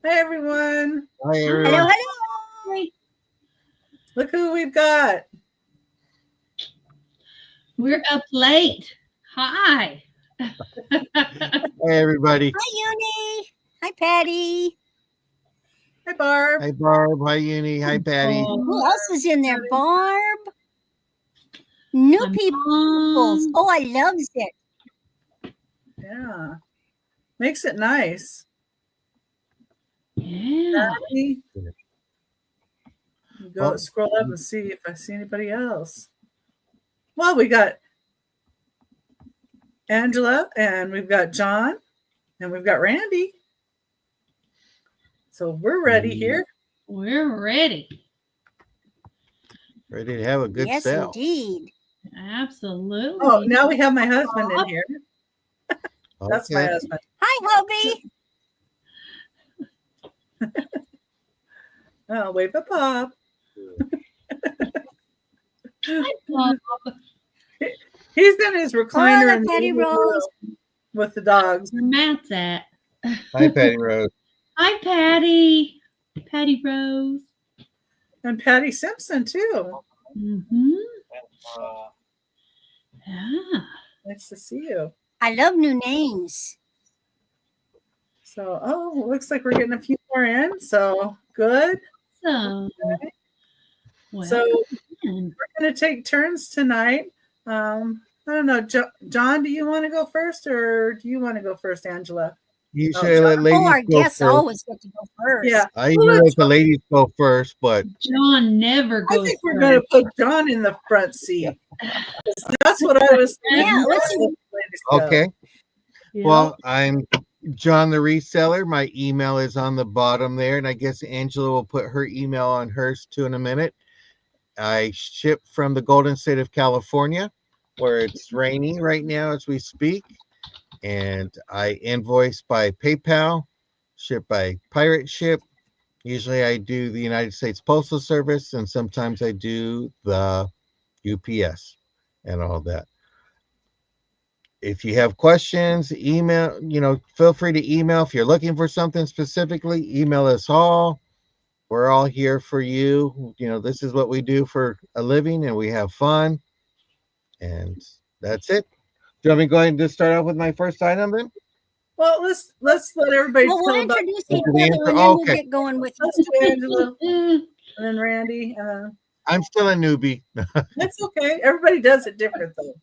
Hi, everyone. Hi, everyone. Hello, hello. Look who we've got. We're up late. Hi. Hi, everybody. Hi, Uni. Hi, Patty. Hi, Barb. Hi, Barb. Hi, Uni. Hi, Patty. Who else is in there? Barb. New I'm people. Mom. Oh, I loves it. Yeah. Makes it nice. Yeah. Patty. Go scroll up and see if I see anybody else. Well, we got Angela, and we've got John, and we've got Randy. So we're ready here. We're ready. Ready to have a good yes, sale. Indeed. Absolutely. Oh, now we have my husband in here. That's my Okay. husband. Hi, hubby. Oh, wave a pop. Hi, Bob. He's in his recliner Hola, in the Patty living room Rose. with the dogs. Where Matt's at. Hi, Patty Rose. Hi, Patty. Patty Rose. And Patty Simpson, too. Mm-hmm. Yeah. Nice to see you. I love new names. So, looks like we're getting a few more in. So, good. So, Okay. well, So, we're going to take turns tonight. I don't know. John, do you want to go first, or do you want to go first, Angela? Usually let ladies our go guests first. always get to go first. Yeah. I usually let the ladies go first, but John never I goes think we're going to put John in the front seat. That's what I was thinking. Yeah, let's see. okay. Yeah. Well, I'm John the Reseller. My email is on the bottom there, and I guess Angela will put her email on hers too in a minute. I ship from the Golden State of California, where it's raining right now as we speak. And I invoice by PayPal, ship by pirate ship. Usually I do the United States Postal Service, and sometimes I do the UPS and all that. If you have questions, email, feel free to email. If you're looking for something specifically, email us all. We're all here for you. This is what we do for a living, and we have fun. And that's it. Do you want me to go ahead and just start off with my first item then? Well, let's let everybody Well, we'll tell about introduce Into each the other intro. and then we'll Okay. get going with Let's do Angela and then Randy. I'm still a newbie. That's okay. Everybody does it different, though.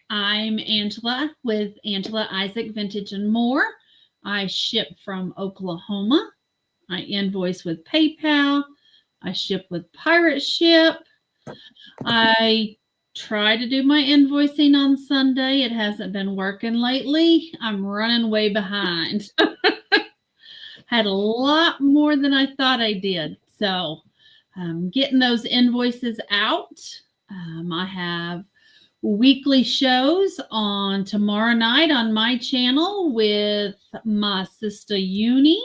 I'm Angela with Angela Isaac Vintage and More. I ship from Oklahoma. I invoice with PayPal. I ship with Pirate Ship. I try to do my invoicing on Sunday. It hasn't been working lately. I'm running way behind. Had a lot more than I thought I did. So getting those invoices out. I have weekly shows on tomorrow night on my channel with my sister Uni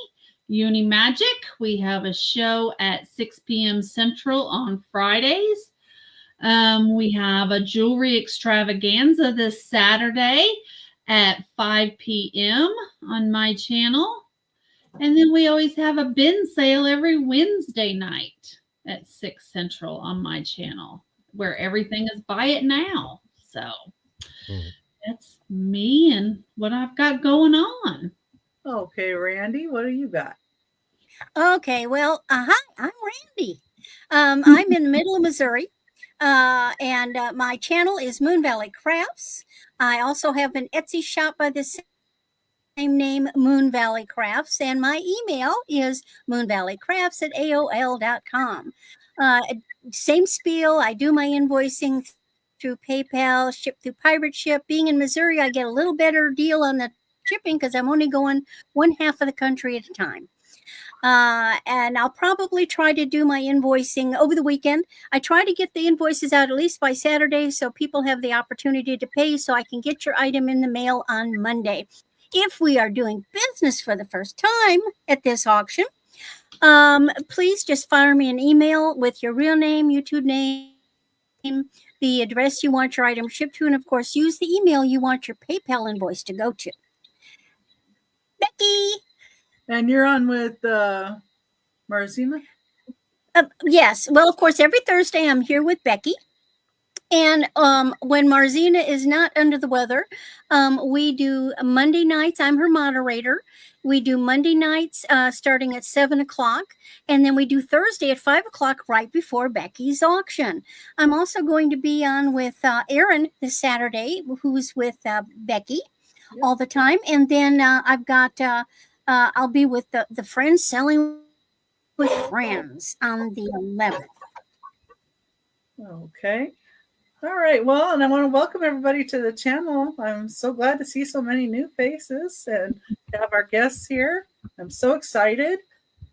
Magic. We have a show at 6 p.m. Central on Fridays. We have a jewelry extravaganza this Saturday at 5 p.m. on my channel. And then we always have a bin sale every Wednesday night at 6 Central on my channel, where everything is buy it now. So that's me and what I've got going on. Okay, Randy, what do you got? Okay, well, hi, I'm Randy. I'm in the middle of Missouri, and my channel is Moon Valley Crafts. I also have an Etsy shop by the same name, Moon Valley Crafts, and my email is moonvalleycrafts@aol.com. Same spiel. I do my invoicing through PayPal, ship through Pirate Ship. Being in Missouri, I get a little better deal on the shipping because I'm only going one half of the country at a time. And I'll probably try to do my invoicing over the weekend. I try to get the invoices out at least by Saturday so people have the opportunity to pay so I can get your item in the mail on Monday. If we are doing business for the first time at this auction, please just fire me an email with your real name, YouTube name, the address you want your item shipped to, and of course, use the email you want your PayPal invoice to go to. Becky. And you're on with Marzina? Yes. Well, of course, every Thursday I'm here with Becky. And when Marzina is not under the weather, we do Monday nights. I'm her moderator. We do Monday nights starting at 7 o'clock. And then we do Thursday at 5 o'clock right before Becky's auction. I'm also going to be on with Erin this Saturday, who's with Becky all the time. And then I've got, I'll be with the Friends Selling with Friends on the 11th. Okay. All right. Well, and I want to welcome everybody to the channel. I'm so glad to see so many new faces and have our guests here. I'm so excited.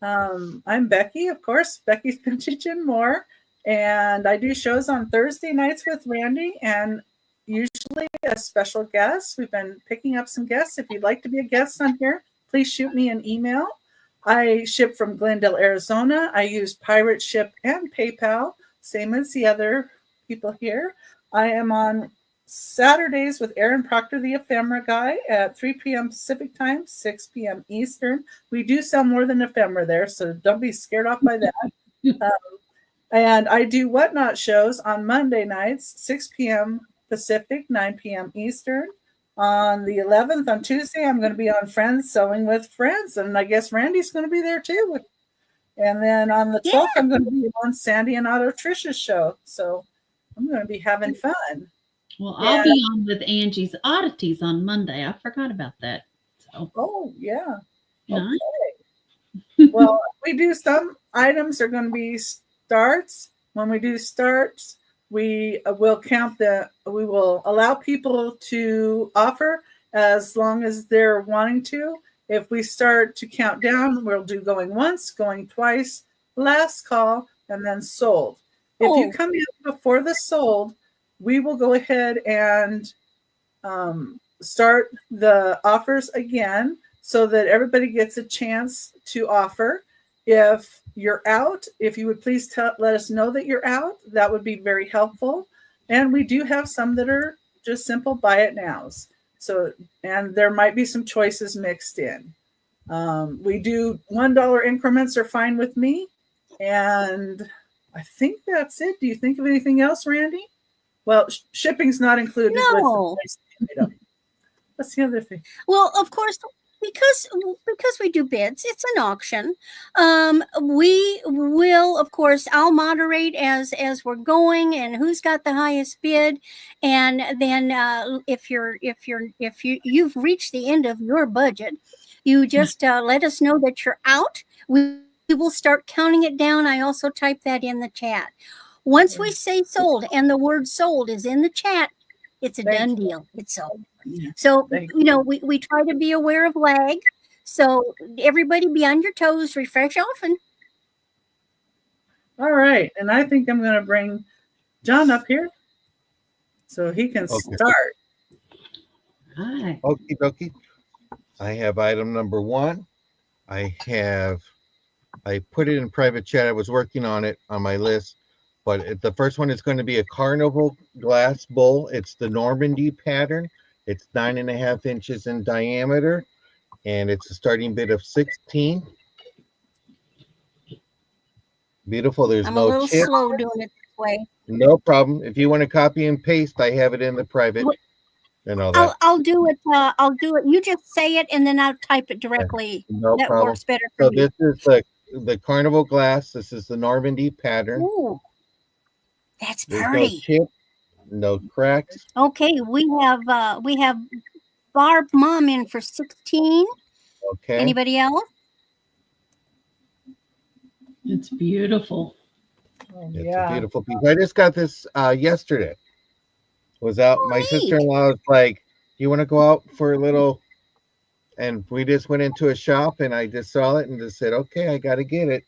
I'm Becky, of course, Becky's Vintage and More. And I do shows on Thursday nights with Randy and usually a special guest. We've been picking up some guests. If you'd like to be a guest on here, please shoot me an email. I ship from Glendale, Arizona. I use Pirate Ship and PayPal, same as the other people here. I am on Saturdays with Aaron Proctor, the ephemera guy, at 3 p.m. Pacific time, 6 p.m. Eastern. We do sell more than ephemera there, so don't be scared off by that. And I do Whatnot shows on Monday nights, 6 p.m. Pacific, 9 p.m. Eastern. On the 11th, on Tuesday, I'm going to be on Friends Selling with Friends, and I guess Randy's going to be there too. And then on the 12th, I'm going to be on Sandy and Otto Trish's show. So I'm going to be having fun. Well, I'll be on with Angie's Oddities on Monday. I forgot about that. So. Oh, yeah. Nice. Okay. Well, we do some items are going to be starts. When we do starts, we will we will allow people to offer as long as they're wanting to. If we start to count down, we'll do going once, going twice, last call, and then sold. If you come in before the sold, we will go ahead and start the offers again so that everybody gets a chance to offer. If you're out, if you would please let us know that you're out, that would be very helpful. And we do have some that are just simple buy it nows. So, and there might be some choices mixed in. We do $1 increments are fine with me. And I think that's it. Do you think of anything else, Randy? Well, shipping's not included. No. With the What's the other thing? Well, of course, because we do bids, it's an auction. We will, of course, I'll moderate as we're going and who's got the highest bid, and then if you've reached the end of your budget, you just let us know that you're out. We will start counting it down. I also type that in the chat. Once we say sold and the word sold is in the chat, it's a done deal. It's sold. So, we try to be aware of lag. So everybody be on your toes, refresh often. All right. And I think I'm going to bring John up here so he can start. Hi. Okie dokie. I have item number 1. I put it in private chat. I was working on it on my list. But the first one is going to be a carnival glass bowl. It's the Normandy pattern. It's 9.5 inches in diameter, and it's a starting bid of 16. Beautiful. There's I'm no a little chip. slow doing it this way. No problem. If you want to copy and paste, I have it in the private and all that. I'll do it. I'll do it. You just say it, and then I'll type it directly. No that problem. Works better for so me. This is the carnival glass. This is the Normandy pattern. Ooh, that's There's pretty. no chip, no cracks. Okay, we have Barb Mom in for 16. Okay. Anybody else? It's beautiful. Oh, It's a beautiful piece. I just got this yesterday. Was out. My neat. sister-in-law was like, "You want to go out for a little?" And we just went into a shop, and I just saw it and just said, "Okay, I got to get it."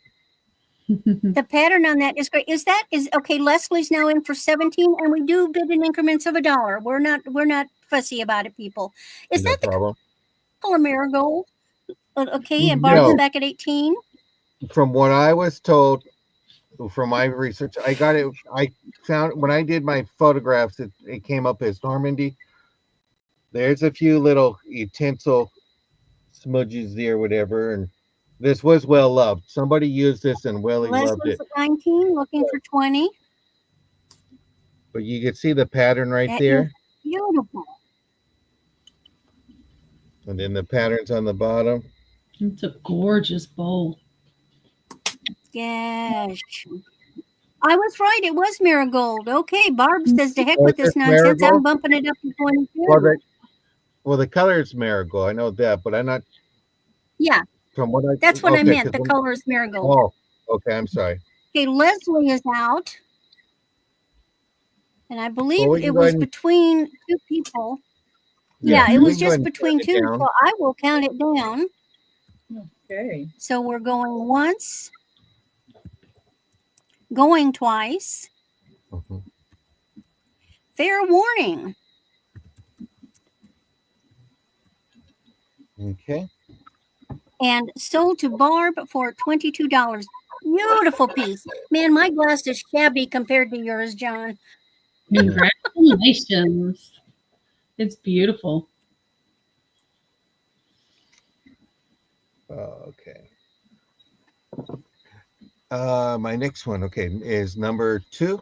The pattern on that is great. Is okay? Leslie's now in for 17, and we do bid in increments of $1. We're not fussy about it, people. Is No that the problem. color marigold? Okay, and Barb's back at 18. From what I was told, from my research, I got it. I found when I did my photographs, it came up as Normandy. There's a few little utensil smudges there, whatever, and This was well loved. Somebody used this and really loved Leslie's it. at 19, looking for 20. But you can see the pattern right That is there. beautiful. And then the patterns on the bottom. It's a gorgeous bowl. Yes. I was right. It was marigold. Okay, Barb says to heck Oh, with it's this just nonsense. I'm marigold? bumping it up to 22. Well, the color is marigold. I know that, but I'm not Yeah, from what I. that's what I okay, meant. 'cause The color is marigold. Oh, okay. I'm sorry. Okay, Leslie is out. And I believe we can it go was ahead and- between two people. Yeah, Yeah, it we was can go ahead just and between count it two. down. So I will count it down. Okay. So we're going once, going twice. Mhm. Fair warning. Okay. And sold to Barb for $22. Beautiful piece. Man, my glass is shabby compared to yours, John. Congratulations. It's beautiful. Okay. My next one, okay, is number 2.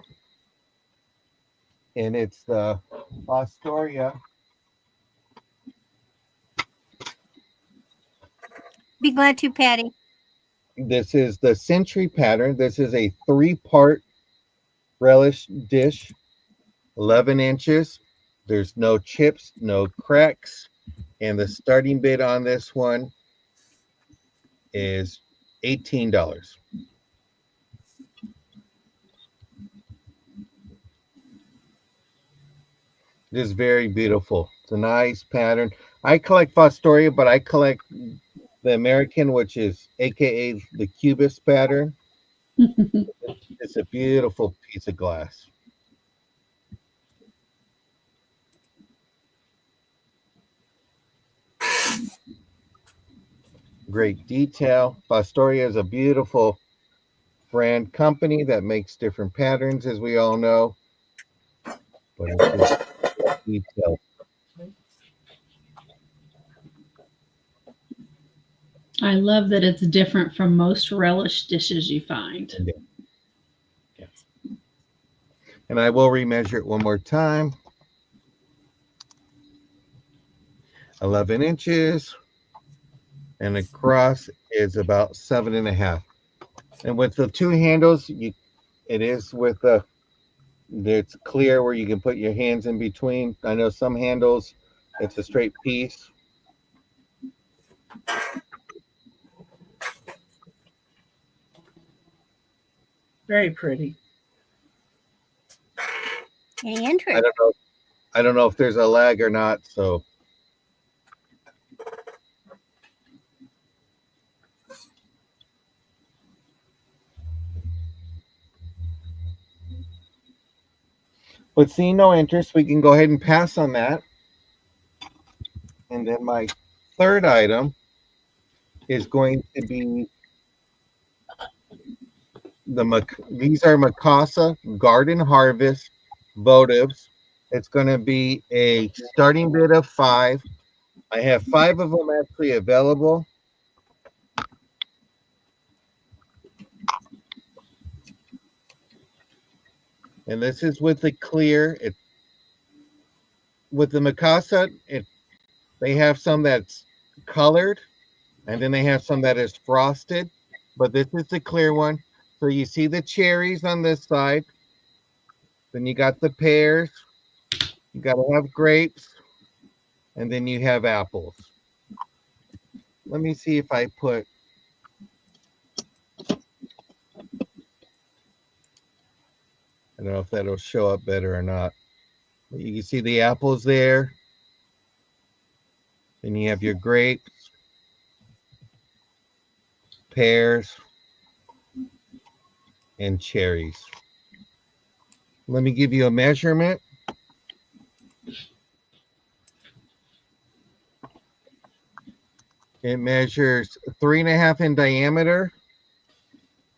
And it's the Astoria. Be glad to, Patty. This is the century pattern. This is a 3-part relish dish, 11 inches. There's no chips, no cracks. And the starting bid on this one is $18. It is very beautiful. It's a nice pattern. I collect Fostoria, but I collect the American, which is AKA the Cubist pattern. It's a beautiful piece of glass. Great detail. Fostoria is a beautiful brand company that makes different patterns, as we all know. But it's just detail. I love that it's different from most relish dishes you find. Yeah. And I will remeasure it one more time. 11 inches. And across is about 7.5. And with the 2 handles, it is with a, it's clear where you can put your hands in between. I know some handles, it's a straight piece. Very pretty. Any interest? I don't know if there's a lag or not, so. But seeing no interest, we can go ahead and pass on that. And then my third item is going to be these are Mikasa Garden Harvest votives. It's going to be a starting bid of 5. I have 5 of them actually available. And this is with the clear. With the Mikasa, they have some that's colored, and then they have some that is frosted. But this is the clear one. So you see the cherries on this side. Then you got the pears. You got to have grapes. And then you have apples. Let me see if I put. I don't know if that'll show up better or not. But you can see the apples there. Then you have your grapes, pears, and cherries. Let me give you a measurement. It measures 3.5 in diameter,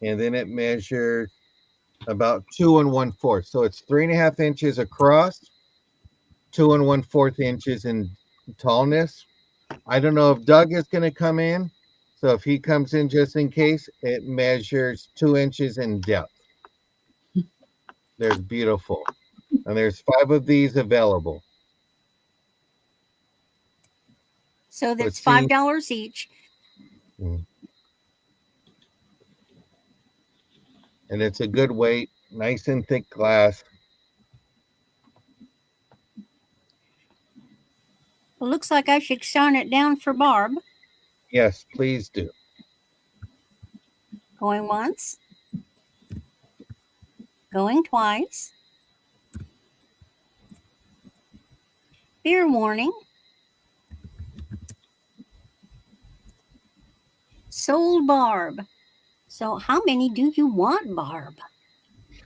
and then it measures about 2 1/4. So it's 3.5 inches across, 2 1/4 inches in tallness. I don't know if Doug is going to come in, So if he comes in just in case, it measures 2 inches in depth. They're beautiful. And there's 5 of these available. So that's see. $5 each. And it's a good weight, nice and thick glass. It looks like I should sign it down for Barb. Yes, please do. Going once. Going twice. Beer warning. Sold Barb. So how many do you want, Barb?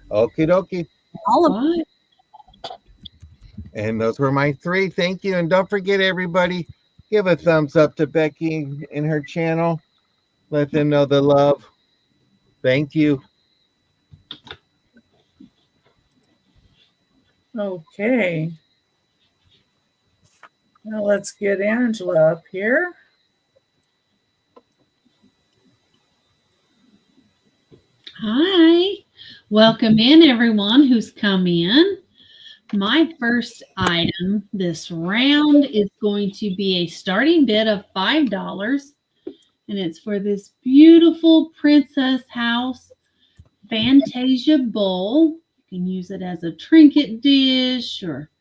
Okie dokie. All of What? And those were my 3. Thank you. And don't forget, everybody, give a thumbs up to Becky in her channel. Let them know the love. Thank you. Okay. Now let's get Angela up here. Hi. Welcome in, everyone who's come in. My first item this round is going to be a starting bid of $5. And it's for this beautiful Princess House Fantasia bowl. You can use it as a trinket dish, or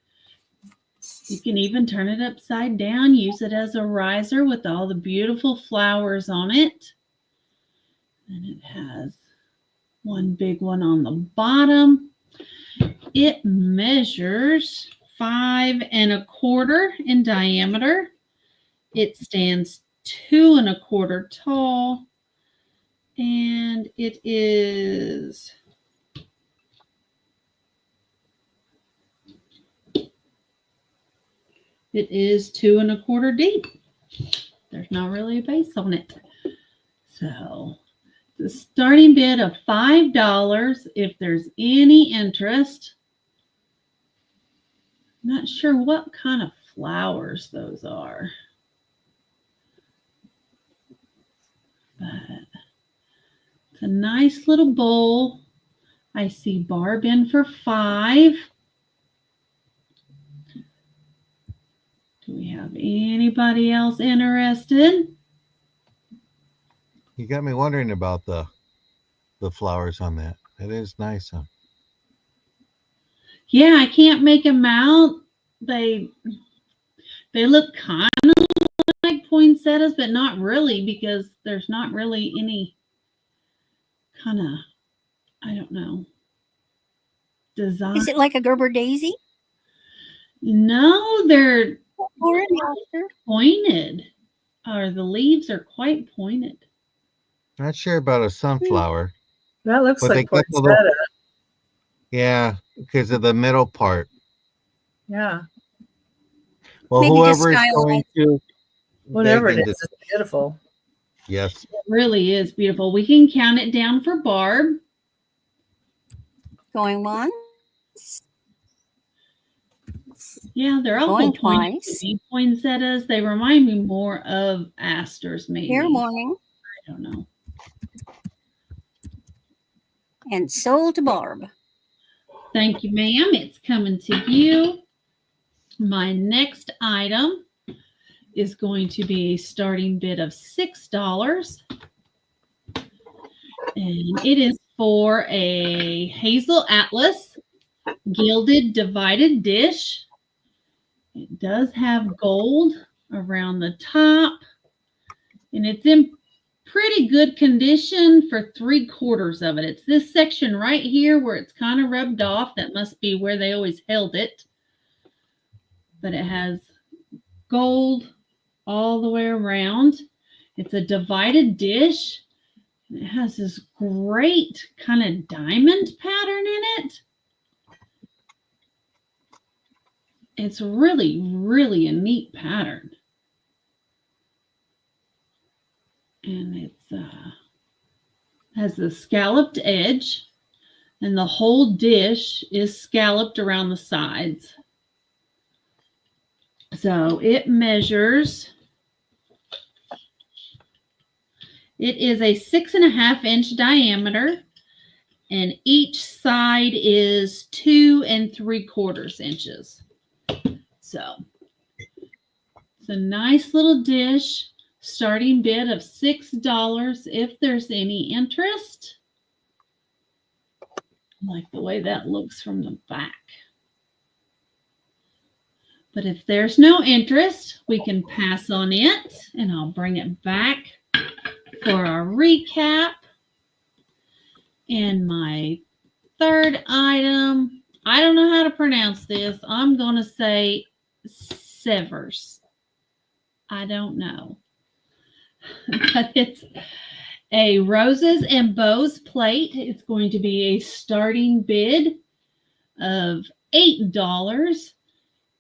you can even turn it upside down, use it as a riser with all the beautiful flowers on it. And it has one big one on the bottom. It measures 5 1/4 in diameter. It stands 2 1/4 tall. And it is 2 1/4 deep. There's not really a base on it. So the starting bid of $5. If there's any interest, I'm not sure what kind of flowers those are, but it's a nice little bowl. I see Barb in for $5. Do we have anybody else interested? You got me wondering about the flowers on that. That is nice, huh? Yeah, I can't make them out. They look kind of like poinsettias, but not really, because there's not really any kind of, I don't know, design. Is it like a Gerber daisy? No, they're Or an altar? pointed, or the leaves are quite pointed. Not sure about a sunflower. That looks But like they got the little- poinsettia. Yeah, because of the middle part. Yeah. Well, Maybe just whoever is going to Whatever it beg is, them it's beautiful. yes. It really is beautiful. We can count it down for Barb. Going once. Yeah, they're all Going pointed to twice. me. Poinsettias. They remind me more of asters, maybe. Beer warning. I don't know. And sold to Barb. Thank you, ma'am. It's coming to you. My next item is going to be a starting bid of $6. And it is for a Hazel Atlas gilded divided dish. It does have gold around the top, and it's in pretty good condition for 3/4 of it. It's this section right here where it's kind of rubbed off. That must be where they always held it. But it has gold all the way around. It's a divided dish. It has this great kind of diamond pattern in it. It's really, really a neat pattern. And it's has a scalloped edge, and the whole dish is scalloped around the sides. So it measures It is a 6.5-inch diameter, and each side is 2 3/4 inches. So it's a nice little dish. Starting bid of $6 if there's any interest. I like the way that looks from the back. But if there's no interest, we can pass on it, and I'll bring it back for our recap. And my third item, I don't know how to pronounce this. I'm going to say Severs. I don't know. But it's a roses and bows plate. It's going to be a starting bid of $8.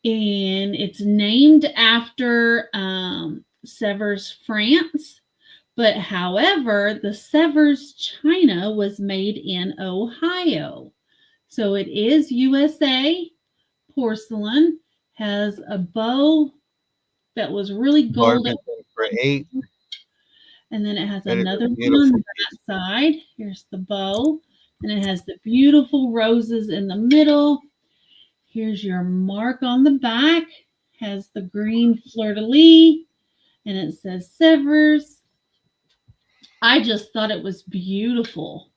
And it's named after Severs, France. But however, the Severs china was made in Ohio. So it is USA porcelain, has a bow that was really golden. For $8. And then it has That is a another one beautiful on that side. Here's the bow. And it has the beautiful roses in the middle. Here's your mark on the back. Has the green fleur-de-lis. And it says Severs. I just thought it was beautiful.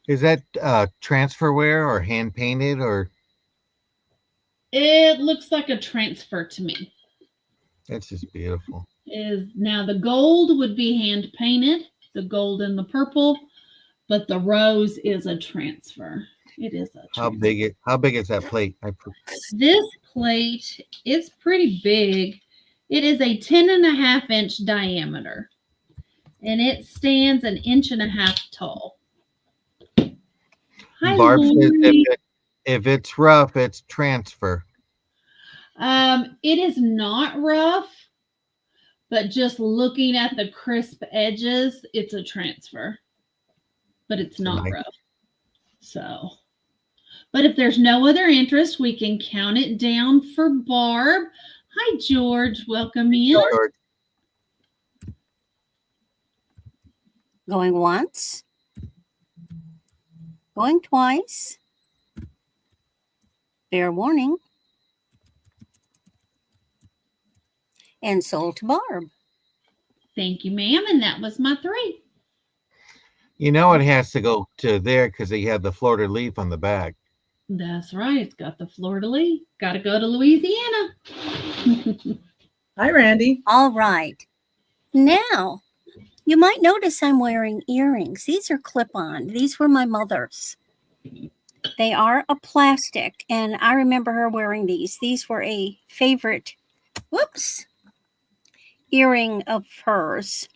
Is that transferware or hand painted or? It looks like a transfer to me. That's just beautiful. Now the gold would be hand painted, the gold and the purple, but the rose is a transfer. It is a transfer. How big is that plate? This plate is pretty big. It is a 10.5-inch diameter, and it stands 1.5 inches tall. Hi, Barb says Lori. if it's rough, it's transfer. It is not rough, but just looking at the crisp edges, it's a transfer. But it's not rough. So, but if there's no other interest, we can count it down for Barb. Hi, George. Welcome in. George. Going once. Going twice. Fair warning. And sold to Barb. Thank you, ma'am. And that was my 3. You know it has to go to there because they have the fleur-de-lis on the back. That's right. It's got the fleur-de-lis. Got to go to Louisiana. Hi, Randy. All right. Now, you might notice I'm wearing earrings. These are clip-on. These were my mother's. They are a plastic, and I remember her wearing these. These were a favorite, earring of hers.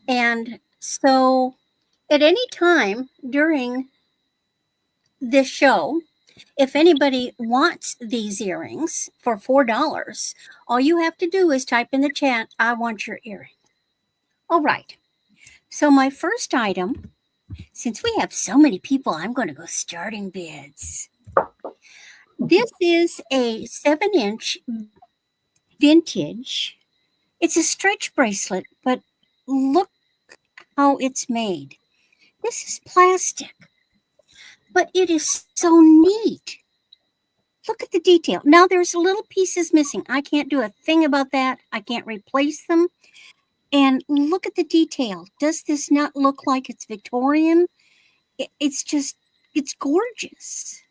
And so at any time during this show, if anybody wants these earrings for $4, all you have to do is type in the chat, I want your earring. All right. So my first item, since we have so many people, I'm going to go starting bids. This is a 7-inch vintage. It's a stretch bracelet, but look how it's made. This is plastic, but it is so neat. Look at the detail. Now there's little pieces missing. I can't do a thing about that. I can't replace them. And look at the detail. Does this not look like it's Victorian? It's gorgeous.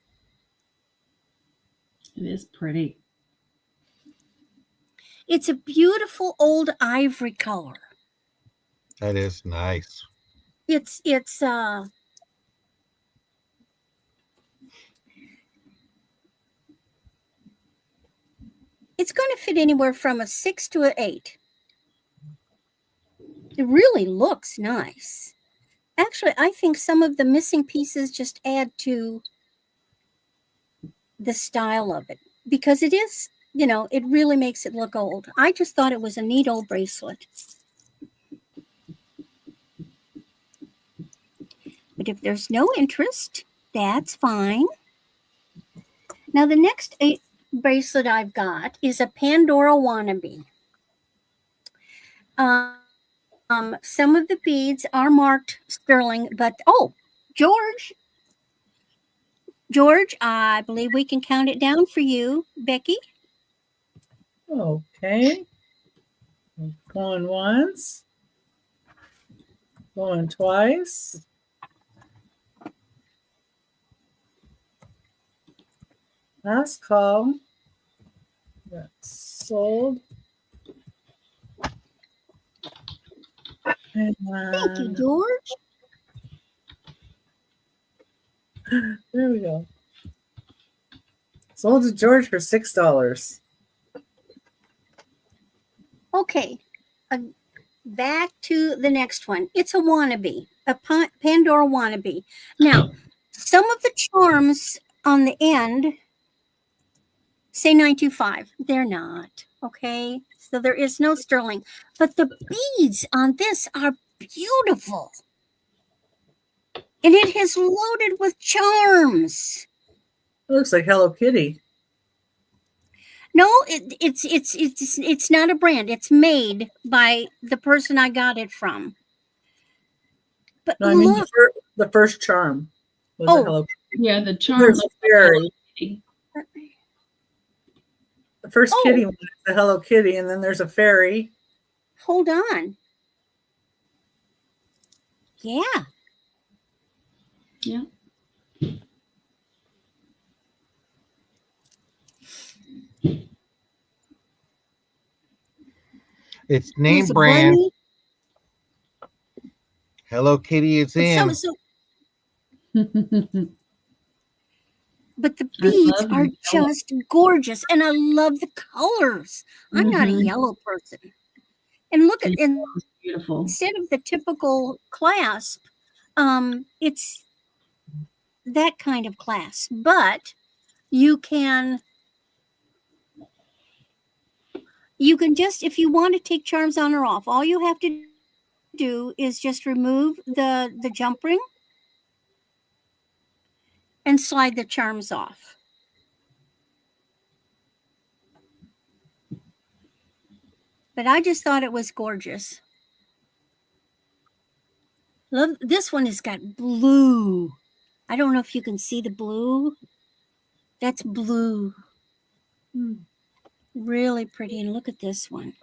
It is pretty. It's a beautiful old ivory color. That is nice. It's going to fit anywhere from a 6 to an 8. It really looks nice. Actually, I think some of the missing pieces just add to the style of it because it is, it really makes it look old. I just thought it was a neat old bracelet. But if there's no interest, that's fine. Now, the next bracelet I've got is a Pandora wannabe. some of the beads are marked sterling, but George, I believe we can count it down for you, Becky. Okay. Going once. Going twice. Last call. That's sold. And Thank you, George. there we go. Sold to George for $6. Okay, back to the next one. It's a wannabe, a Pandora wannabe. Now, some of the charms on the end say 925. They're not, okay? So there is no sterling. But the beads on this are beautiful. And it is loaded with charms. It looks like Hello Kitty. No, it's not a brand. It's made by the person I got it from. But No, I mean look, the first charm was a Hello Kitty. Yeah, the charm There's a looks like fairy. Hello Kitty. The first kitty one is the Hello Kitty, and then there's a fairy. hold on. Yeah. Yeah. It's name There's a brand. bunny. Hello Kitty is in. But the I beads love are the yellow. just gorgeous, and I love the colors. I'm not a Mhm. yellow person. And look at, The and yellow is beautiful. instead of the typical clasp, it's that kind of clasp. But you can just, if you want to take charms on or off, all you have to do is just remove the jump ring and slide the charms off. But I just thought it was gorgeous. Love this one. Has got blue. I don't know if you can see the blue. That's blue. Really pretty. And look at this one.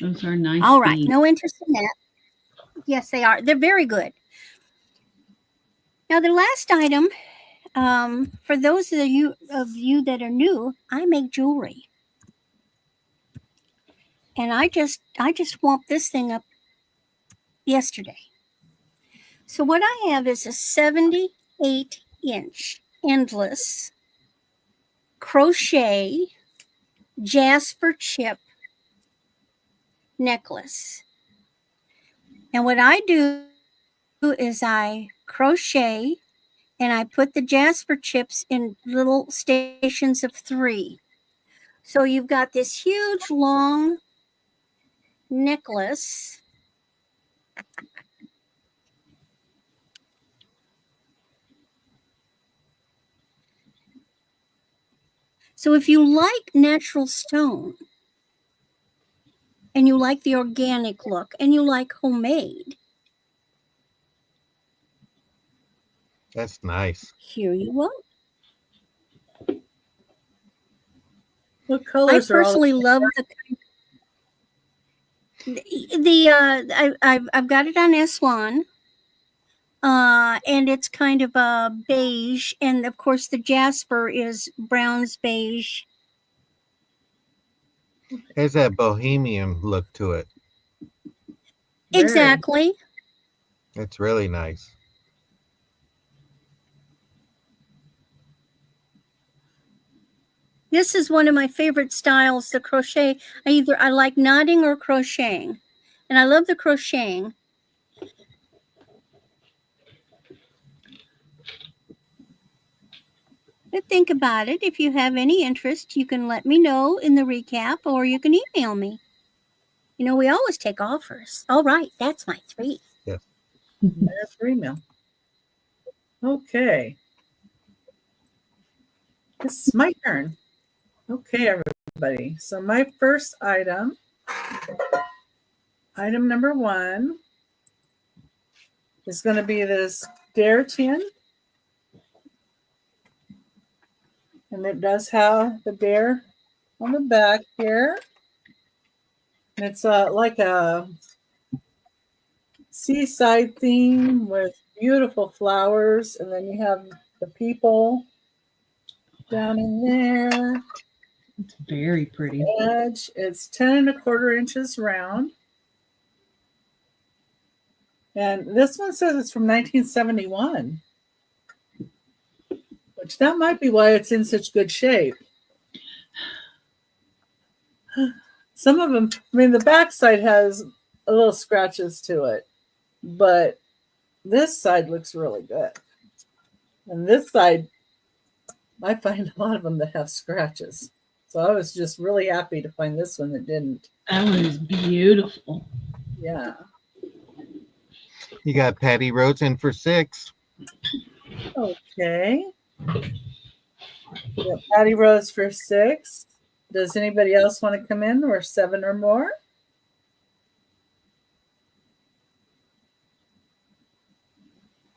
Those are nice. All right. beads. No interest in that. Yes, they are. They're very good. Now, the last item, for those of you that are new, I make jewelry. And I just swamped this thing up yesterday. So what I have is a 78-inch endless crochet jasper chip necklace. And what I do is I crochet and I put the jasper chips in little stations of 3. So you've got this huge long necklace. So if you like natural stone and you like the organic look and you like homemade, That's nice. here you go. What I colors are all personally love I've got it on S1. And it's kind of a beige, and of course the jasper is browns beige. Has that bohemian look to it. Very. Exactly. It's really nice. This is one of my favorite styles, the crochet. I like knotting or crocheting, and I love the crocheting. But think about it. If you have any interest, you can let me know in the recap, or you can email me. You know, we always take offers. All right, that's my 3. There's your email. Okay. This is my turn. Okay, everybody. everybody. So my first item number 1, is going to be this dare tin. And it does have the dare on the back here. And it's like a seaside theme with beautiful flowers. And then you have the people down in there. It's very pretty. Edge. It's 10 1/4 inches round. And this one says it's from 1971. Which that might be why it's in such good shape. Some of them, I mean, the backside has a little scratches to it, but this side looks really good. And this side, I find a lot of them that have scratches. So I was just really happy to find this one that didn't. That one is beautiful. Yeah. You got Patty Rhodes in for 6. Okay. Yep, Patty Rose for 6. Does anybody else want to come in, or 7 or more?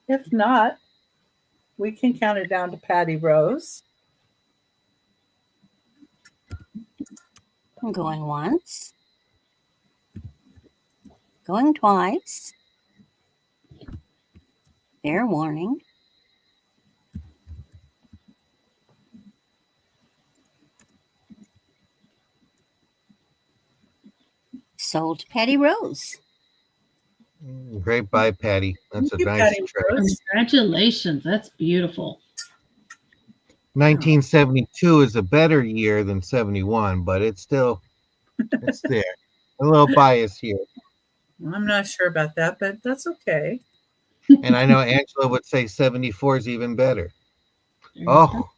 If not, we can count it down to Patty Rose. I'm going once. Going twice. Fair warning. Sold to Patty Rose. Great buy, Patty. That's Thank a you, nice Patty try. Rose. Congratulations. That's beautiful. 1972 is a better year than 71, but it's still, it's there. A little bias here. I'm not sure about that, but that's okay. And I know Angela would say 74 is even better. There you go. Oh,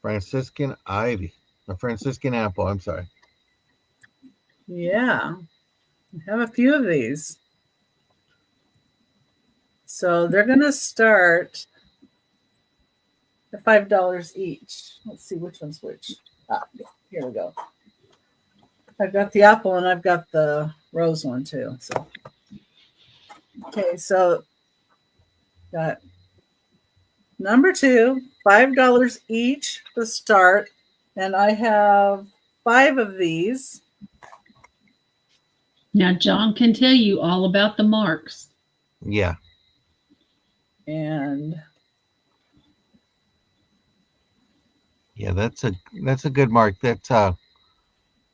Franciscan ivy. A Franciscan apple, I'm sorry. Yeah, I have a few of these. So they're going to start at $5 each. Let's see which one's which. Here we go. I've got the apple and I've got the rose one too. So, okay, so got number 2, $5 each to start, and I have 5 of these. Now, John can tell you all about the marks. Yeah. And Yeah, that's a good mark. That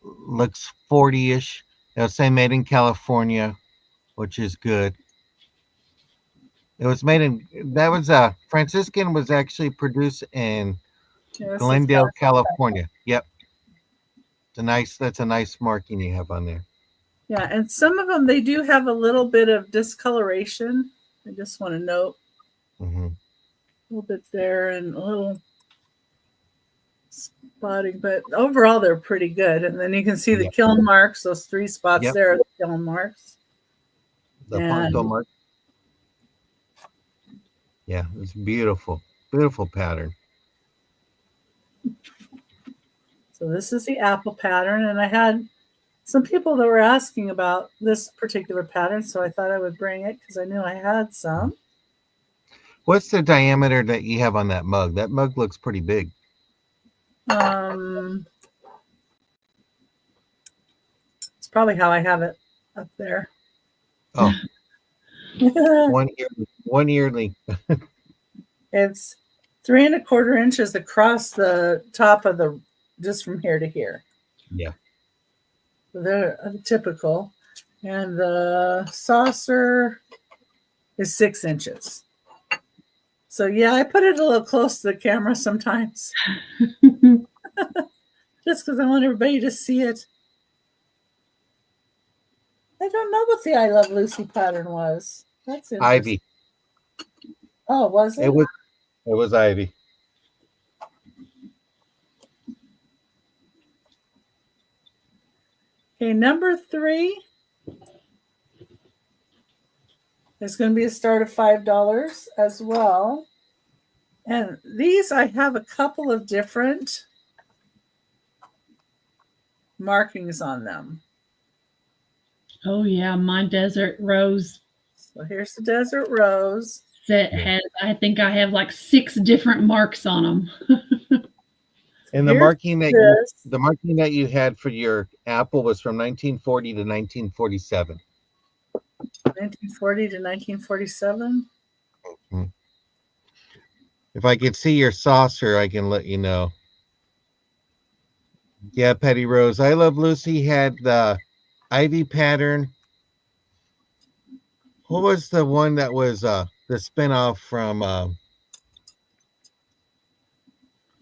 looks 40-ish. It'll say made in California, which is good. It was made in, that was Franciscan was actually produced in this is Glendale, California. Yep. That's a nice marking you have on there. yeah, and some of them, they do have a little bit of discoloration. I just want to note Hmm. a little bit there and a little spotting, but overall they're pretty good. And then you can see the Yep. kiln marks, those 3 spots Yep. there are the kiln marks. The And- Ponto mark. Yeah, it's beautiful. Beautiful pattern. So this is the apple pattern, and I had some people that were asking about this particular pattern, so I thought I would bring it because I knew I had some. What's the diameter that you have on that mug? That mug looks pretty big. It's probably how I have it up there. Oh, one yearly. It's 3 1/4 inches across the top of the, just from here to here. Yeah. So they're typical. And the saucer is 6 inches. So yeah, I put it a little close to the camera sometimes. Just because I want everybody to see it. I don't know what the I Love Lucy pattern was. That's interesting. Ivy. Oh, was it? It was ivy. Okay, number 3 is going to be a start of $5 as well. And these, I have a couple of different markings on them. Oh yeah, my desert rose So here's the desert rose. set has, I think I have like 6 different marks on them. And the Here's marking that you this. had for your apple was from 1940 to 1947. 1940 to 1947. If I could see your saucer, I can let you know. Yeah, Petty Rose. I Love Lucy had the ivy pattern. What was the one that was the spinoff from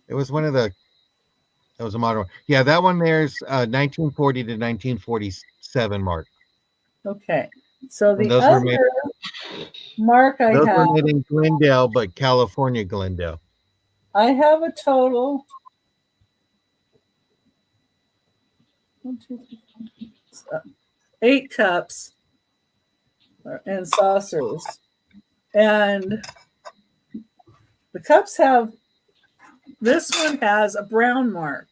it was one of the it was a modern one. Yeah, that one there's 1940 to 1947 mark. Okay. So And the other mark I those were have, made in Glendale, but California Glendale. I have a total 8 cups and saucers. And the cups have, this one has a brown mark.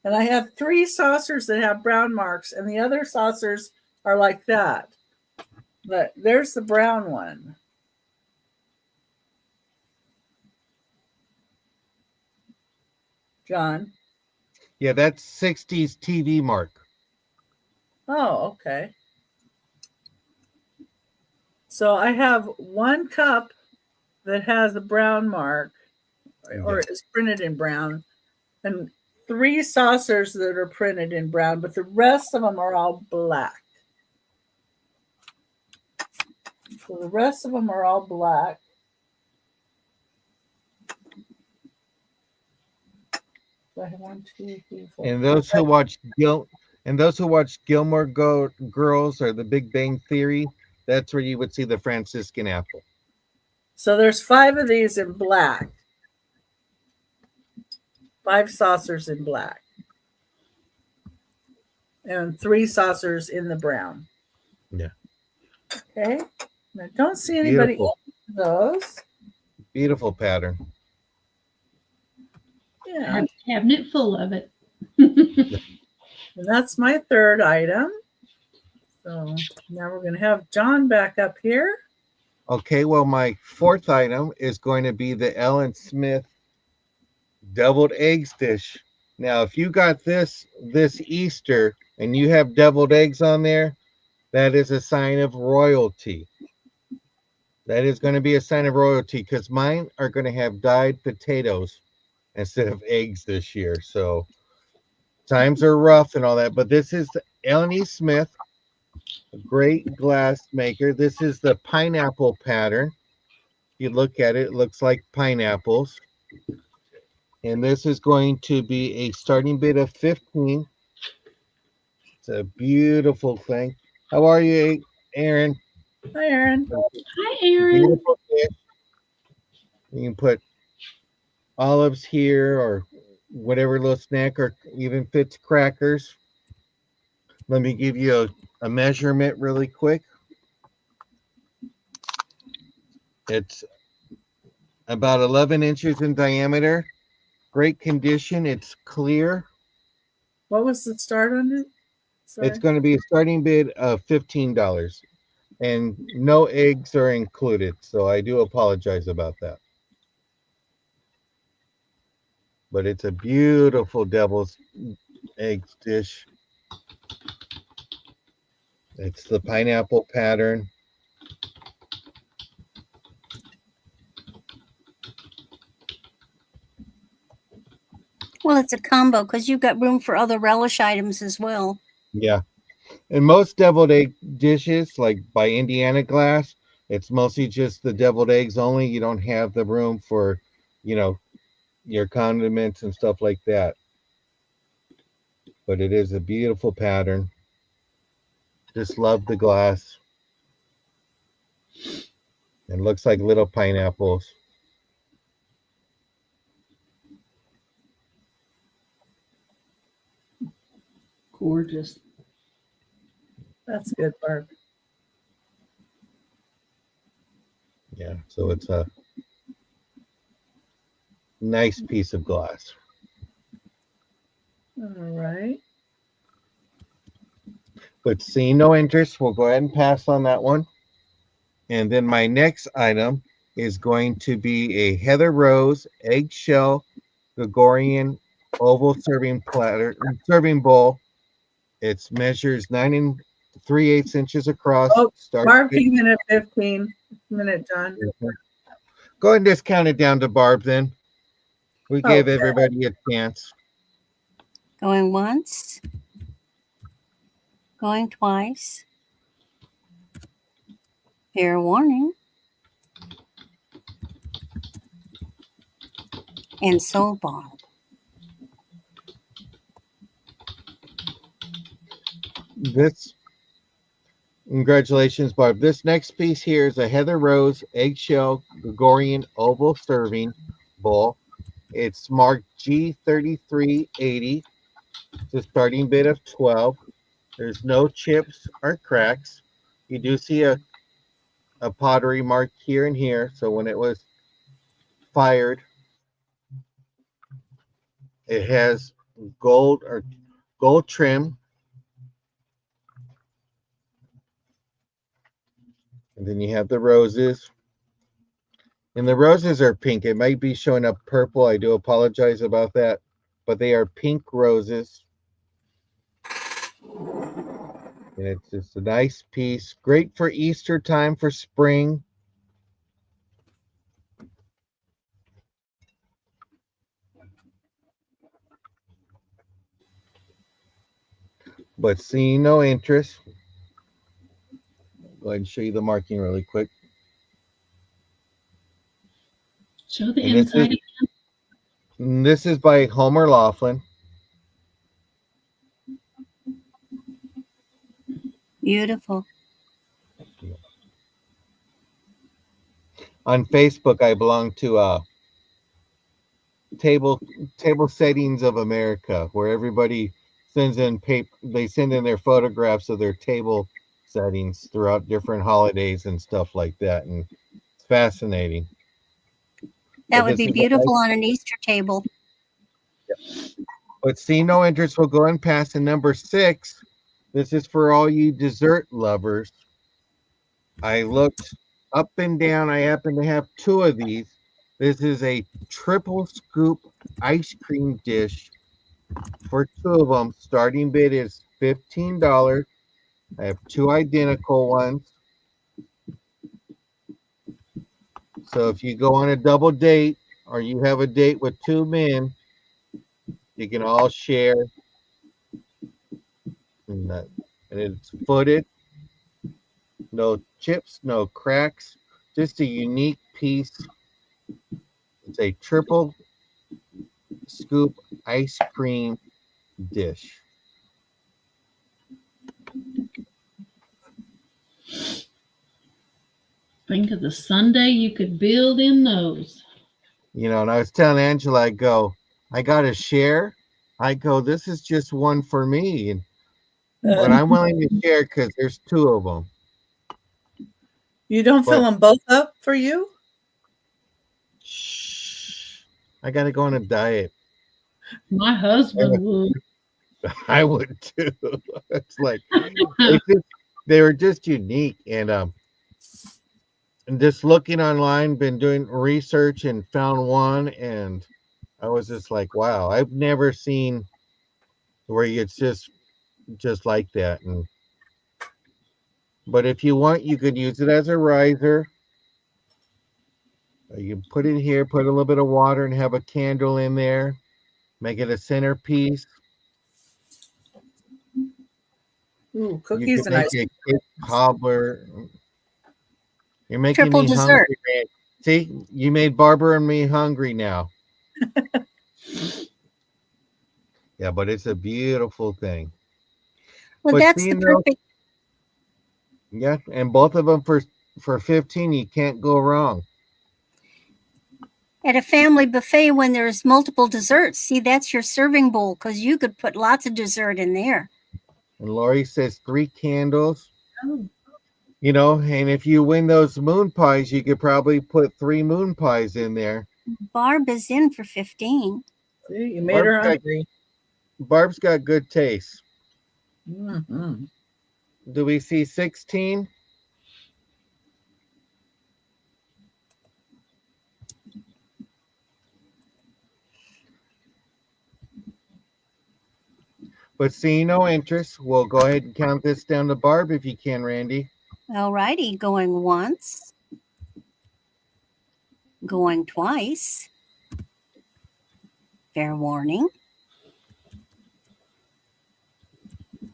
And I have 3 saucers that have brown marks, and the other saucers are like that. But there's the brown one. John. Yeah, that's 60s TV mark. Oh, okay. So I have 1 cup that has a brown mark, or is printed in brown, and 3 saucers that are printed in brown, but the rest of them are all black. So the rest of them are all black. So I have 1, 2, 3, 4. And those who watch Gilmore Girls or The Big Bang Theory, that's where you would see the Franciscan apple. So there's 5 of these in black. 5 saucers in black. And 3 saucers in the brown. Yeah. Okay. I don't see anybody Beautiful. in those. Beautiful pattern. I Yeah. have a cabinet full of it. And that's my 3rd item. So now we're going to have John back up here. Okay, well, my 4th item is going to be the Ellen Smith deviled eggs dish. Now, if you got this Easter and you have deviled eggs on there, that is a sign of royalty. That is going to be a sign of royalty because mine are going to have dyed potatoes instead of eggs this year. So times are rough and all that, but this is the Ellen E. Smith, a great glass maker. This is the pineapple pattern. If you look at it, it looks like pineapples. And this is going to be a starting bid of 15. It's a beautiful thing. How are you, Aaron? Hi, Aaron. Hi, Aaron. Beautiful dish. You can put olives here or whatever little snack, or even fits crackers. Let me give you a measurement really quick. It's about 11 inches in diameter. Great condition. It's clear. What was the start on it? Sorry. It's going to be a starting bid of $15. And no eggs are included. So I do apologize about that. But it's a beautiful devil's eggs dish. It's the pineapple pattern. Well, it's a combo because you've got room for other relish items as well. Yeah. And most deviled egg dishes, like by Indiana Glass, it's mostly just the deviled eggs only. You don't have the room for, your condiments and stuff like that. But it is a beautiful pattern. Just love the glass. It looks like little pineapples. Gorgeous. That's good, Barb. Yeah, so it's a nice piece of glass. All right. But seeing no interest, we'll go ahead and pass on that one. And then my next item is going to be a Heather Rose eggshell Gregorian oval serving bowl. It measures 9 and 3/8 inches across. Oh, Start Barb came in at 15 minute, John. Go ahead and just count it down to Barb then. We gave Okay. everybody a chance. Going once. Going twice. Fair warning. And so Barb. Congratulations, Barb. This next piece here is a Heather Rose eggshell Gregorian oval serving bowl. It's marked G3380. It's a starting bid of 12. There's no chips or cracks. You do see a pottery mark here and here. So when it was fired, it has gold trim. And then you have the roses. And the roses are pink. It might be showing up purple. I do apologize about that. But they are pink roses. And it's just a nice piece. Great for Easter time, for spring. But seeing no interest. Go ahead and show you the marking really quick. Show the And inside. this is by Homer Laughlin. Beautiful. On Facebook, I belong to table settings of America, where everybody sends in they send in their photographs of their table settings throughout different holidays and stuff like that, and it's fascinating. That would be beautiful on an Easter table. But see no interest, we'll go and pass to number 6. This is for all you dessert lovers. I looked up and down. I happen to have 2 of these. This is a triple scoop ice cream dish for 2 of them. Starting bid is $15. I have 2 identical ones. So if you go on a double date or you have a date with 2 men, you can all share. And it's footed. No chips, no cracks. Just a unique piece. It's a triple scoop ice cream dish. Think of the Sunday you could build in those. You know, and I was telling Angela, I got to share. This is just one for me. But I'm willing to share because there's 2 of them. You don't fill them both up for you? Shh. I got to go on a diet. My husband would. I would too. It's like they were just unique, and just looking online, been doing research and found one, and I was just like, wow, I've never seen where it's just like that. But if you want, you could use it as a riser. You can put it here, put a little bit of water, and have a candle in there. Make it a centerpiece. Ooh, cookies and ice cream. Cobbler. You're making Triple me dessert. hungry, man. See, you made Barbara and me hungry now. Yeah, but it's a beautiful thing. Well, But that's see, the perfect. Yeah, and both of them for 15, you can't go wrong. At a family buffet when there's multiple desserts, see, that's your serving bowl because you could put lots of dessert in there. And Lori says 3 candles. Oh. You know, and if you win those moon pies, you could probably put 3 moon pies in there. Barb is in for 15. See, you made her hungry. Barb's got good taste. Mm-hmm. Do we see 16? But seeing no interest, we'll go ahead and count this down to Barb if you can, Randy. All righty, going once, going twice. Fair warning.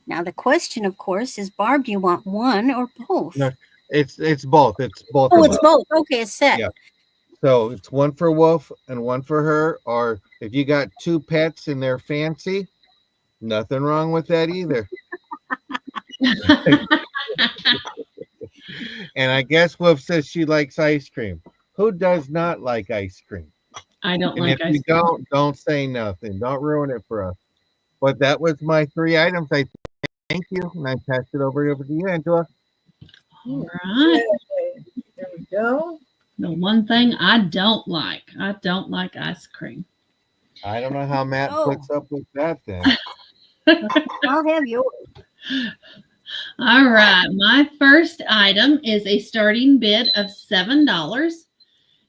Now the question, of course, is Barb, do you want one or both? No, it's both. It's both. Oh, of it's us. both. Okay, it's set. Yeah. So it's one for Wolf and one for her. Or if you got two pets and they're fancy, nothing wrong with that either. And I guess Wolf says she likes ice cream. Who does not like ice cream? I don't And like if ice you cream. don't say nothing. Don't ruin it for us. But that was my 3 items. I thank you, and I pass it over to you, Angela. All right. Yay. There we go. The one thing I don't like ice cream. I don't know how Matt Oh. puts up with that then. I'll have yours. All right. My first item is a starting bid of $7,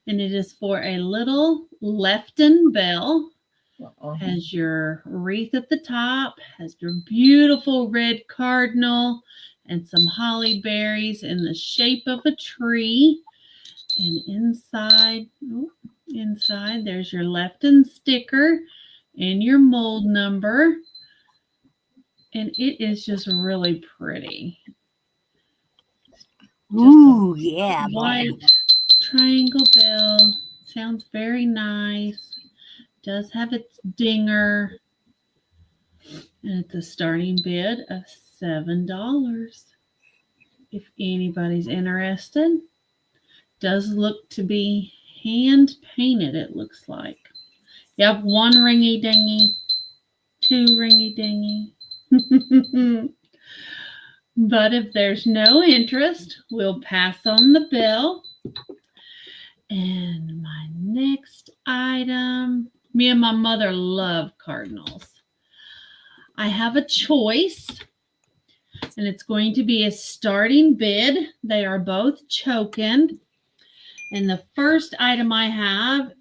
and it is for a little Lefton bell. Uh-oh. Has your wreath at the top, has your beautiful red cardinal and some holly berries in the shape of a tree. And inside there's your Lefton sticker and your mold number. And it is just really pretty. Ooh, yeah. White triangle bell. Sounds very nice. Does have its dinger. And it's a starting bid of $7. If anybody's interested. Does look to be hand painted, it looks like. You have one ringy dingy, two ringy dingy. But if there's no interest, we'll pass on the bill. And my next item, me and my mother love cardinals. I have a choice, and it's going to be a starting bid. They are both choken. And the first item I have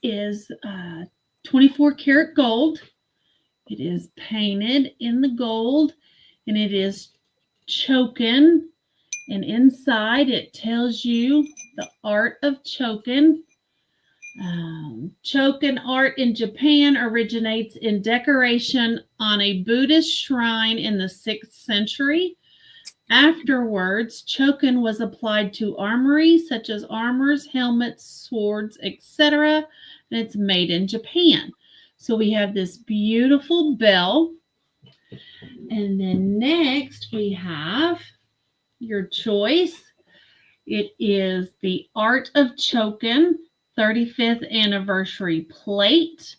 is 24 karat gold. It is painted in the gold, and it is choken. And inside it tells you the art of choken. Choken art in Japan originates in decoration on a Buddhist shrine in the 6th century. Afterwards, choken was applied to armory such as armors, helmets, swords, etc. And it's made in Japan. So we have this beautiful bell. And then next we have your choice. It is the Art of Choken 35th anniversary plate.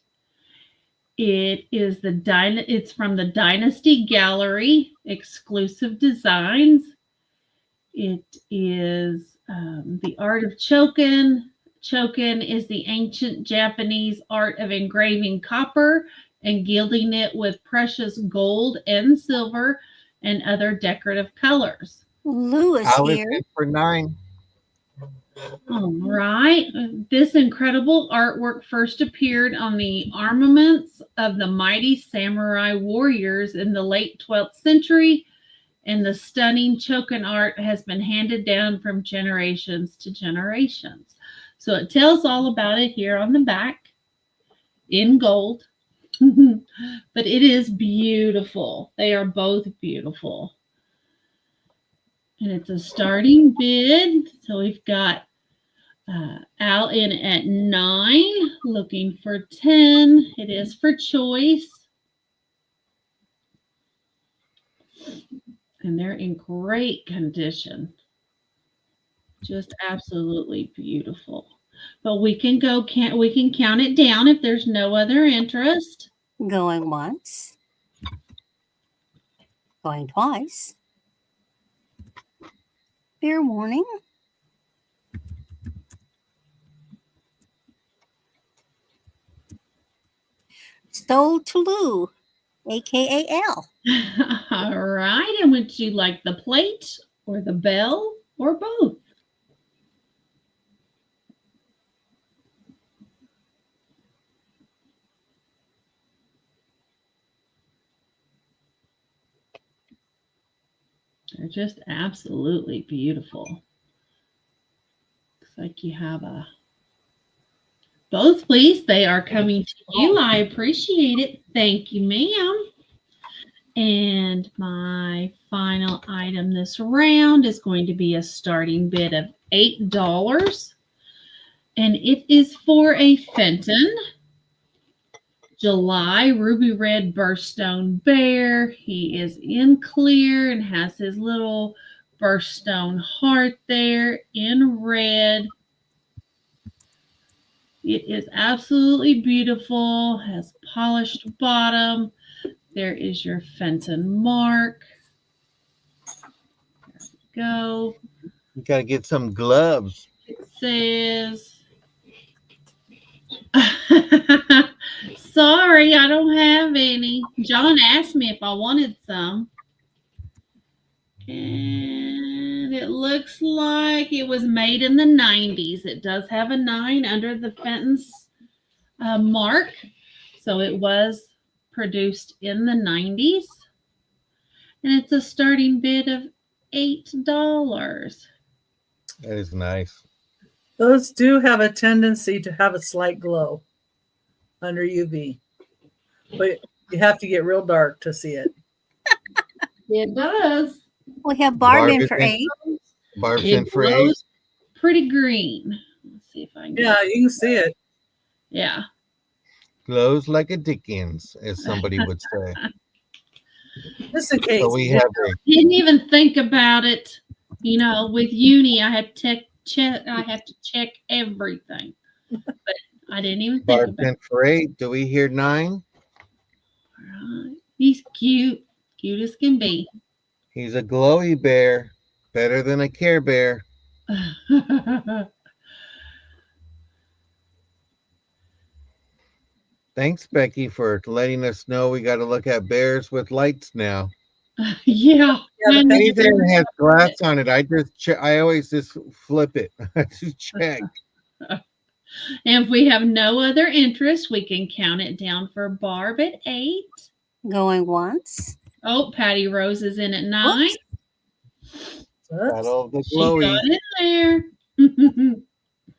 It is it's from the Dynasty Gallery exclusive designs. It is the Art of Choken. Choken is the ancient Japanese art of engraving copper and gilding it with precious gold and silver and other decorative colors. Lewis I was here. in for 9. All right. This incredible artwork first appeared on the armaments of the mighty samurai warriors in the late 12th century, and the stunning choken art has been handed down from generations to generations. So it tells all about it here on the back in gold, but it is beautiful. They are both beautiful. And it's a starting bid. So we've got Al in at 9, looking for 10. It is for choice. And they're in great condition. Just absolutely beautiful. But we can count it down if there's no other interest. Going once. Going twice. Fair warning. Sold to Lou, a.k.a. Al. All right. And would you like the plate or the bell or both? They're just absolutely beautiful. Looks like you have a both, please. They are coming to you. I appreciate it. Thank you, ma'am. And my final item this round is going to be a starting bid of $8. And it is for a Fenton July Ruby Red Birthstone Bear. He is in clear and has his little birthstone heart there in red. It is absolutely beautiful, has polished bottom. There is your Fenton mark. There we go. You got to get some gloves. It says, sorry, I don't have any. John asked me if I wanted some. And it looks like it was made in the 90s. It does have a 9 under the Fenton's mark. So it was produced in the 90s. And it's a starting bid of $8. That is nice. Those do have a tendency to have a slight glow under UV, but you have to get real dark to see it. It does. We have Barb in for Barb's 8. Barb's It in for 8. glows pretty green. Let's see if I can get Yeah, you can see it. Yeah. Glows like a Dickens, as somebody would say. Just in case. So we have a Didn't even think about it. You know, with uni, I have to check everything. But I didn't even think Barb's about in for 8. Do we hear 9? it. He's cute. Cute as can be. He's a glowy bear, better than a Care Bear. Thanks, Becky, for letting us know we got to look at bears with lights now. Yeah. Yeah, I know. Anything that has glass on it, I always just flip it to check. And if we have no other interest, we can count it down for Barb at 8. Going once. Oh, Patty Rose is in at 9. Whoops. Battle of the She got glowies. in there.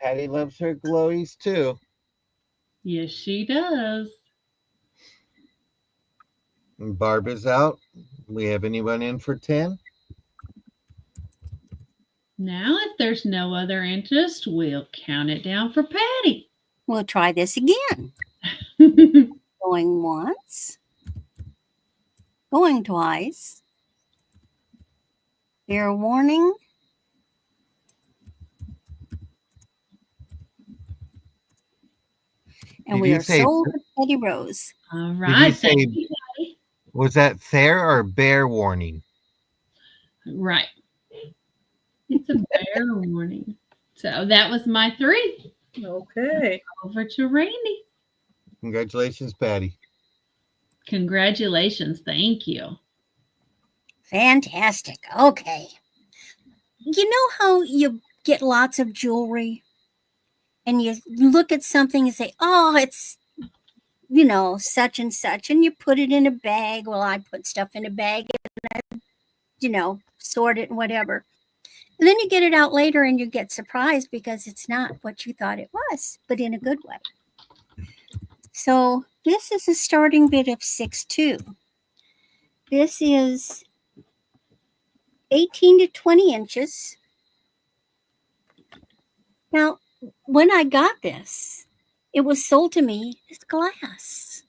Patty loves her glowies too. Yes, she does. And Barb is out. We have anyone in for 10? Now, if there's no other interest, we'll count it down for Patty. We'll try this again. Going once. Going twice. Fair warning. And Did we you are say- sold to Betty Rose. All Did right. you say Thank you, Patty. was that fair or bear warning? Right. It's a bear warning. So that was my 3. Okay. Over to Randy. Congratulations, Patty. Congratulations. Thank you. Fantastic. Okay. You know how you get lots of jewelry and you look at something and say, oh, it's, such and such, and you put it in a bag. Well, I put stuff in a bag and I, sort it and whatever. And then you get it out later and you get surprised because it's not what you thought it was, but in a good way. So this is a starting bid of 6.2. This is 18 to 20 inches. Now, when I got this, it was sold to me as glass.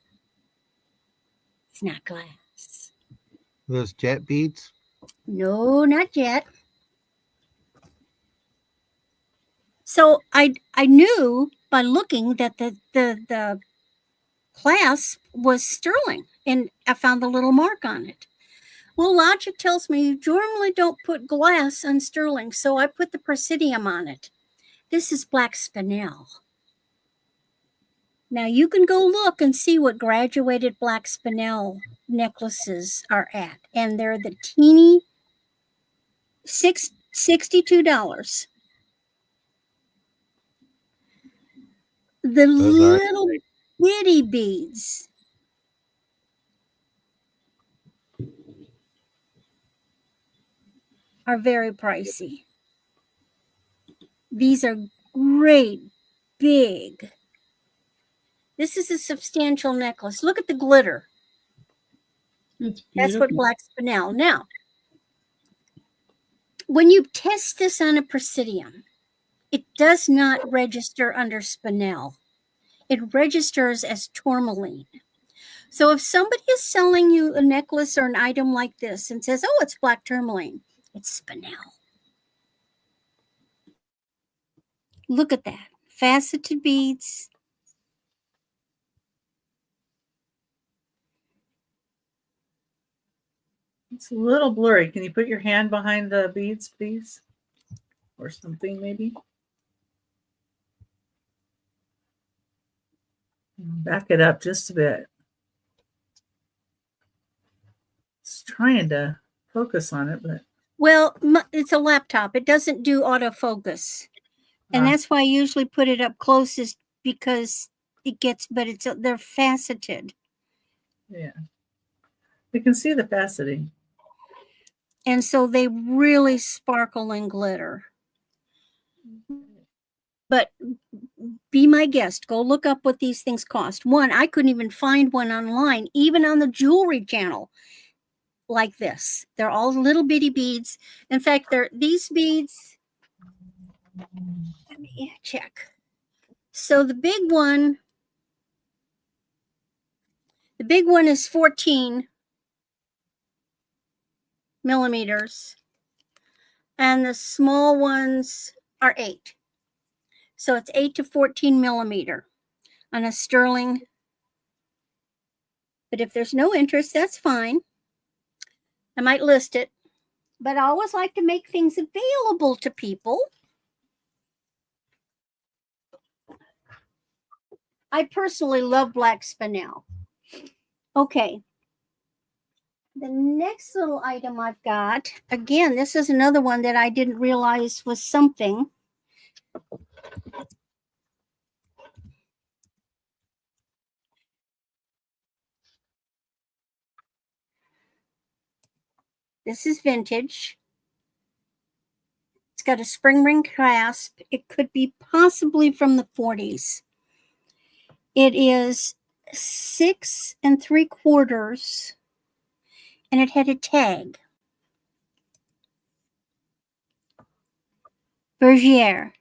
It's not glass. Those jet beads? No, not yet. So I knew by looking that the clasp was sterling, and I found the little mark on it. Well, logic tells me you normally don't put glass on sterling, so I put the presidium on it. This is black spinel. Now you can go look and see what graduated black spinel necklaces are at. And they're the teeny $62. The Those are little bitty beads are very pricey. These are great, big. This is a substantial necklace. Look at the glitter. It's That's what beautiful. black spinel. Now, when you test this on a Presidium, it does not register under spinel. It registers as tourmaline. So if somebody is selling you a necklace or an item like this and says, oh, it's black tourmaline, it's spinel. Look at that. Faceted beads. It's a little blurry. Can you put your hand behind the beads, please? Or something, maybe? Back it up just a bit. It's trying to focus on it, but... Well, it's a laptop. It doesn't do autofocus. And that's why I usually put it up closest because it gets, but they're faceted. Yeah. You can see the faceting. And so they really sparkle and glitter. But be my guest. Go look up what these things cost. One, I couldn't even find one online, even on the jewelry channel like this. They're all little bitty beads. In fact, these beads. Let me check. So the big one is 14 millimeters. And the small ones are 8. So it's 8 to 14 millimeter on a sterling. But if there's no interest, that's fine. I might list it. But I always like to make things available to people. I personally love black spinel. Okay. The next little item I've got, again, this is another one that I didn't realize was something. This is vintage. It's got a spring ring clasp. It could be possibly from the 40s. It is 6 3/4, and it had a tag. Bergier.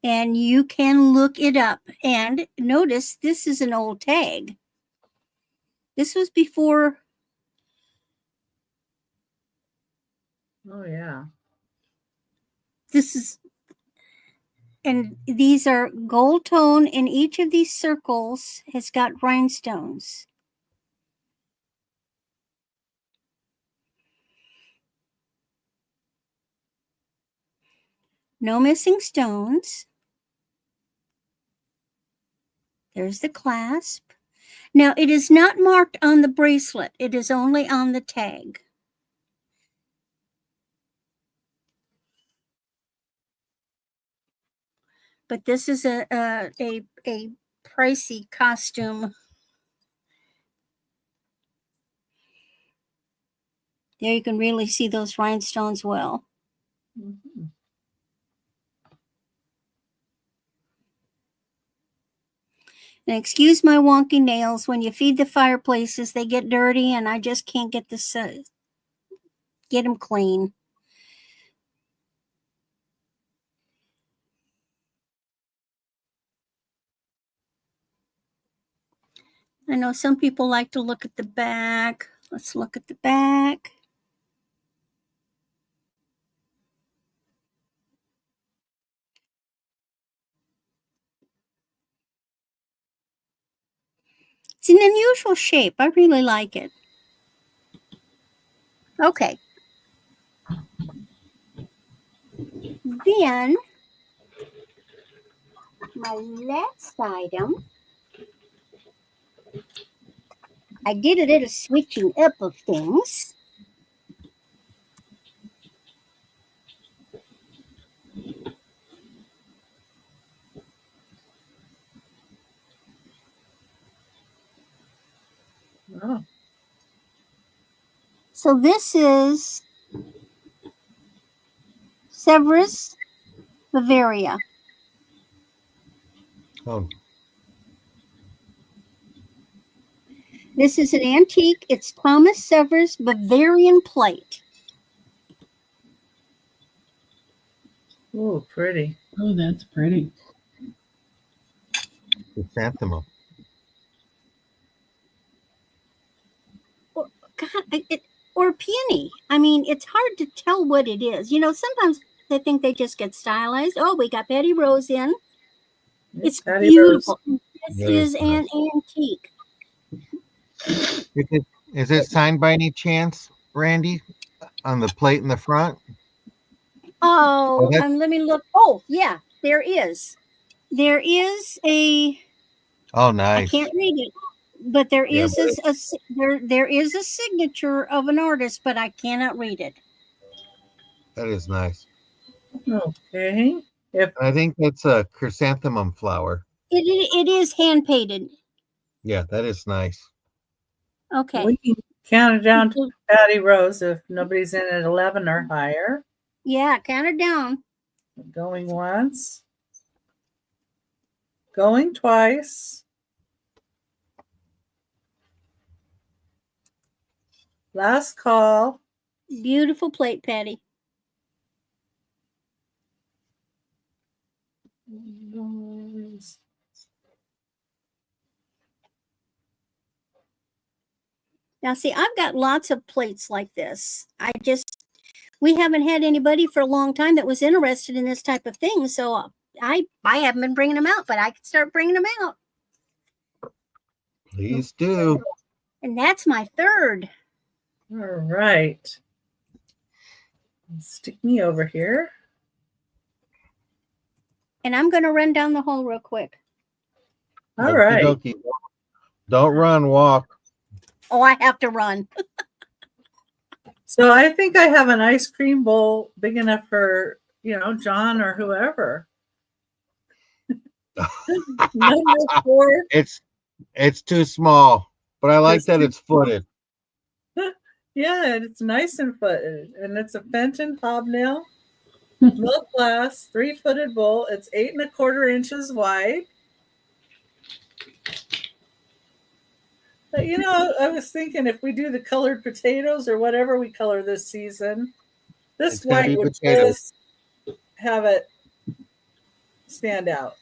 And you can look it up. And notice this is an old tag. This was before. Oh, yeah. And these are gold tone, and each of these circles has got rhinestones. No missing stones. There's the clasp. Now, it is not marked on the bracelet. It is only on the tag. But this is a pricey costume. There you can really see those rhinestones well. Mm-hmm. And excuse my wonky nails. When you feed the fireplaces, they get dirty, and I just can't get get them clean. I know some people like to look at the back. Let's look at the back. It's an unusual shape. I really like it. Okay. Then, my last item I did a little switching up of things. Oh, So this is Severus, Bavaria. Oh, This is an antique. It's Thomas Severus Bavarian plate. ooh, pretty. Oh, that's pretty. chrysanthemum. God, or peony. I mean, it's hard to tell what it is. You know, sometimes I think they just get stylized. Oh, we got Patty Rose in. It's Patty beautiful. Rose. This That is is an nice. antique. Is it signed by any chance, Randy, on the plate in the front? Oh, Oh, that's let me look. Oh, yeah, there is. There is a. I nice. can't read it, but there Yeah, is there is a signature of an artist, but I cannot read it. that is nice. Okay. If I think that's a chrysanthemum flower. It is hand painted. Yeah, that is nice. Okay. we can count it down to Patty Rose if nobody's in at 11 or higher. Yeah, count it down. Going once. Going twice. Last call. Beautiful plate, Patty. Now, see, I've got lots of plates like this. We haven't had anybody for a long time that was interested in this type of thing. So I haven't been bringing them out, but I can start bringing them out. Please do. And that's my third. All right. Stick me over here. And I'm going to run down the hall real quick. All right. Okey-dokey. Don't run, walk. Oh, I have to run. So I think I have an ice cream bowl big enough for, John or whoever. Number 4. It's too small, but I like It's that too it's footed. Yeah, it's nice and footed. And it's a Fenton hobnail, milk glass, 3-footed bowl. It's 8 1/4 inches wide. But, I was thinking if we do the colored potatoes or whatever we color this season, this It's gonna white be would potatoes. just have it stand out.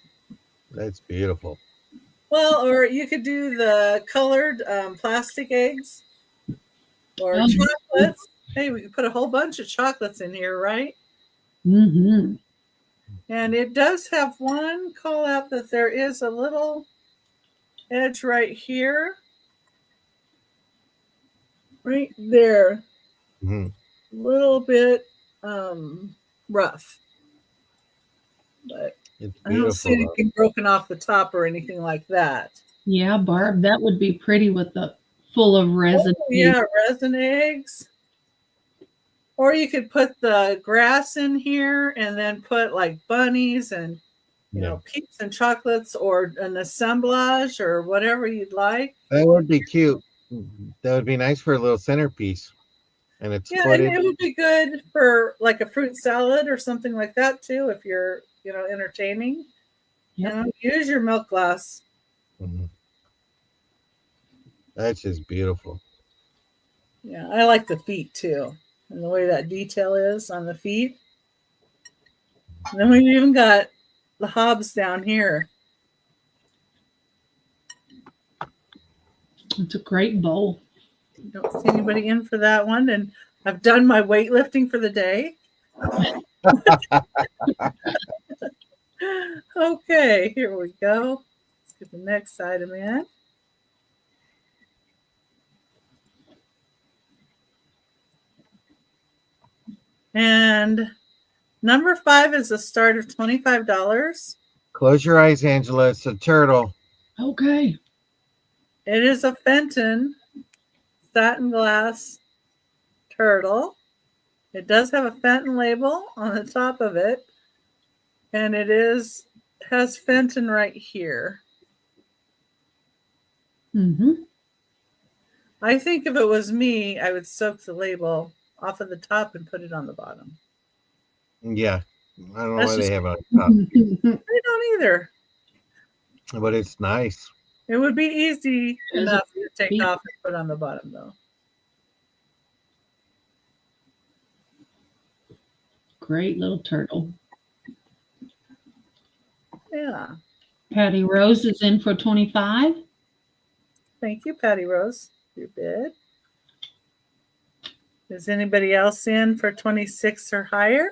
That's beautiful. Well, or you could do the colored plastic eggs or chocolates. Hey, we could put a whole bunch of chocolates in here, right? Mm-hmm. And it does have one call out that there is a little edge right here. Right there. Mm-hmm. A little bit rough. But It's I don't see beautiful. anything broken off the top or anything like that. Yeah, Barb, that would be pretty with the full of resin. Oh, yeah, resin eggs. Or you could put the grass in here and then put like bunnies and peeps and chocolates or an assemblage or whatever you'd like. That would be cute. That would be nice for a little centerpiece. And it's Yeah, footed. and it would be good for like a fruit salad or something like that too if you're, entertaining. Yep. Use your milk glass. Mm-hmm. That's just beautiful. Yeah, I like the feet too. And the way that detail is on the feet. And then we've even got the hobs down here. It's a great bowl. Don't see anybody in for that one. And I've done my weightlifting for the day. Okay, here we go. Let's get the next item in. And number 5 is a start of $25. Close your eyes, Angela. It's a turtle. Okay. It is a Fenton satin glass turtle. It does have a Fenton label on the top of it, and it has Fenton right here. Mm-hmm. I think if it was me, I would soak the label off of the top and put it on the bottom. Yeah. I don't know That's why they just, have it on top, I don't either. but it's nice. It would be easy It is a enough to take big- off and put on the bottom, though. Great little turtle. Yeah. Patty Rose is in for 25. Thank you, Patty Rose. Your bid. Is anybody else in for 26 or higher?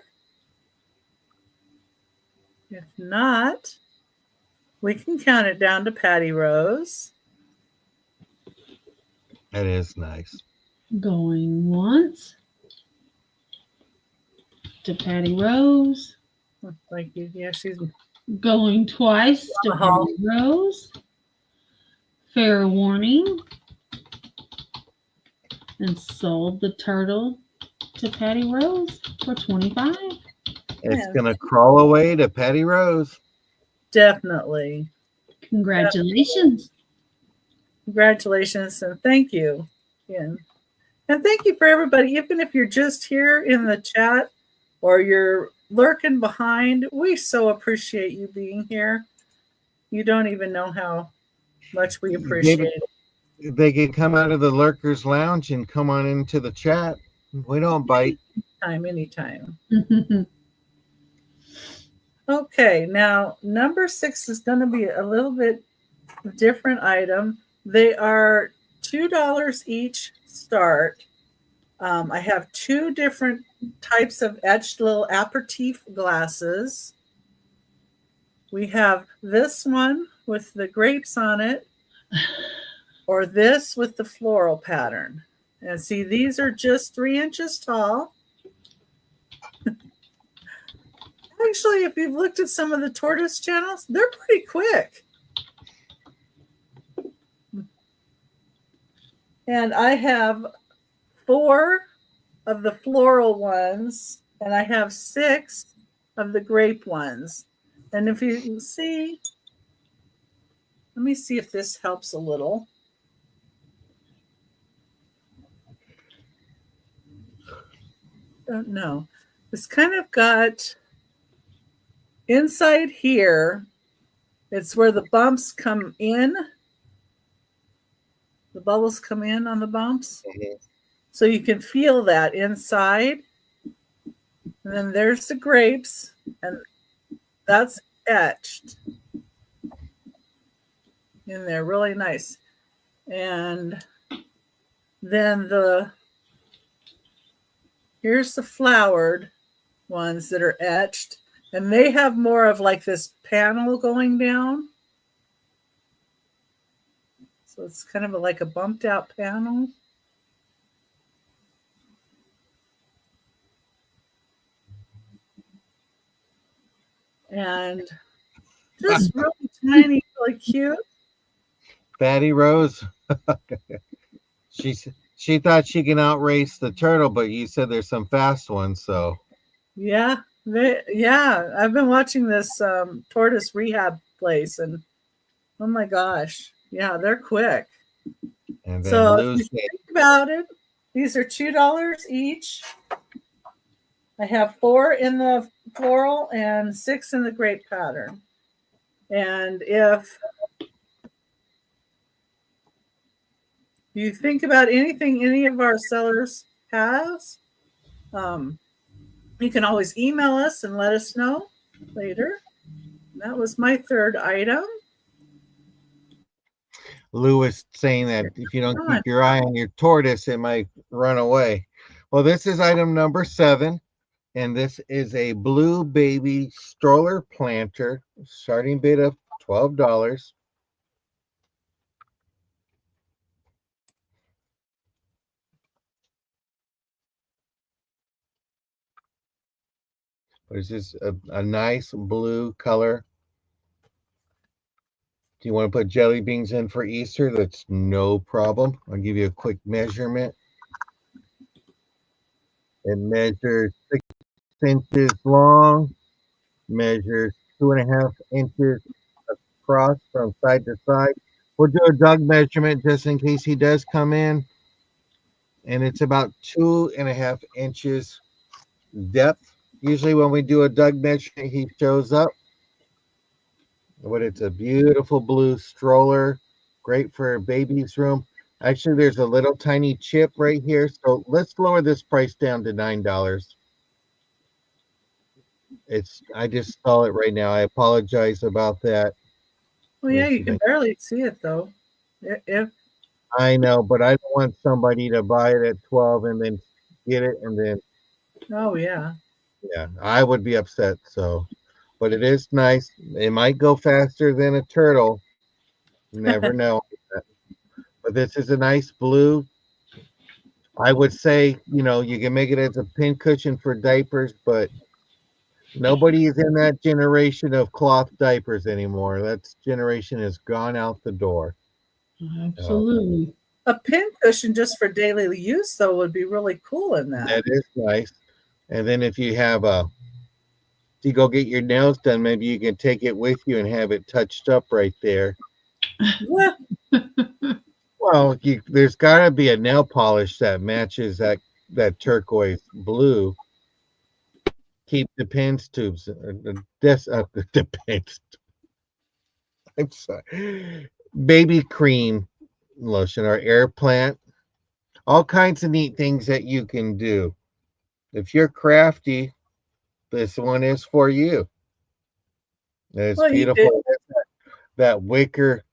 If not, we can count it down to Patty Rose. That is nice. Going once to Patty Rose. Like you, yeah, she's Going twice to Uh-huh. Patty Rose. Fair warning. And sold the turtle to Patty Rose for 25. It's Yeah. gonna crawl away to Patty Rose. definitely. Congratulations. Congratulations and thank you. Yeah. And thank you for everybody, even if you're just here in the chat or you're lurking behind. We so appreciate you being here. You don't even know how much we appreciate it. They can come out of the lurkers lounge and come on into the chat. We don't bite. Anytime. Okay, now number 6 is going to be a little bit different item. They are $2 each start. I have 2 different types of etched little aperitif glasses. We have this one with the grapes on it, or this with the floral pattern. And see, these are just 3 inches tall. Actually, if you've looked at some of the tortoise channels, they're pretty quick. And I have 4 of the floral ones, and I have 6 of the grape ones. And if you can see, let me see if this helps a little. Don't know. It's kind of got inside here, it's where the bumps come in. The bubbles come in on the bumps. Mhm. So you can feel that inside. And then there's the grapes, and that's etched in there, really nice. And then here's the flowered ones that are etched, and they have more of like this panel going down. So it's kind of like a bumped out panel. And just really tiny, really cute. Patty Rose. She thought she can outrace the turtle, but you said there's some fast ones, so Yeah, I've been watching this tortoise rehab place, and oh my gosh, yeah, they're quick. and then So if you lose it. think about it, these are $2 each. I have 4 in the floral and 6 in the grape pattern. And if you think about anything any of our sellers has, you can always email us and let us know later. That was my 3rd item. Lou was saying that if you don't keep your eye on your tortoise, it might run away. Well, this is item number 7, and this is a blue baby stroller planter, starting bid of $12. It's just a nice blue color. Do you want to put jelly beans in for Easter? That's no problem. I'll give you a quick measurement. It measures 6 inches long, measures 2.5 inches across from side to side. We'll do a Doug measurement just in case he does come in. And it's about 2.5 inches depth. Usually when we do a Doug measurement, he shows up. But it's a beautiful blue stroller, great for a baby's room. Actually, there's a little tiny chip right here. So let's lower this price down to $9. I just saw it right now. I apologize about that. Well, yeah, you can barely see it though. If I know, but I don't want somebody to buy it at 12 and then get it and then oh yeah. I would be upset. So, but it is nice. It might go faster than a turtle. You never know. But this is a nice blue. I would say, you can make it as a pin cushion for diapers, but nobody is in that generation of cloth diapers anymore. That generation has gone out the door. Absolutely. A pin cushion just for daily use though would be really cool in that. That is nice. And then if you go get your nails done, maybe you can take it with you and have it touched up right there. Yeah. Well, there's got to be a nail polish that matches that turquoise blue. Keep the pins tubes, the pins. I'm sorry. Baby cream lotion or air plant. All kinds of neat things that you can do. If you're crafty, this one is for you. It's beautiful. That wicker.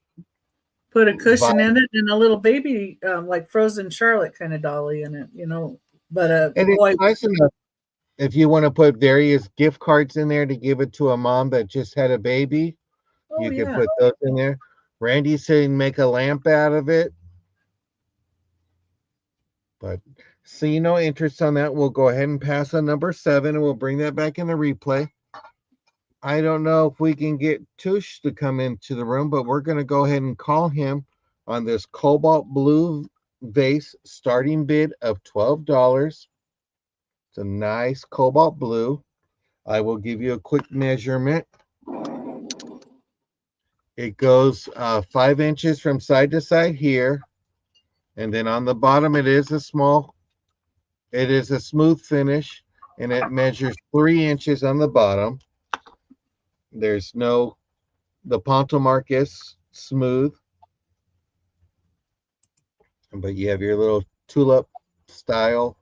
Put a cushion in it and a little baby, like Frozen Charlotte kind of dolly in it, But it's nice enough if you want to put various gift cards in there to give it to a mom that just had a baby. You can put those in there. Randy's saying make a lamp out of it. But see no interest on that. We'll go ahead and pass on number 7 and we'll bring that back in the replay. I don't know if we can get Tush to come into the room, but we're going to go ahead and call him on this cobalt blue vase, starting bid of $12. It's a nice cobalt blue. I will give you a quick measurement. It goes 5 inches from side to side here. And then on the bottom, it is a smooth finish, and it measures 3 inches on the bottom. There's the ponto mark is smooth, but you have your little tulip style.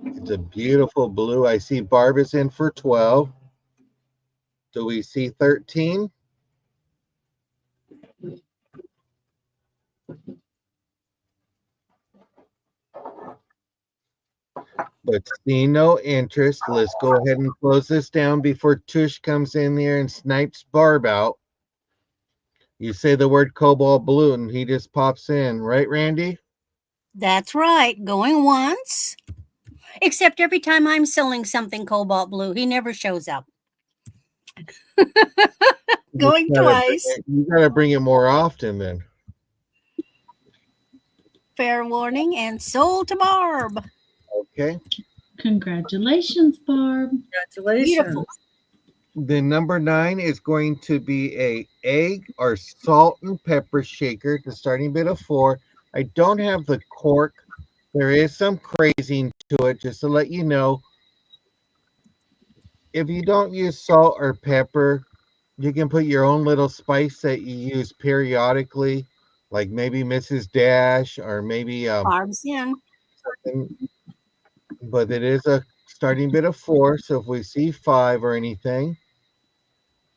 It's a beautiful blue. I see Barb is in for 12. Do we see 13? But seeing no interest, let's go ahead and close this down before Tush comes in there and snipes Barb out. You say the word cobalt blue and he just pops in, right, Randy? That's right. Going once. Except every time I'm selling something cobalt blue, he never shows up. Going twice. You got to bring it more often then. Fair warning, and sold to Barb. Okay. Congratulations, Barb. Congratulations. Beautiful. The number 9 is going to be a egg or salt and pepper shaker. The starting bid of 4. I don't have the cork. There is some crazing to it, just to let you know. If you don't use salt or pepper, you can put your own little spice that you use periodically, like maybe Mrs. Dash or maybe Barb's in. something. But it is a starting bid of 4, so if we see 5 or anything,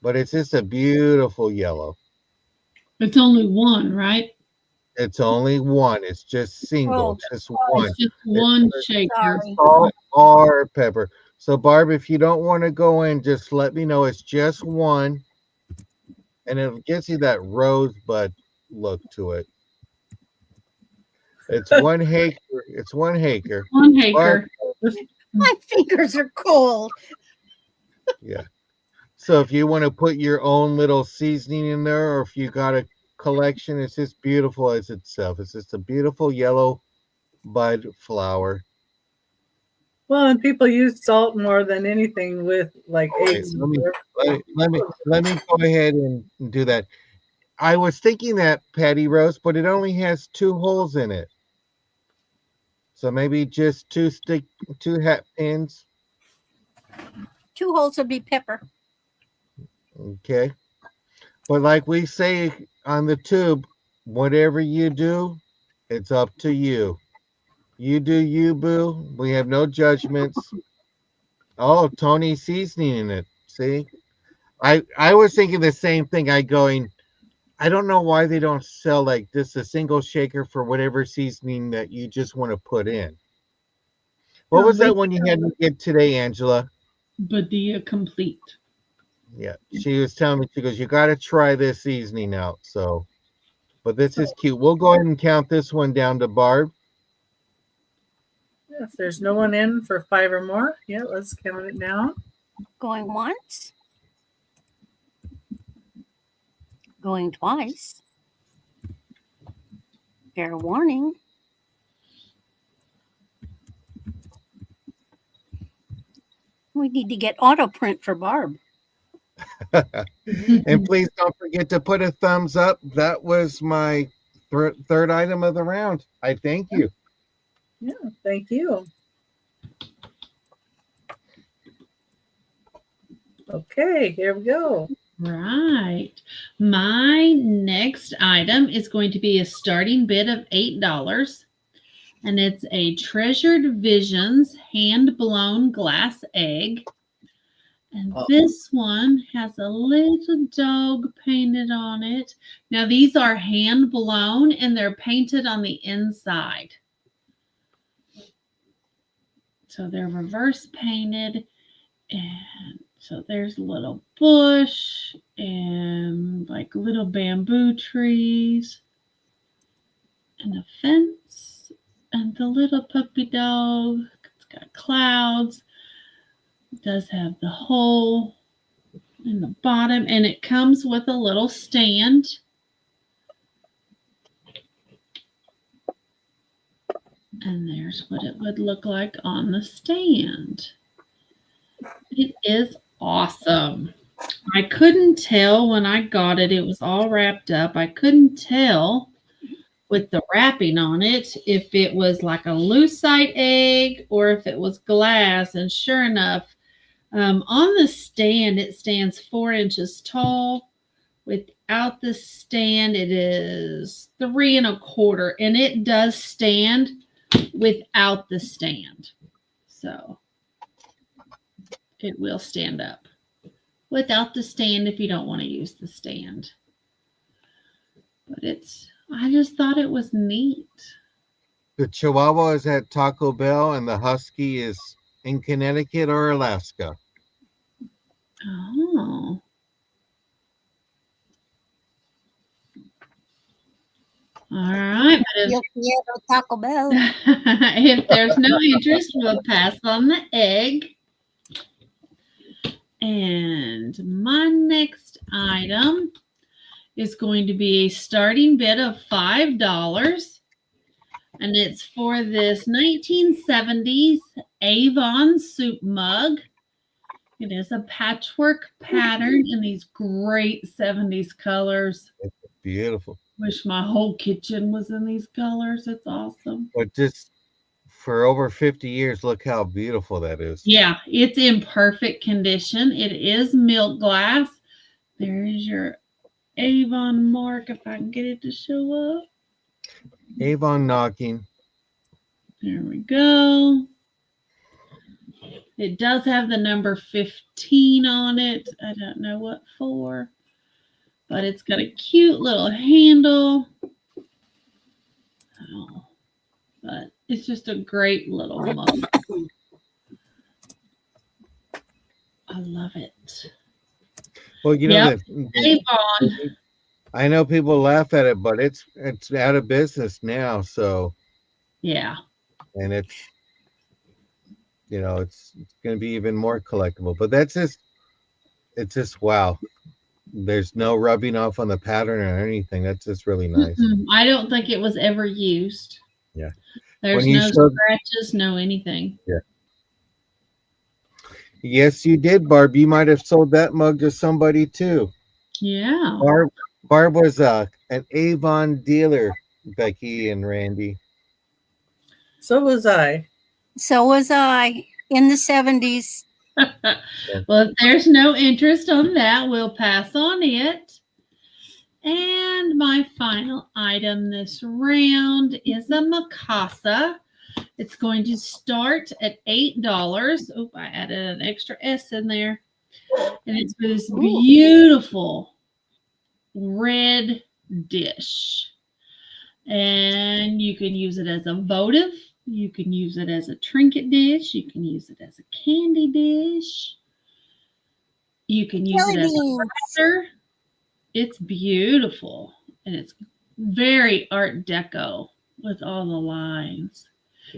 but it's just a beautiful yellow. It's only one, right? It's only one. It's just single, just one. It's just one shaker. Salt or pepper. So Barb, if you don't want to go in, just let me know. It's just one, and it gives you that rosebud look to it. It's one haker. It's one haker. One haker. My fingers are cold. Yeah. So if you want to put your own little seasoning in there, or if you got a collection, it's just beautiful as itself. It's just a beautiful yellow bud flower. Well, and people use salt more than anything with like Right, eggs. let me go ahead and do that. I was thinking that patty roast, but it only has 2 holes in it. So maybe just two hat pins. 2 holes would be pepper. Okay. But like we say on the tube, whatever you do, it's up to you. You do you, boo. We have no judgments. Oh, Tony seasoning in it. See? I was thinking the same thing. I don't know why they don't sell like this a single shaker for whatever seasoning that you just want to put in. What was that one you had me get today, Angela? Badia Complete. Yeah, she was telling me, she goes, you got to try this seasoning out. So, but this is cute. We'll go ahead and count this one down to Barb. If there's no one in for 5 or more, yeah, let's count it down. Going once. Going twice. Fair warning. We need to get auto print for Barb. And please don't forget to put a thumbs up. That was my third item of the round. I thank you. Yeah, thank you. Okay, here we go. Right. My next item is going to be a starting bid of $8. And it's a Treasured Visions hand-blown glass egg. And this one has a little dog painted on it. Now, these are hand-blown, and they're painted on the inside. So they're reverse painted. And so there's a little bush and like little bamboo trees and a fence and the little puppy dog. It's got clouds. It does have the hole in the bottom, and it comes with a little stand. And there's what it would look like on the stand. It is awesome. I couldn't tell when I got it. It was all wrapped up. I couldn't tell with the wrapping on it if it was like a lucite egg or if it was glass. And sure enough, on the stand, it stands 4 inches tall. Without the stand, it is 3 1/4, and it does stand without the stand. So it will stand up without the stand if you don't want to use the stand. But I just thought it was neat. The Chihuahua is at Taco Bell, and the Husky is in Connecticut or Alaska. Oh. All right. Taco Bell. If there's no interest, we'll pass on the egg. And my next item is going to be a starting bid of $5. And it's for this 1970s Avon soup mug. It is a patchwork pattern in these great 70s colors. It's beautiful. Wish my whole kitchen was in these colors. It's awesome. But just for over 50 years, look how beautiful that is. Yeah, it's in perfect condition. It is milk glass. There is your Avon mark, if I can get it to show up. Avon knocking. There we go. It does have the number 15 on it. I don't know what for, but it's got a cute little handle. Oh, but it's just a great little mug. I love it. Well, you know that Avon. I know people laugh at it, but it's out of business now. So Yeah. and it's going to be even more collectible. But that's just It's just wow. There's no rubbing off on the pattern or anything. That's just really nice. I don't think it was ever used. Yeah. There's When you no showed- scratches, no anything. Yes, you did, Barb. You might have sold that mug to somebody too. Yeah. Barb was an Avon dealer, Becky and Randy. So was I. So was I in the 70s. Well, if there's no interest on that, we'll pass on it. And my final item this round is a Mikasa. It's going to start at $8. Oh, I added an extra S in there. And it's this beautiful red dish. And you can use it as a votive. You can use it as a trinket dish. You can use it as a candy dish. You can use Jelly it as beans. a riser. It's beautiful. And it's very Art Deco with all the lines.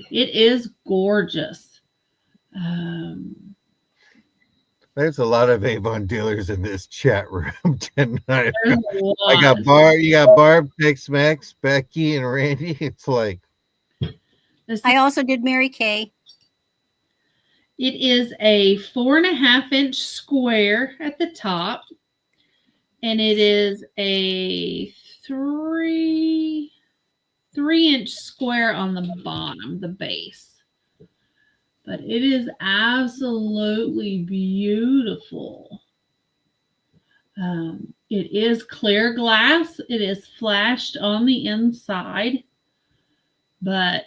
It is gorgeous. There's a lot of Avon dealers in this chat room tonight. There's a lot. I got Barb, you got Barb, Tex Mex, Becky, and Randy. It's like I also did Mary Kay. It is a 4.5-inch square at the top, and it is a 3-inch square on the bottom, the base. But it is absolutely beautiful. It is clear glass. It is flashed on the inside, but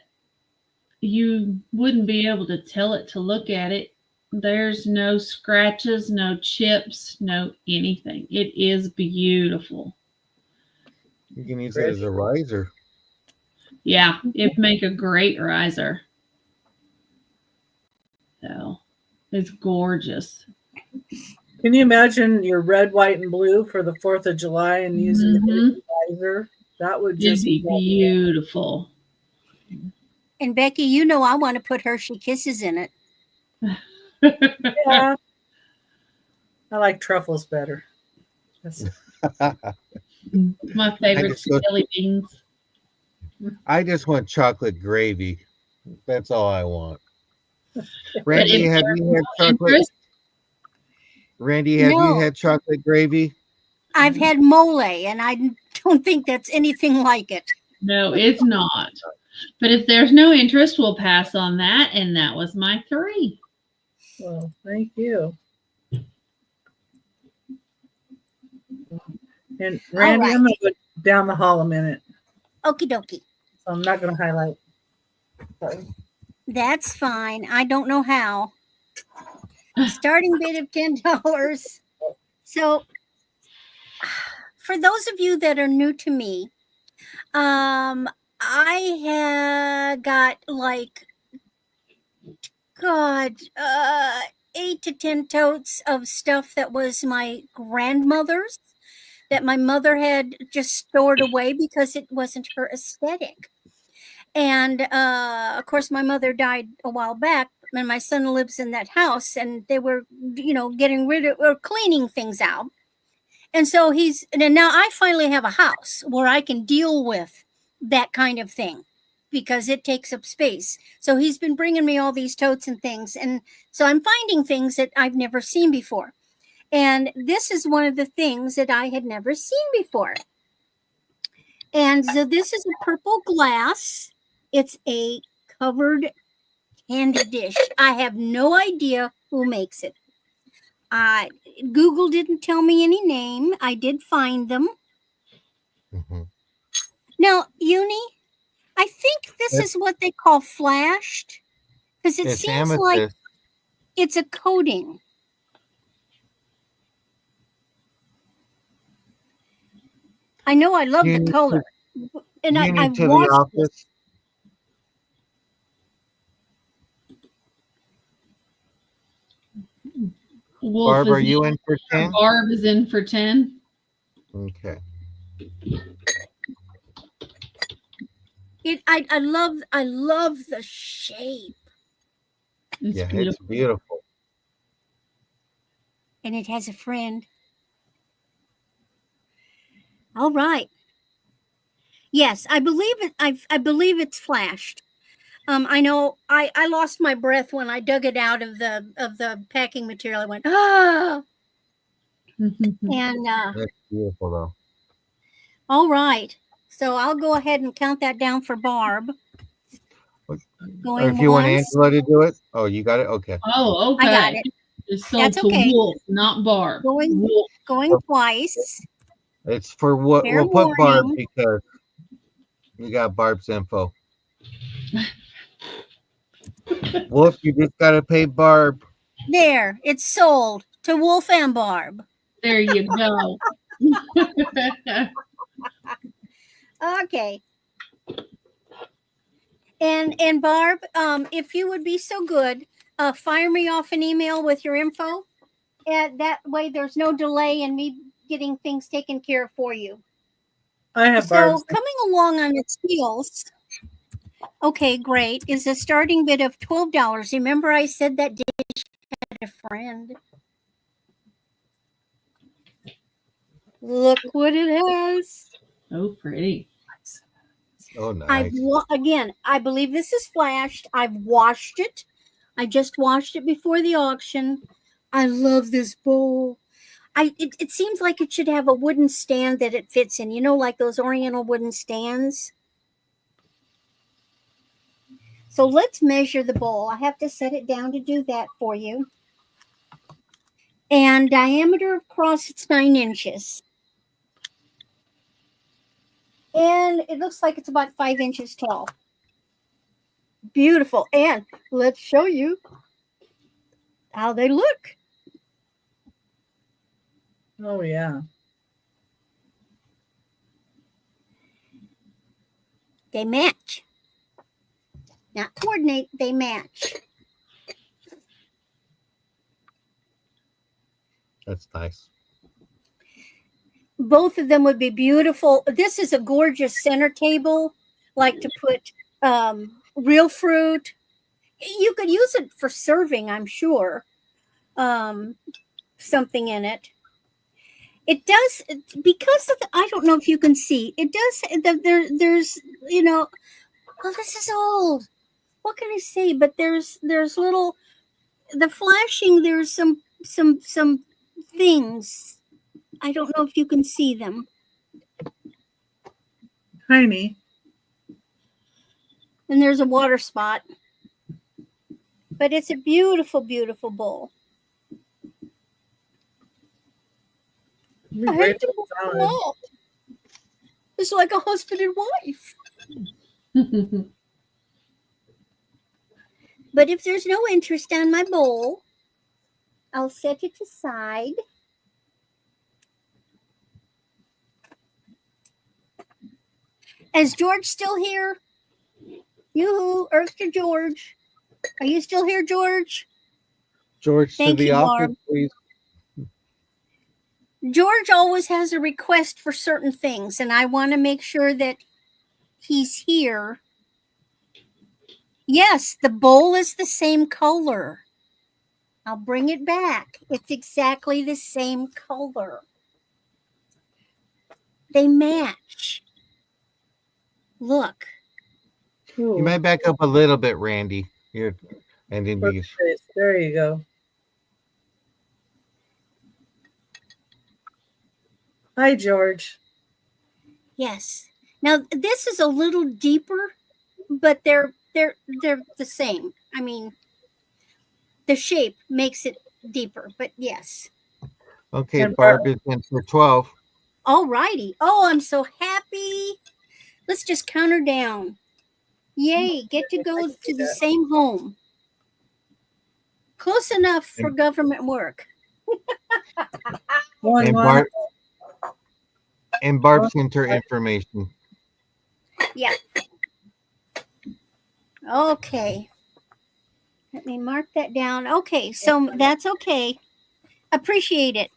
you wouldn't be able to tell it to look at it. There's no scratches, no chips, no anything. It is beautiful. you can use it as a riser. Yeah, it'd make a great riser. So it's gorgeous. Can you imagine your red, white, and blue for the 4th of July and using the riser? That would It'd just be beautiful. And Becky, you know I want to put Hershey Kisses in it. Yeah. I like truffles better. My favorite jelly beans. I just want chocolate gravy. That's all I want. Randy, have you had chocolate? Randy, have you had chocolate gravy? I've had mole, and I don't think that's anything like it. No, it's not. But if there's no interest, we'll pass on that. And that was my 3. Well, thank you. And Randy, I'm going to go down the hall a minute. Okie dokie. So I'm not going to highlight. Sorry. That's fine. I don't know how. Starting bid of $10. So for those of you that are new to me, I had got like, 8 to 10 totes of stuff that was my grandmother's, that my mother had just stored away because it wasn't her aesthetic. And of course, my mother died a while back, and my son lives in that house, and they were, getting rid of or cleaning things out. And so and now I finally have a house where I can deal with that kind of thing because it takes up space. So he's been bringing me all these totes and things. And so I'm finding things that I've never seen before. And this is one of the things that I had never seen before. And so this is a purple glass. It's a covered candy dish. I have no idea who makes it. Google didn't tell me any name. I did find them. Mm-hmm. Now, Uni, I think this is what they call flashed, because it seems amethyst. like it's a coating. I know I love the color, and I've watched this. Barb, are you in for 10? Barb is in for 10. Okay. I love the shape. It's beautiful. and it has a friend. All right. Yes, I believe it. I believe it's flashed. I know I lost my breath when I dug it out of the packing material. I went, ah. And That's beautiful, though. all right. So I'll go ahead and count that down for Barb. Or Going if you want once. Angela to do it, oh, you got it. Okay. Oh, okay. I got it. It's sold That's to okay. Wolf, not Barb. Going Wolf. going twice. It's for what Fair we'll put Barb warning. because we got Barb's info. Wolf, you just gotta pay Barb. There, it's sold to Wolf and Barb. There you go. Okay. And Barb, if you would be so good, fire me off an email with your info. And that way there's no delay in me getting things taken care of for you. I have So Barb's. coming along on its heels, okay, great, is a starting bid of $12. Remember I said that dish had a friend. Look what it has. Oh, pretty. Oh, nice. Again, I believe this is flashed. I've washed it. I just washed it before the auction. I love this bowl. It seems like it should have a wooden stand that it fits in. You know, like those Oriental wooden stands. So let's measure the bowl. I have to set it down to do that for you. And diameter across, it's 9 inches. And it looks like it's about 5 inches tall. Beautiful. And let's show you how they look. Oh, yeah. They match. Not coordinate, they match. That's nice. Both of them would be beautiful. This is a gorgeous center table, like to put real fruit. You could use it for serving, I'm sure. Something in it. It does, because of the, I don't know if you can see. It does. There's you know. Well, this is old. What can I say? But there's little, the flashing. There's some things. I don't know if you can see them. Tiny. And there's a water spot. But it's a beautiful, beautiful bowl. I hate to pull them up. It's like a husband and wife. But if there's no interest on my bowl, I'll set it aside. Is George still here? Yoo-hoo, Earth to George. Are you still here, George? George, Thank to the you, office, Barb. please. George always has a request for certain things, and I want to make sure that he's here. Yes, the bowl is the same color. I'll bring it back. It's exactly the same color. They match. Look. Ooh, You might back up a little bit, Randy. Here, and then perfect face. There you go. Hi, George. Yes. Now this is a little deeper, but they're the same. I mean, the shape makes it deeper, but yes. Okay, And Barb is in for 12. All righty. Oh, I'm so happy. Let's just count her down. Yay, get to go to the same home. Close enough for government work. And Barb, Barb sent her information. Yeah. Okay. Let me mark that down. Okay, so that's okay. Appreciate it.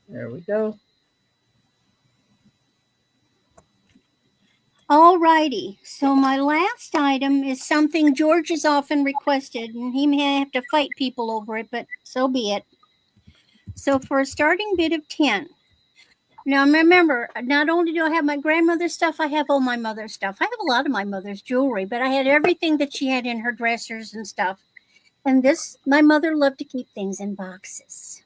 There we go. All righty. So my last item is something George has often requested, and he may have to fight people over it, but so be it. So for a starting bid of 10. Now remember, not only do I have my grandmother's stuff, I have all my mother's stuff. I have a lot of my mother's jewelry, but I had everything that she had in her dressers and stuff. And this, my mother loved to keep things in boxes.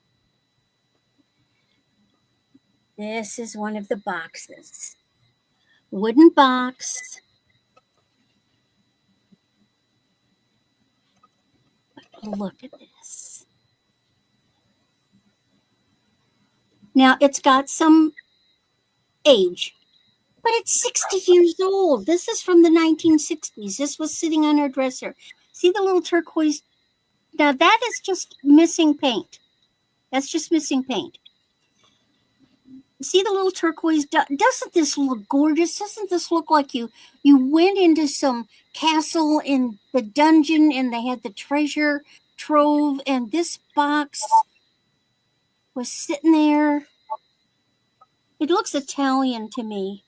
This is one of the boxes. Wooden box. Look at this. Now it's got some age, but it's 60 years old. This is from the 1960s. This was sitting on her dresser. See the little turquoise? Now that is just missing paint. That's just missing paint. See the little turquoise? Doesn't this look gorgeous? Doesn't this look like you went into some castle in the dungeon and they had the treasure trove and this box was sitting there? It looks Italian to me.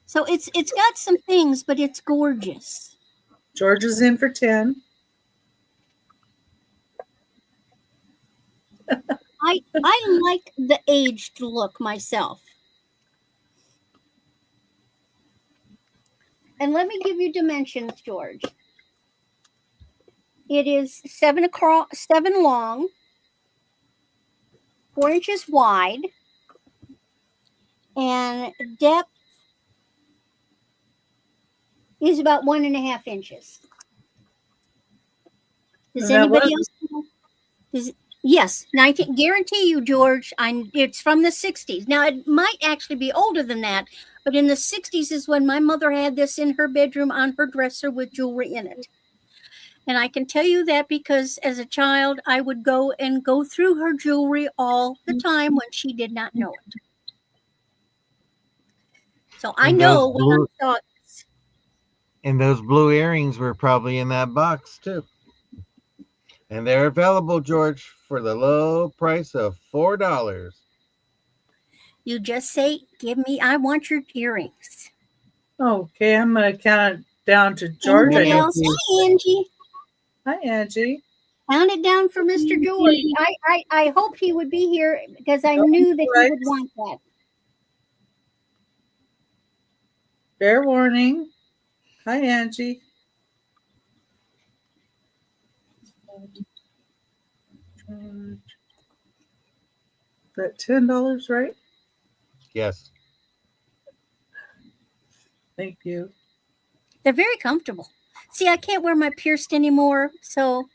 So it's got some things, but it's gorgeous. George is in for 10. I like the aged look myself. And let me give you dimensions, George. It is 7 long, 4 inches wide, and depth is about 1.5 inches. Does anybody else know? Yes, and I can guarantee you, George, it's from the 60s. Now, it might actually be older than that, but in the 60s is when my mother had this in her bedroom on her dresser with jewelry in it. And I can tell you that because as a child, I would go through her jewelry all the time when she did not know it. So I know when I saw it. And those blue earrings were probably in that box too. And they're available, George, for the low price of $4. You just say, I want your earrings. Okay, I'm going to count it down to George. Anybody else? Hi, Angie. Hi, Angie. Count it down for Mr. George. I hoped he would be here because I knew that he would want that. Fair warning. Hi, Angie. Is that $10, right? Yes. Thank you. They're very comfortable. See, I can't wear my pierced anymore, so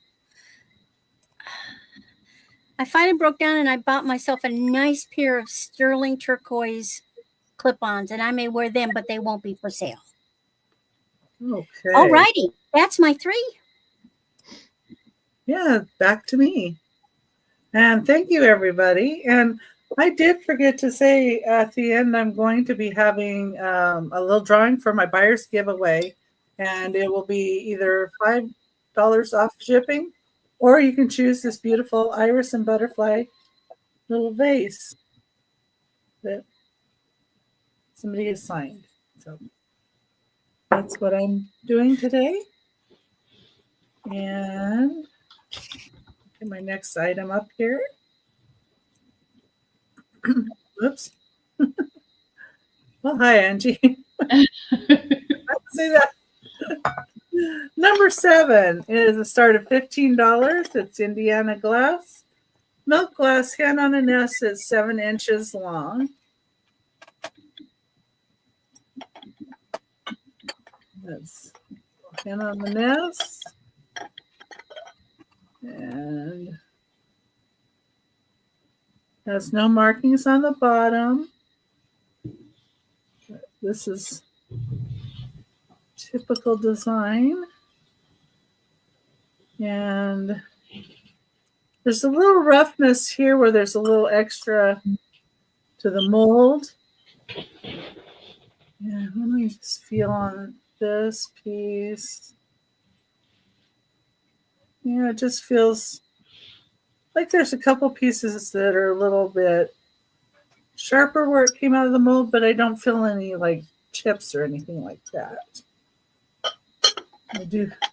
I finally broke down and I bought myself a nice pair of sterling turquoise clip-ons, and I may wear them, but they won't be for sale. Okay. All righty. That's my 3. Yeah, back to me. And thank you, everybody. And I did forget to say at the end, I'm going to be having a little drawing for my buyer's giveaway. And it will be either $5 off shipping, or you can choose this beautiful iris and butterfly little vase that somebody has signed. So that's what I'm doing today. And get my next item up here. Oops. Well, hi, Angie. I see that. Number 7 is a start of $15. It's Indiana glass. Milk glass, hen on a nest is 7 inches long. That's hen on the nest. And has no markings on the bottom. This is typical design. And there's a little roughness here where there's a little extra to the mold. Yeah, let me just feel on this piece. Yeah, it just feels like there's a couple pieces that are a little bit sharper where it came out of the mold, but I don't feel any like chips or anything like that. I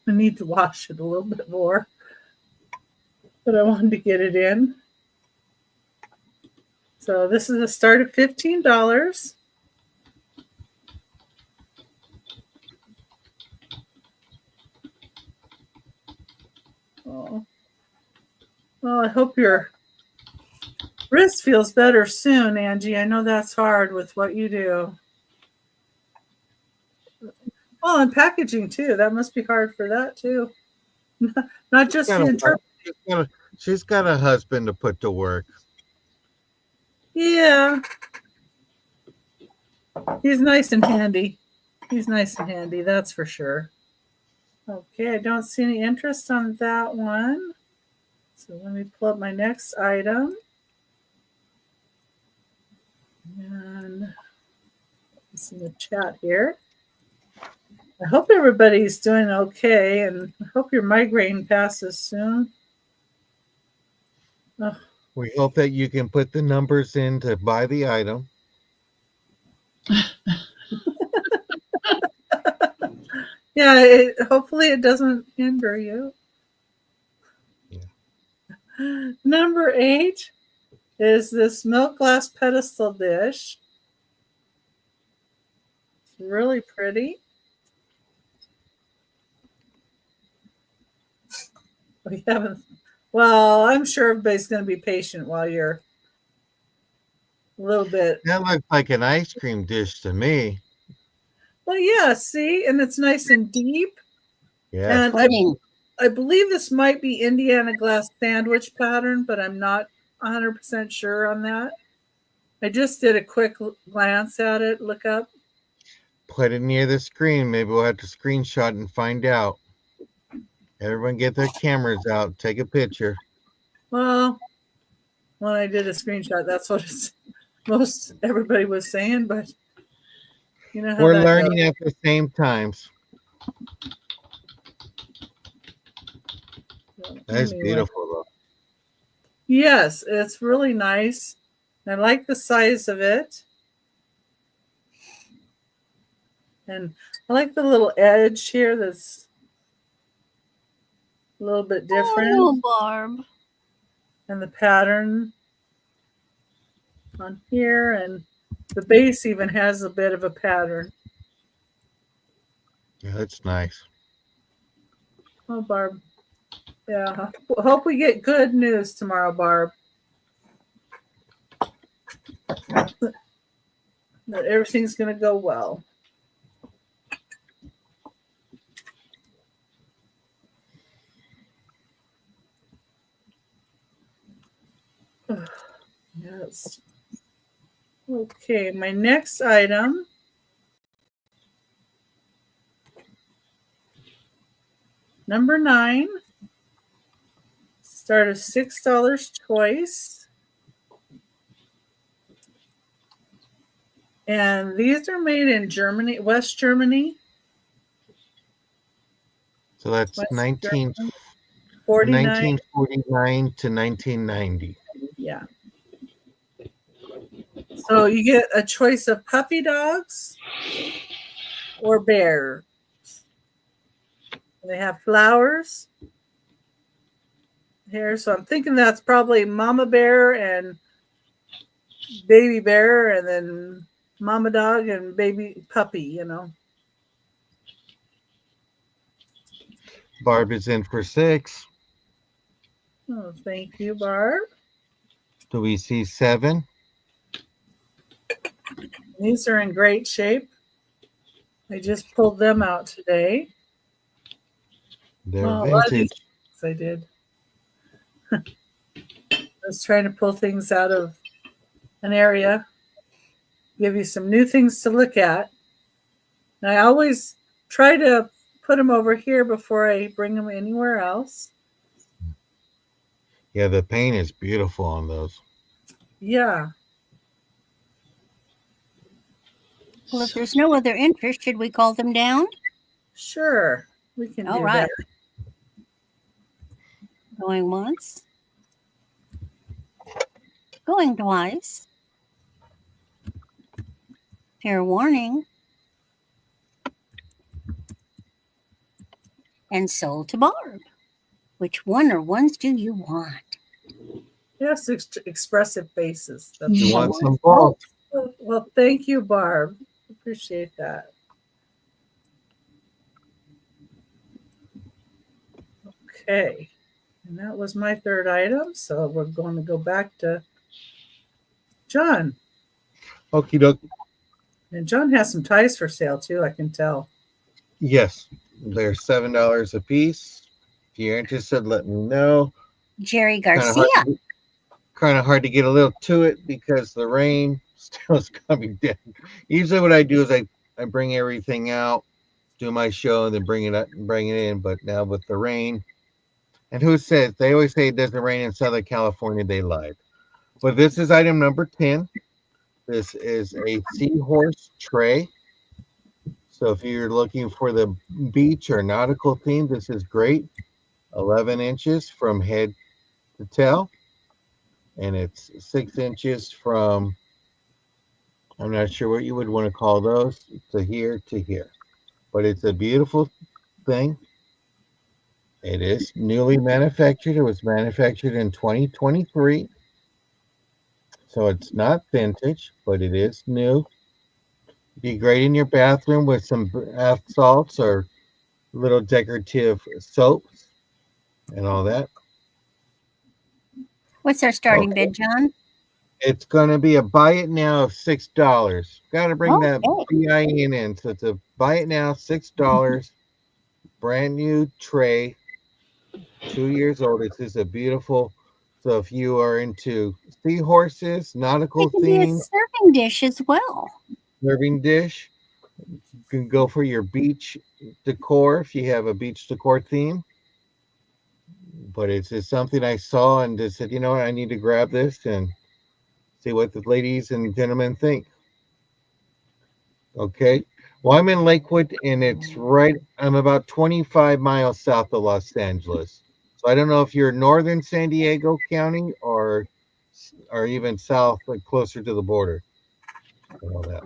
need to wash it a little bit more, but I wanted to get it in. So this is a start of $15. Oh. Well, I hope your wrist feels better soon, Angie. I know that's hard with what you do. Well, and packaging too. That must be hard for that too. Not just the interpreting. She's got a husband to put to work. Yeah. He's nice and handy. He's nice and handy, that's for sure. Okay, I don't see any interest on that one. So let me pull up my next item. And it's in the chat here. I hope everybody's doing okay, and I hope your migraine passes soon. Oh. We hope that you can put the numbers in to buy the item. Yeah, hopefully it doesn't hinder you. Yeah. Number 8 is this milk glass pedestal dish. It's really pretty. We haven't. Well, I'm sure everybody's going to be patient while you're a little bit. That looks like an ice cream dish to me. Well, yeah, see, and it's nice and deep. Yeah. And I believe this might be Indiana glass sandwich pattern, but I'm not 100% sure on that. I just did a quick glance at it, look up. Put it near the screen. Maybe we'll have to screenshot and find out. Everyone get their cameras out. Take a picture. Well, when I did a screenshot, that's what most everybody was saying, but you know how we're learning at the same times. That's beautiful, though. Yes, it's really nice. I like the size of it. And I like the little edge here that's a little bit different. Oh, Barb. And the pattern on here, and the base even has a bit of a pattern. Yeah, that's nice. Oh, Barb. Yeah, hope we get good news tomorrow, Barb. That everything's going to go well. Yes. Okay, my next item. Number 9. Start of $6 choice. And these are made in Germany, West Germany. So that's West 1949 to 1990. Yeah. So you get a choice of puppy dogs or bears. They have flowers here. So I'm thinking that's probably mama bear and baby bear, and then mama dog and baby puppy, you know. Barb is in for 6. Oh, thank you, Barb. Do we see 7? These are in great shape. I just pulled them out today. They're vintage. I did. I was trying to pull things out of an area, give you some new things to look at. And I always try to put them over here before I bring them anywhere else. Yeah, the paint is beautiful on those. Yeah. Well, if there's no other interest, should we call them down? Sure. We can All do right. that. Going once. Going twice. Fair warning. and sold to Barb. Which one or ones do you want? Yes, expressive faces. That's You Yeah. want some both? well, thank you, Barb. Appreciate that. Okay. And that was my third item. So we're going to go back to John. Okie doke. And John has some ties for sale too, I can tell. Yes, they're $7 a piece. If you're interested, let me know. Jerry Kind of hard to get a little to it because the rain still is coming down. Usually, what I do is I bring everything out, do my show, and then bring it up and bring it in. But now with the rain, and who says they always say it doesn't rain in Southern California? They lied. But this is item number 10. This is a seahorse tray. So if you're looking for the beach or nautical theme, this is great. 11 inches from head to tail. And it's 6 inches from, I'm not sure what you would want to call those, to here to here. But it's a beautiful thing. It is newly manufactured. It was manufactured in 2023. So it's not vintage, but it is new. Be great in your bathroom with some bath salts or little decorative soaps and all that. What's our starting bid, John? It's going to be a buy it now of $6. Got to bring that BIN in. So it's a buy it now, $6. Brand new tray, 2 years old. This is a beautiful. So if you are into seahorses, nautical It can be a themes, serving dish as well. serving dish, you can go for your beach decor if you have a beach decor theme. But it's just something I saw and just said, you know what, I need to grab this and see what the ladies and gentlemen think. Okay. Well, I'm in Lakewood and I'm about 25 miles south of Los Angeles. So I don't know if you're northern San Diego County or even south, like closer to the border and all that.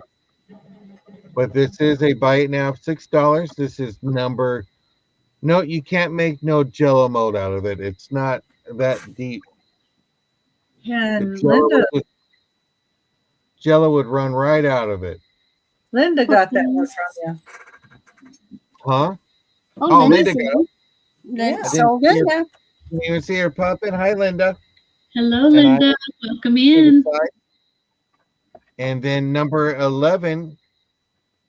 But this is a buy it now of $6. This is no, you can't make no Jello mold out of it. It's not that deep. And Jello would run right out of it. Linda got that one from you. Huh? Oh, Linda got it. Yeah. So Linda. Can you even see her popping? Hi, Linda. Hello, Linda. Welcome in. And then number 11,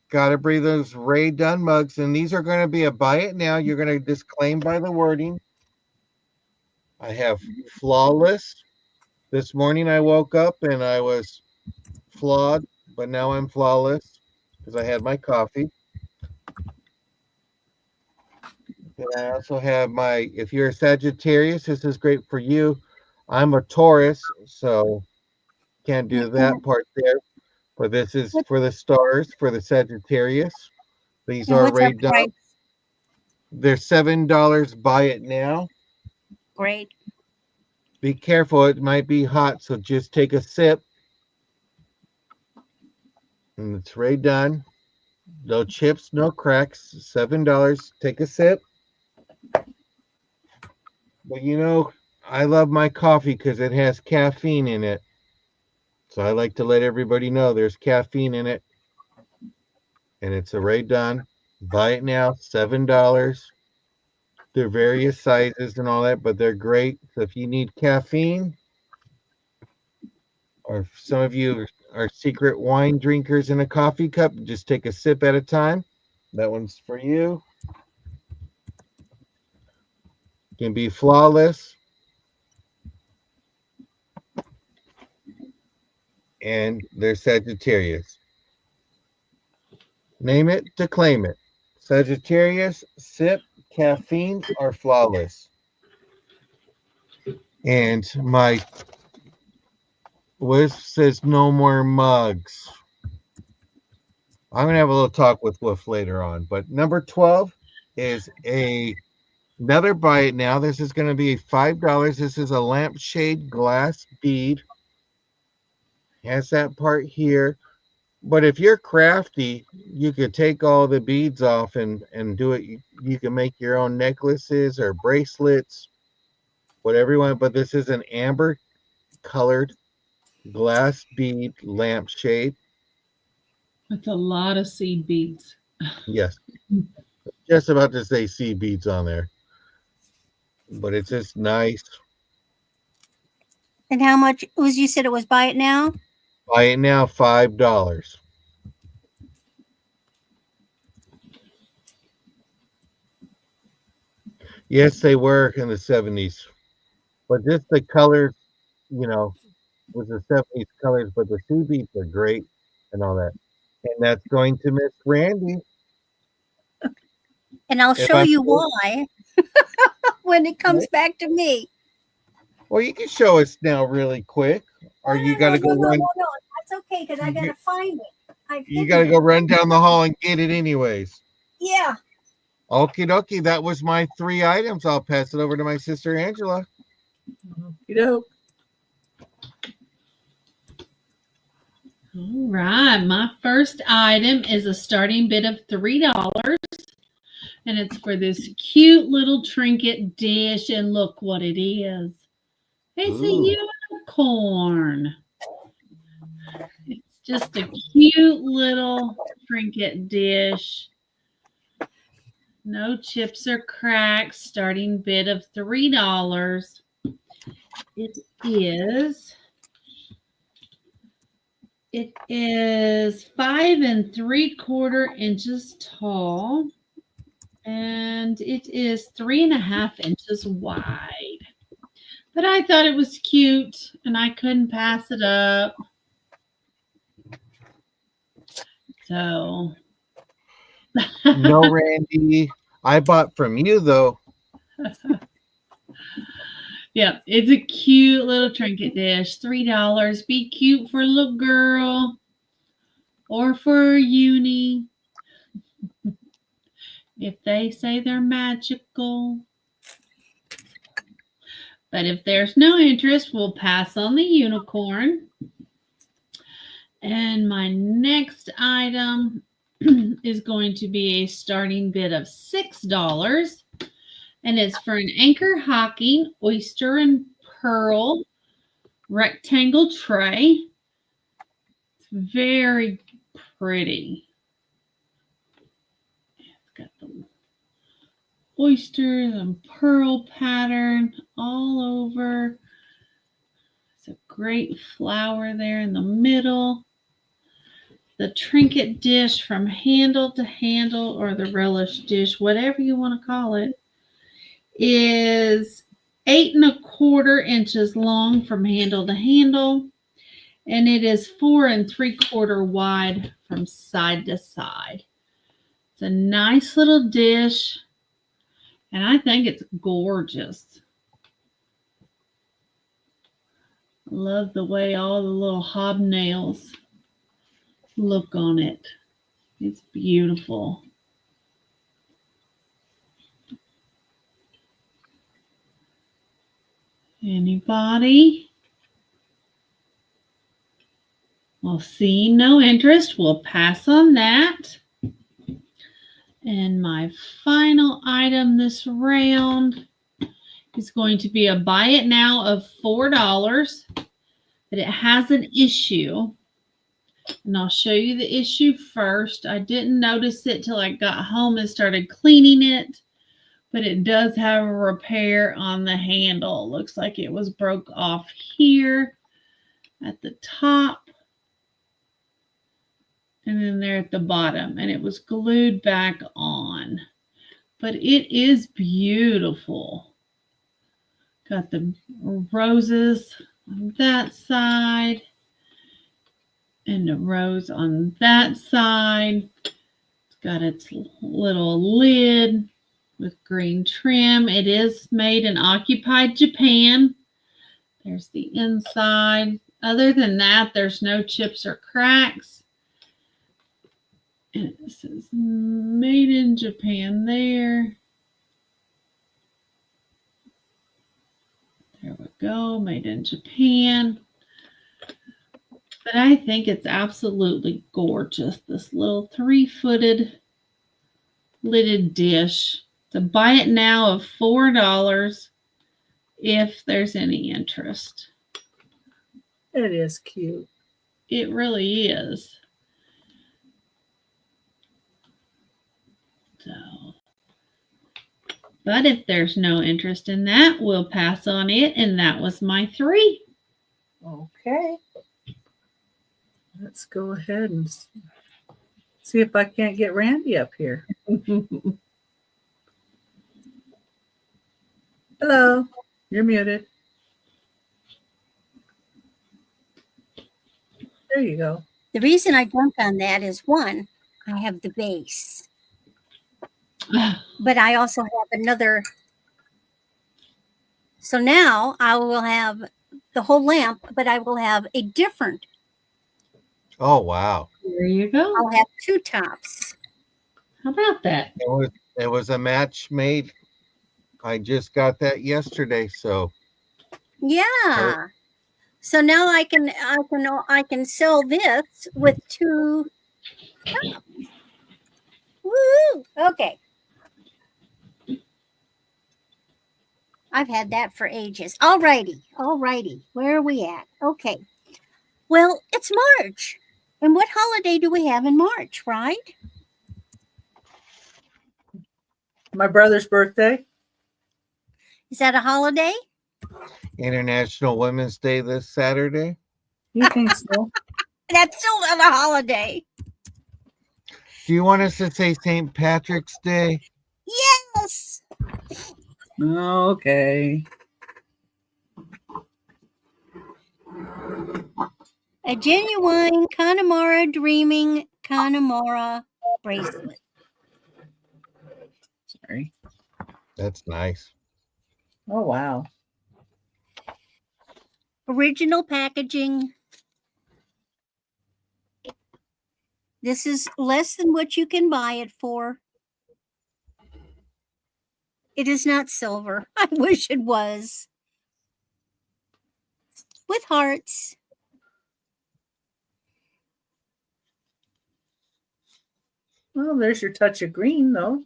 gotta bring those Ray Dunn mugs. And these are going to be a buy it now. You're going to disclaim by the wording. I have flawless. This morning I woke up and I was flawed, but now I'm flawless because I had my coffee. And I also have if you're a Sagittarius, this is great for you. I'm a Taurus, so can't do that part there. But this is for the stars, for the Sagittarius. These are Ray Dunn. They're $7. Buy it now. Great. Be careful, it might be hot, so just take a sip. And it's Ray Dunn. No chips, no cracks. $7. Take a sip. But you know, I love my coffee because it has caffeine in it. So I like to let everybody know there's caffeine in it. And it's a Ray Dunn. Buy it now, $7. They're various sizes and all that, but they're great. So if you need caffeine, or if some of you are secret wine drinkers in a coffee cup, just take a sip at a time. That one's for you. Can be flawless. And they're Sagittarius. Name it to claim it. Sagittarius, sip, caffeine, or flawless. And my Wolf says no more mugs. I'm going to have a little talk with Wolf later on. But number 12 is another buy it now. This is going to be $5. This is a lampshade glass bead. Has that part here. But if you're crafty, you could take all the beads off and do it. You can make your own necklaces or bracelets, whatever you want. But this is an amber colored glass bead lampshade. That's a lot of seed beads. Yes, just about to say seed beads on there. But it's just nice. And how much was you said it was buy it now? Buy it now, $5. Yes, they were in the 70s. But just the colors, you know, was the 70s colors, but the sea beats are great and all that. And that's going to Miss Randy. And I'll If show I you could- why when it comes back to me. Well, you can show us now really quick, or you got to go run. No. That's okay because I got to find it. You got to go run down the hall and get it anyways. Yeah. Okie dokie, that was my 3 items. I'll pass it over to my sister Angela. You know, All right, my first item is a starting bid of $3, and it's for this cute little trinket dish, and look what it is. It's a unicorn. It's just a cute little trinket dish. No chips or cracks, starting bid of $3. It is 5 3/4 inches tall, and it is 3.5 inches wide. But I thought it was cute, and I couldn't pass it up. So, No, Randy. I bought from you though. yeah, it's a cute little trinket dish. $3. Be cute for a little girl or for uni. If they say they're magical. But if there's no interest, we'll pass on the unicorn. And my next item is going to be a starting bid of $6. And it's for an anchor hocking oyster and pearl rectangle tray. It's very pretty. It's got the oysters and pearl pattern all over. It's a great flower there in the middle. The trinket dish from handle to handle, or the relish dish, whatever you want to call it, is 8 1/4 inches long from handle to handle, and it is 4 3/4 wide from side to side. It's a nice little dish, and I think it's gorgeous. I love the way all the little hobnails look on it. It's beautiful. Anybody? Well, seeing no interest, we'll pass on that. And my final item this round is going to be a buy it now of $4, but it has an issue. And I'll show you the issue first. I didn't notice it till I got home and started cleaning it, but it does have a repair on the handle. It looks like it was broke off here at the top and then there at the bottom, and it was glued back on. But it is beautiful. Got the roses on that side and a rose on that side. It's got its little lid with green trim. It is made in occupied Japan. There's the inside. Other than that, there's no chips or cracks. And it says made in Japan there. There we go, made in Japan. But I think it's absolutely gorgeous. This little 3-footed lidded dish. To buy it now of $4 if there's any interest. It is cute. It really is. So, but if there's no interest in that, we'll pass on it. And that was my 3. Okay. Let's go ahead and see if I can't get Randy up here. Hello. You're muted. There you go. The reason I jumped on that is, one, I have the base, but I also have another. So now I will have the whole lamp, but I will have a different. Oh, wow. There you go. I'll have 2 tops. How about that? It was a match made. I just got that yesterday, so Yeah. So now I can sell this with 2 tops. Woo! Okay. I've had that for ages. All righty. Where are we at? Okay. Well, it's March. And what holiday do we have in March, right? My brother's birthday. Is that a holiday? International Women's Day this Saturday. You think so? That's still not a holiday. Do you want us to say St. Patrick's Day? Yes. Okay. A genuine Connemara Dreaming Connemara bracelet. Sorry. That's nice. Oh, wow. Original packaging. This is less than what you can buy it for. It is not silver. I wish it was. With hearts. Well, there's your touch of green, though.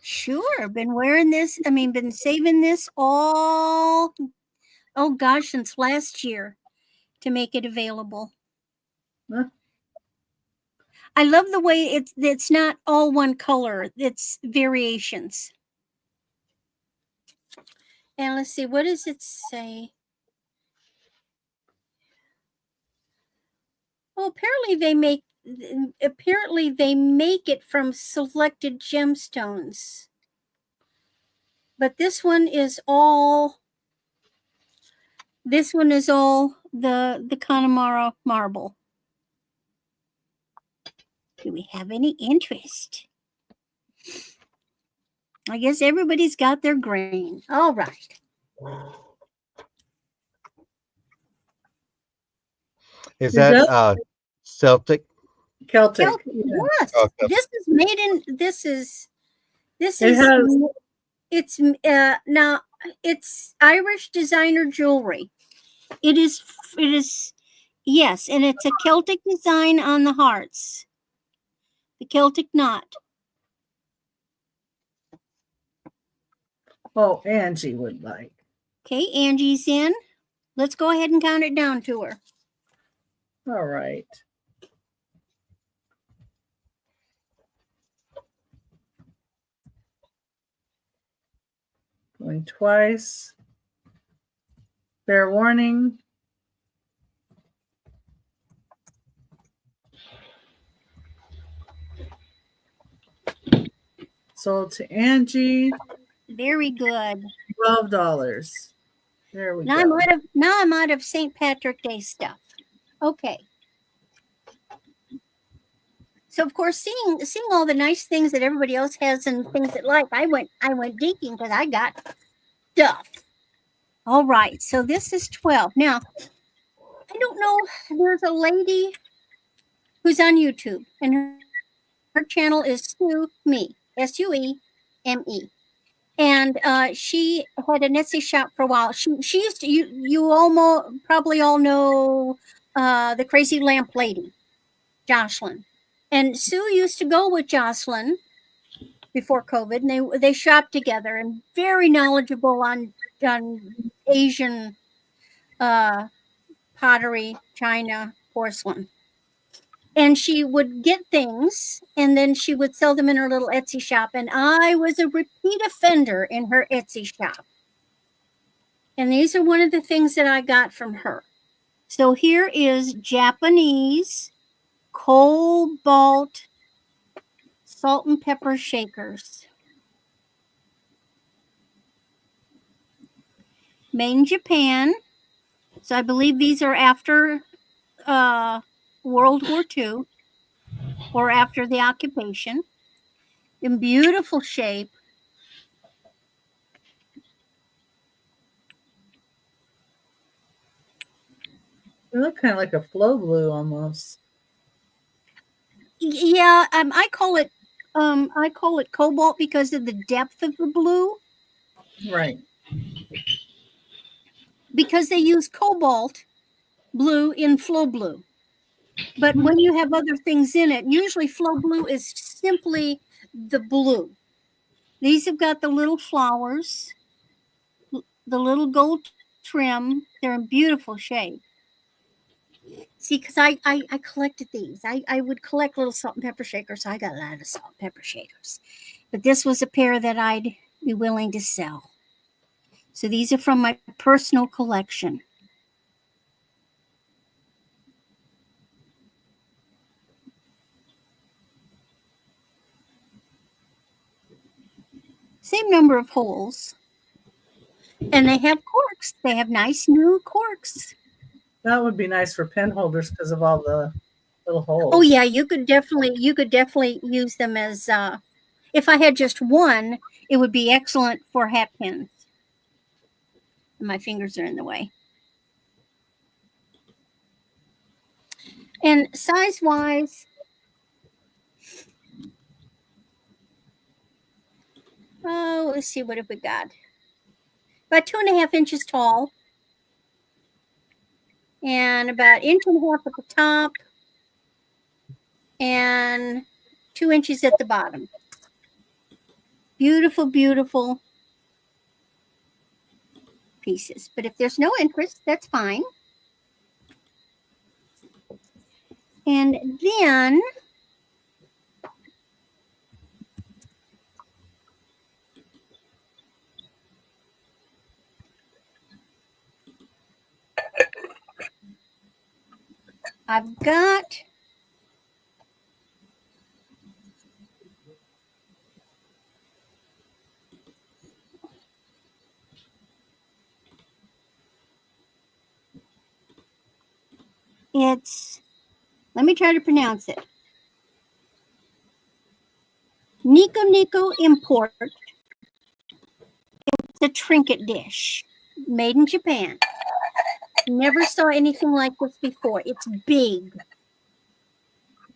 Sure. Been wearing this. Been saving this all, oh gosh, since last year to make it available. Huh? I love the way it's not all one color. It's variations. And let's see, what does it say? Oh, apparently they make it from selected gemstones. But this one is all the Connemara marble. Do we have any interest? I guess everybody's got their grain. All right. Is that Celtic? Celtic. Yes. Okay. This is made in. This is. It's now it's Irish designer jewelry. It is. Yes, and it's a Celtic design on the hearts. The Celtic knot. Oh, Angie would like. Okay, Angie's in. Let's go ahead and count it down to her. All right. Going twice. Fair warning. Sold to Angie. Very good. $12. There we Now go. I'm out of St. Patrick Day stuff. Okay. So of course, seeing all the nice things that everybody else has and things that like, I went digging because I got stuff. All right. So this is 12. Now, I don't know. There's a lady who's on YouTube, and her channel is Sue Me, SUEME. And she had an Etsy shop for a while. She used to, you almost probably all know the crazy lamp lady, Jocelyn. And Sue used to go with Jocelyn before COVID, and they shopped together, and very knowledgeable on Asian pottery, china, porcelain. And she would get things, and then she would sell them in her little Etsy shop. And I was a repeat offender in her Etsy shop. And these are one of the things that I got from her. So here is Japanese cobalt salt and pepper shakers. Made in Japan. So I believe these are after World War II or after the occupation. In beautiful shape. They look kind of like a flow blue almost. Yeah, I call it cobalt because of the depth of the blue. Right. Because they use cobalt blue in flow blue. But when you have other things in it, usually flow blue is simply the blue. These have got the little flowers, the little gold trim. They're in beautiful shape. See, because I collected these. I would collect little salt and pepper shakers, so I got a lot of salt and pepper shakers. But this was a pair that I'd be willing to sell. So these are from my personal collection. Same number of holes. And they have corks. They have nice new corks. That would be nice for pen holders because of all the little holes. Oh yeah, you could definitely use them as if I had just one, it would be excellent for hat pins. And my fingers are in the way. And size wise, oh, let's see, what have we got? About 2.5 inches tall. And about 1.5 inches at the top. And 2 inches at the bottom. Beautiful, beautiful pieces. But if there's no interest, that's fine. And then I've got let me try to pronounce it. Nico Import. It's a trinket dish made in Japan. Never saw anything like this before. It's big.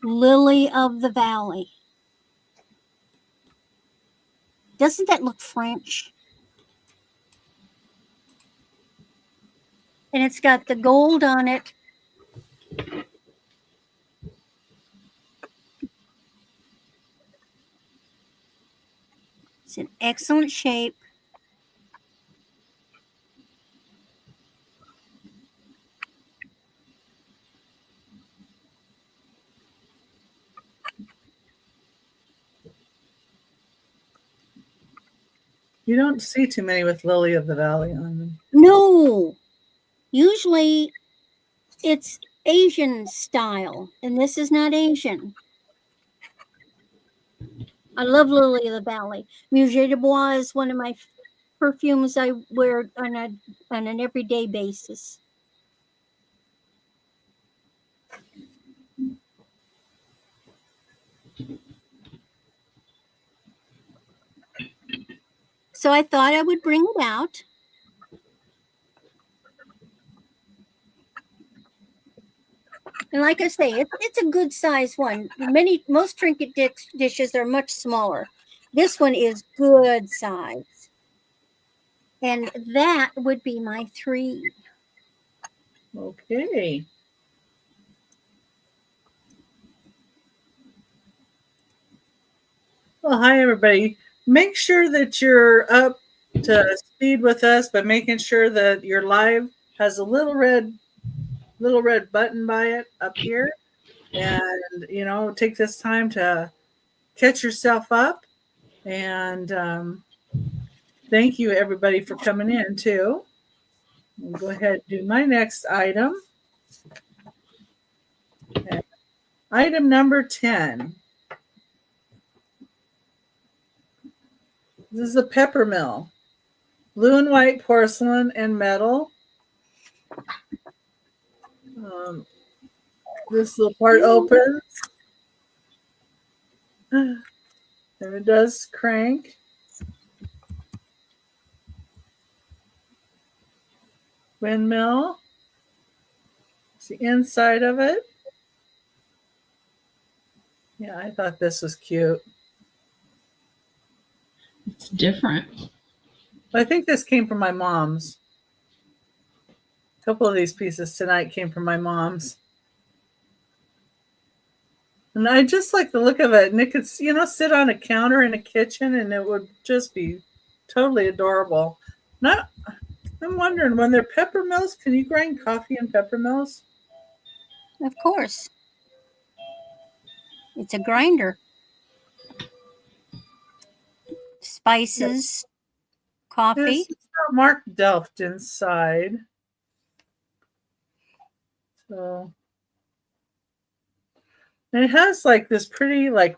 Lily of the Valley. Doesn't that look French? And it's got the gold on it. It's in excellent shape. You don't see too many with Lily of the Valley on them. No. Usually it's Asian style, and this is not Asian. I love Lily of the Valley. Musée de Bois is one of my perfumes I wear on an everyday basis. So I thought I would bring it out. And like I say, it's a good size one. Most trinket dishes are much smaller. This one is good size. And that would be my 3. Okay. Well, hi, everybody. Make sure that you're up to speed with us by making sure that your live has a little red button by it up here. And, take this time to catch yourself up. And thank you, everybody, for coming in, too. I'll go ahead and do my next item. Okay. Item number 10. This is a pepper mill. Blue and white porcelain and metal. This little part opens. And it does crank. Windmill. It's the inside of it. Yeah, I thought this was cute. It's different. I think this came from my mom's. A couple of these pieces tonight came from my mom's. And I just like the look of it. And it could, sit on a counter in a kitchen and it would just be totally adorable. I'm wondering, when they're pepper mills, can you grind coffee in pepper mills? Of course. It's a grinder. Spices, coffee. It's Mark Delft inside. So, and it has like this pretty, like,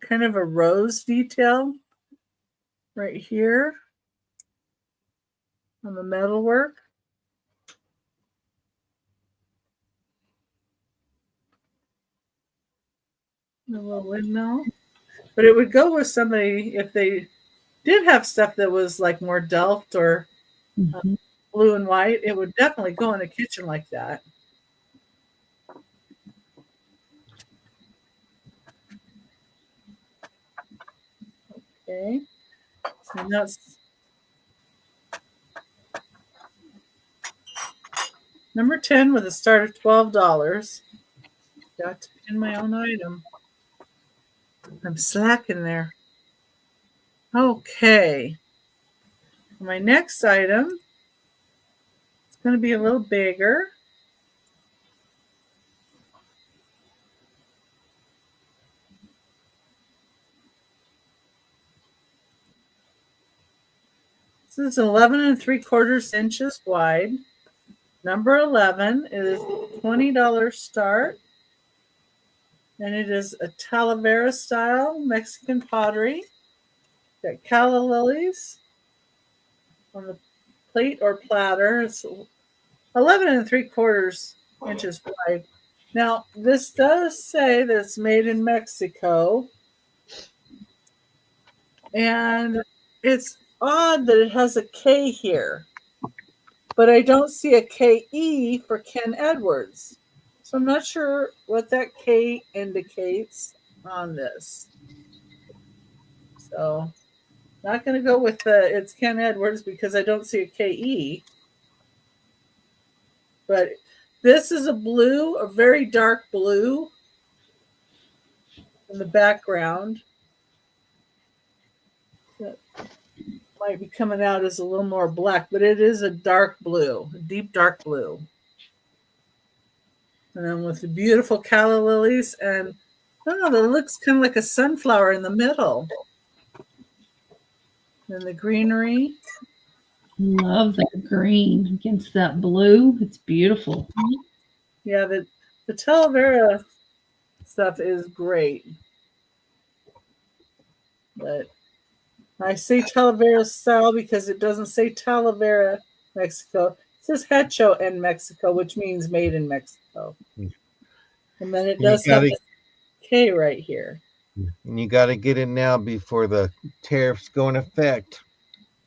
kind of a rose detail right here on the metalwork. A little windmill. But it would go with somebody if they did have stuff that was like more Delft or blue and white. It would definitely go in a kitchen like that. Okay. So that's number 10 with a start of $12. Got to pin my own item. I'm slacking there. Okay. My next item is going to be a little bigger. This is 11 3/4 inches wide. Number 11 is $20 start. And it is a Talavera style Mexican pottery. Got calla lilies on the plate or platter. It's 11 3/4 inches wide. Now, this does say that it's made in Mexico. And it's odd that it has a K here. But I don't see a KE for Ken Edwards. So I'm not sure what that K indicates on this. So not going to go with it's Ken Edwards because I don't see a KE. But this is a blue, a very dark blue in the background. That might be coming out as a little more black, but it is a dark blue, a deep dark blue. And then with the beautiful calla lilies, and I don't know, that looks kind of like a sunflower in the middle. And the greenery. Love that green against that blue. It's beautiful. Yeah, the Talavera stuff is great. But I say Talavera style because it doesn't say Talavera, Mexico. It says Hecho in Mexico, which means made in Mexico. And then it does have a K right here. And you got to get it now before the tariffs go in effect.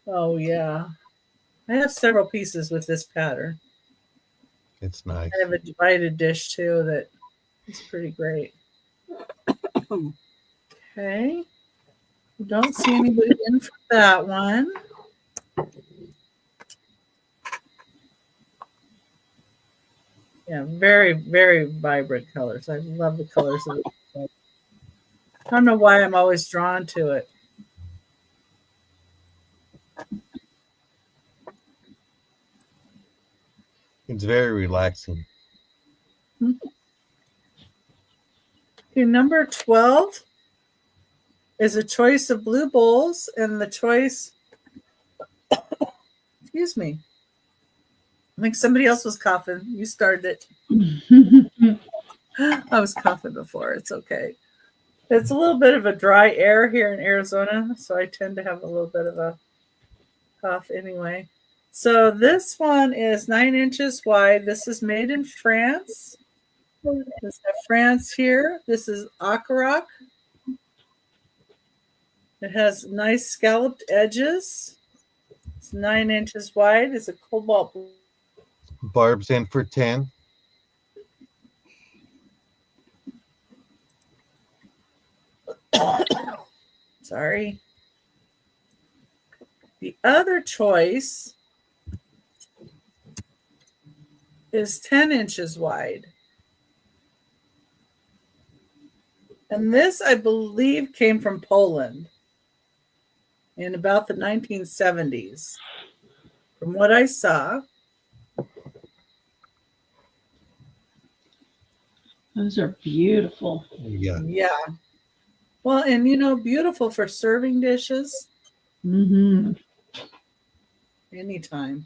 Oh, yeah. I have several pieces with this pattern. It's nice. I have a divided dish, too, that is pretty great. Okay. Don't see anybody in for that one. Yeah, very, very vibrant colors. I love the colors of it. I don't know why I'm always drawn to it. It's very relaxing. Okay, number 12 is a choice of blue bowls, and the choice, excuse me, I think somebody else was coughing. You started it. I was coughing before. It's okay. It's a little bit of a dry air here in Arizona, so I tend to have a little bit of a cough anyway. So this one is 9 inches wide. This is made in France. This is France here. This is Akarac. It has nice scalloped edges. It's 9 inches wide. It's a cobalt blue. Barb's in for 10. Sorry. The other choice is 10 inches wide. And this, I believe, came from Poland in about the 1970s. From what I saw, Those are beautiful. Yeah. Well, and you know, beautiful for serving dishes Mm-hmm. anytime.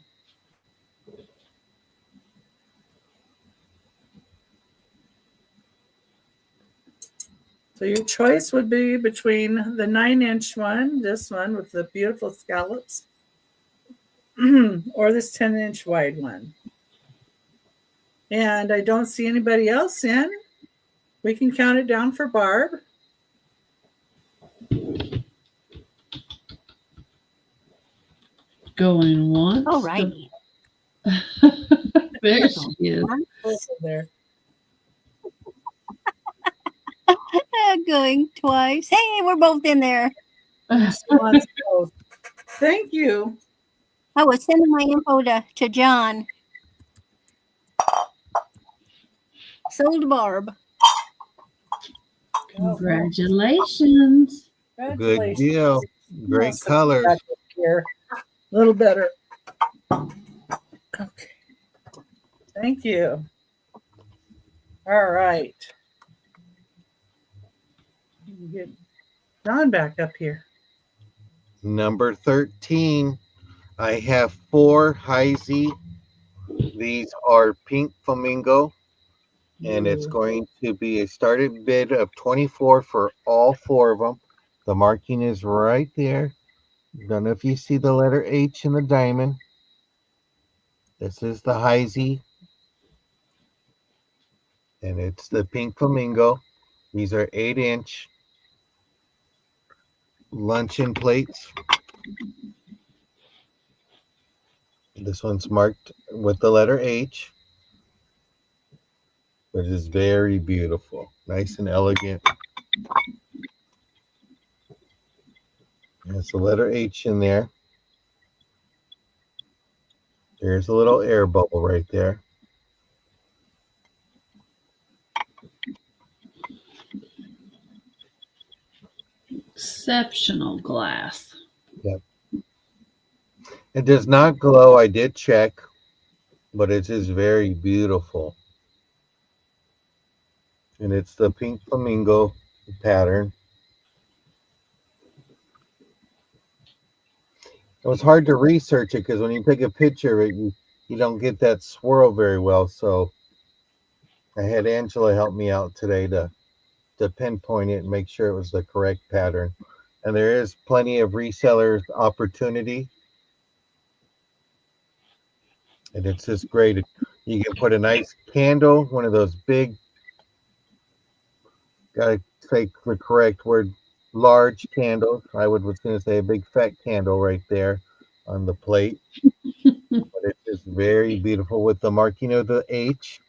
So your choice would be between the 9-inch one, this one with the beautiful scallops, or this 10-inch wide one. And I don't see anybody else in. We can count it down for Barb. Going once. All righty. There she is. There. Going twice. Hey, we're both in there. She wants both. Thank you. I was sending my info to John. Sold to Barb. Congratulations. Good deal. Great Yes, colors. back up here. A little better. Okay. Thank you. All right. Get John back up here. Number 13. I have 4 Heisey. These are pink flamingo. And it's going to be a started bid of 24 for all 4 of them. The marking is right there. Don't know if you see the letter H in the diamond. This is the Heisey. And it's the pink flamingo. These are 8-inch luncheon plates. This one's marked with the letter H, which is very beautiful. Nice and elegant. There's the letter H in there. There's a little air bubble right there. Exceptional glass. Yep. It does not glow. I did check, but it is very beautiful. And it's the pink flamingo pattern. It was hard to research it because when you take a picture of it, you don't get that swirl very well. So I had Angela help me out today to pinpoint it and make sure it was the correct pattern. And there is plenty of resellers opportunity. And it's just great. You can put a nice candle, one of those big, gotta say the correct word, large candles. Was going to say a big fat candle right there on the plate. But it's just very beautiful with the marking of the H.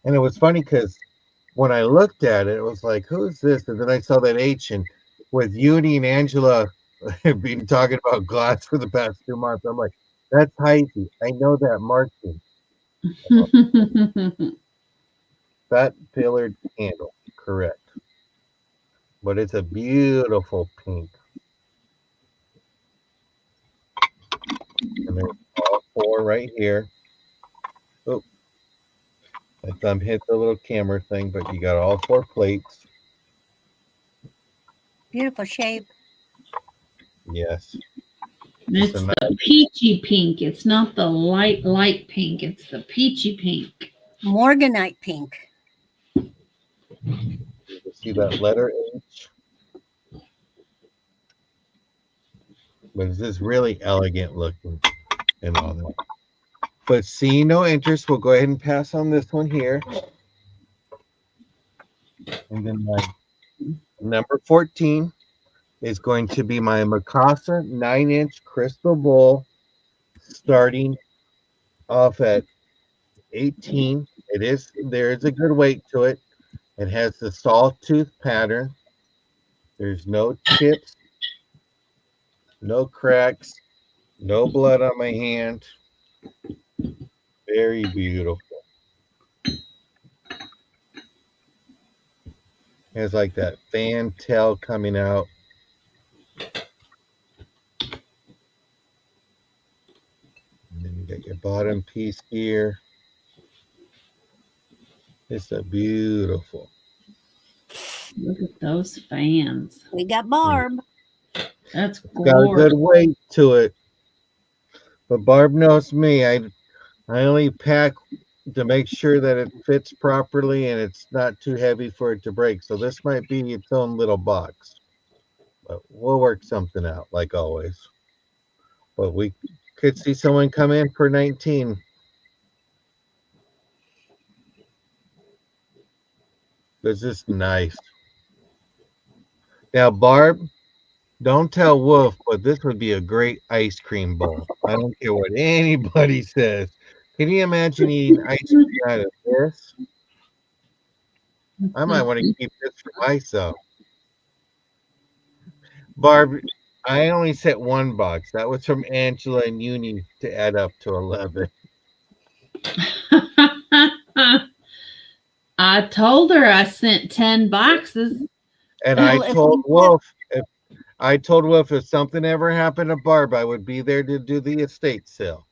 And it was funny because when I looked at it, it was like, who's this? And then I saw that H, and with Uni and Angela been talking about glass for the past 2 months, I'm like, that's Heisey. I know that marking. Fat pillared candle, correct. but it's a beautiful pink. And there's all 4 right here. Oh, my thumb hit the little camera thing, but you got all 4 plates. Beautiful shape. Yes. It's Just a the peachy pink. It's not the light pink. It's the peachy pink. Morganite pink. You see that letter H? But it's just really elegant looking and all that. But seeing no interest, we'll go ahead and pass on this one here. And then my number 14 is going to be my Mikasa 9-inch crystal bowl, starting off at 18. There is a good weight to it. It has the sawtooth pattern. There's no chips, no cracks, no blood on my hand. Very beautiful. Has like that fan tail coming out. And then you got your bottom piece here. It's a beautiful. Look at those fans. We got Barb. That's It's got a good gorgeous. weight to it. But Barb knows me. I only pack to make sure that it fits properly and it's not too heavy for it to break. So this might be its own little box. But we'll work something out, like always. But we could see someone come in for 19. This is nice. Now, Barb, don't tell Wolf, but this would be a great ice cream bowl. I don't care what anybody says. Can you imagine eating ice cream out of this? I might want to keep this for myself. Barb, I only set 1 box. That was from Angela and Uni to add up to 11. I told her I sent 10 boxes. And Well, I if told we- Wolf, if something ever happened to Barb, I would be there to do the estate sale.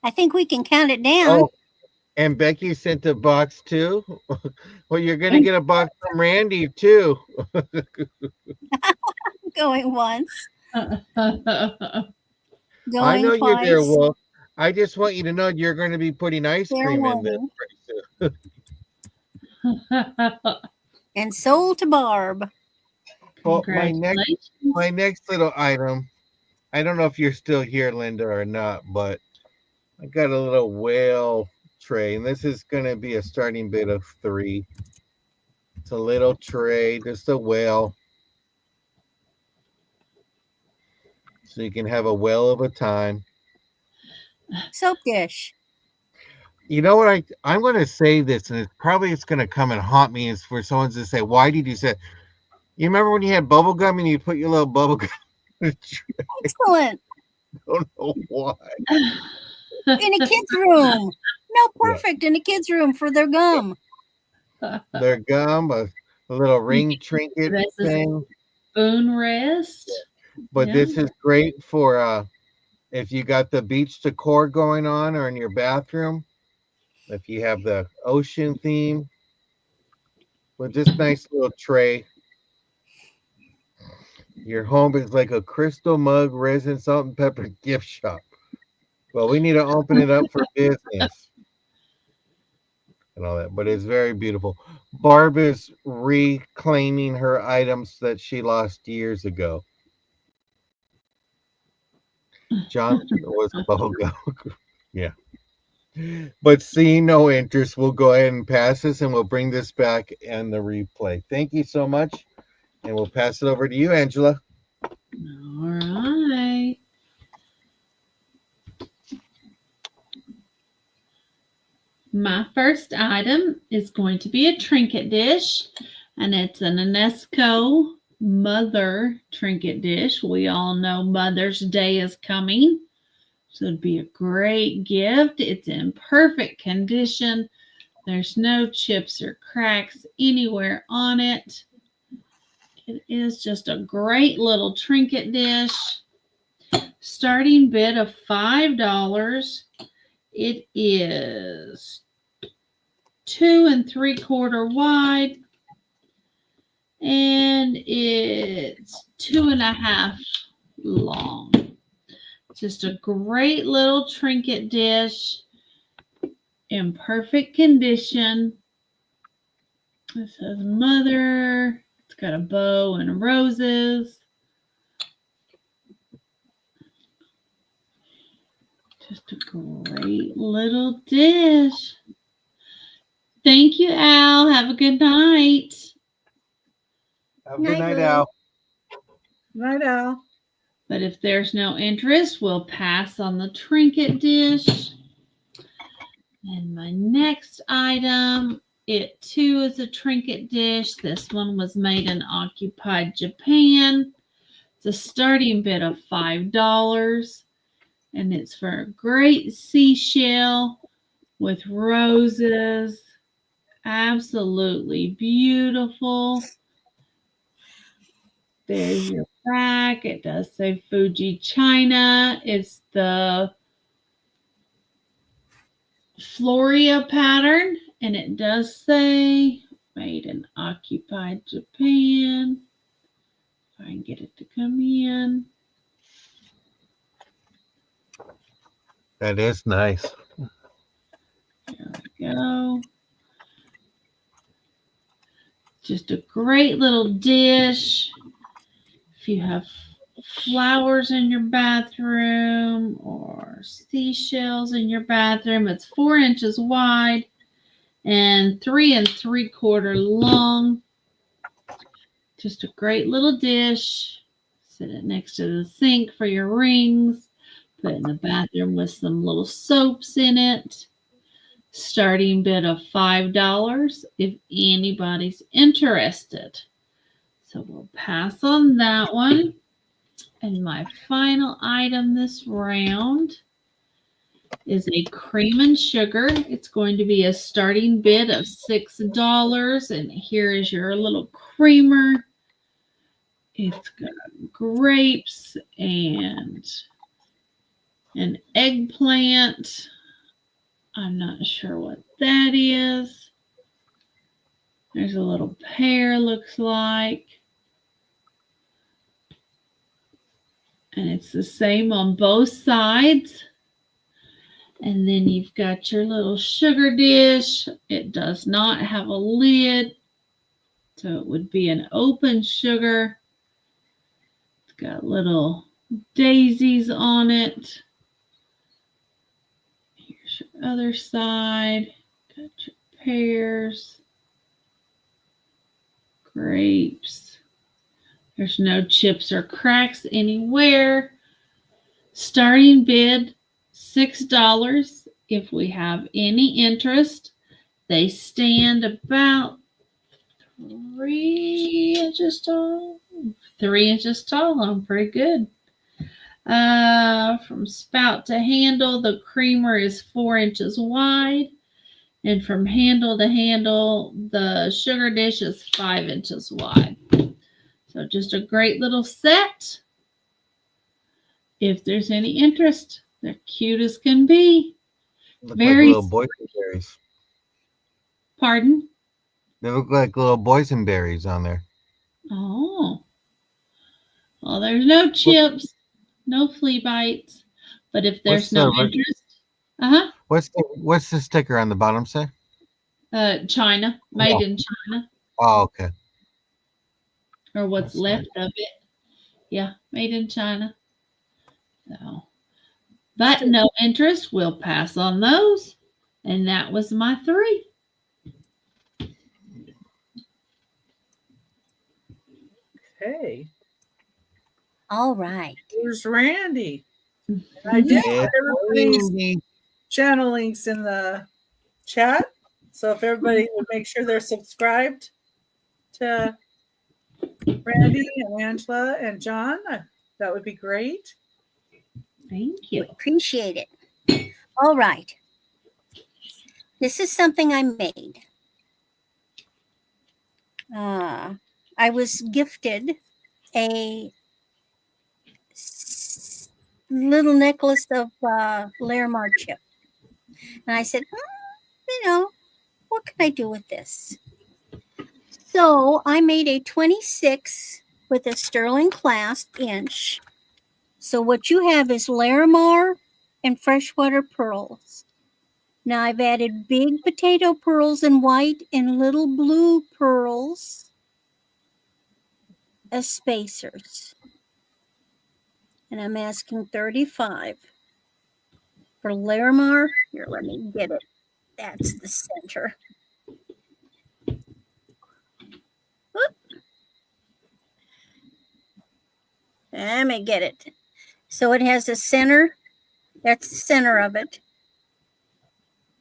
I think we can count it down. Oh, and Becky sent a box too. Well, you're going to get a box from Randy too. Going once. Going I know twice. you're there, Wolf. I just want you to know you're going to be putting ice Fair cream in this warning. pretty soon. And sold to Barb. Well, Congratulations. my next little item, I don't know if you're still here, Linda, or not, but I got a little whale tray, and this is going to be a starting bid of 3. It's a little tray, just a whale. So you can have a whale of a time. Soap dish. You know what? I'm going to say this, and it's going to come and haunt me. Is for someone to say, "Why did you say?" You remember when you had bubble gum and you put your little bubble gum in the tray? Excellent. I don't know why. In a kid's room. No, perfect. In a kid's room for their gum. Their gum, a little ring trinket This is- thing. Spoon rest. But Yeah. this is great for if you got the beach decor going on or in your bathroom. If you have the ocean theme. With this nice little tray. Your home is like a crystal mug, resin, salt, and pepper gift shop. Well, we need to open it up for business. And all that, but it's very beautiful. Barb is reclaiming her items that she lost years ago. John was bubblegum. Yeah. But seeing no interest, we'll go ahead and pass this and we'll bring this back in the replay. Thank you so much. And we'll pass it over to you, Angela. All right. My first item is going to be a trinket dish, and it's an UNESCO Mother trinket dish. We all know Mother's Day is coming, so it'd be a great gift. It's in perfect condition. There's no chips or cracks anywhere on it. It is just a great little trinket dish. Starting bid of $5. It is 2 3/4 wide, and it's 2.5 long. Just a great little trinket dish in perfect condition. It says mother. It's got a bow and roses. Just a great little dish. Thank you, Al. Have a good night. Have a good night, Al. Night, Al. But if there's no interest, we'll pass on the trinket dish. And my next item, it too is a trinket dish. This one was made in occupied Japan. It's a starting bid of $5. And it's for a great seashell with roses. Absolutely beautiful. There's your back. It does say Fuji China. It's the Floria pattern, and it does say made in occupied Japan. If I can get it to come in. That is nice. There we go. Just a great little dish. If you have flowers in your bathroom or seashells in your bathroom, it's 4 inches wide and 3 3/4 long. Just a great little dish. Sit it next to the sink for your rings. Put it in the bathroom with some little soaps in it. Starting bid of $5 if anybody's interested. So we'll pass on that one. And my final item this round is a cream and sugar. It's going to be a starting bid of $6. And here is your little creamer. It's got grapes and an eggplant. I'm not sure what that is. There's a little pear, looks like. And it's the same on both sides. And then you've got your little sugar dish. It does not have a lid, so it would be an open sugar. It's got little daisies on it. Here's your other side. Got your pears, grapes. There's no chips or cracks anywhere. Starting bid $6 if we have any interest. They stand about 3 inches tall. 3 inches tall. I'm pretty good. From spout to handle, the creamer is 4 inches wide. And from handle to handle, the sugar dish is 5 inches wide. So just a great little set. If there's any interest, they're cute as can be. Look Very like little boysenberries. Pardon? They look like little boysenberries on there. Oh. Well, there's no chips, no flea bites. But if there's no interest, What's the sticker on the bottom say? China, made in China. Oh, okay. Or what's left of it. Yeah, made in China. So, but no interest, we'll pass on those. And that was my 3. Okay. All right. Here's Randy. And I did put everybody's channel links in the chat. So if everybody would make sure they're subscribed to Randy and Angela and John, that would be great. Thank you. Appreciate it. All right. This is something I made. I was gifted a little necklace of Larimar chip. And I said, what can I do with this? So I made a 26 with a sterling clasp inch. So what you have is Larimar and freshwater pearls. Now I've added big potato pearls in white and little blue pearls as spacers. And I'm asking 35 for Larimar. Here, let me get it. That's the center. Oop. Let me get it. So it has a center. That's the center of it.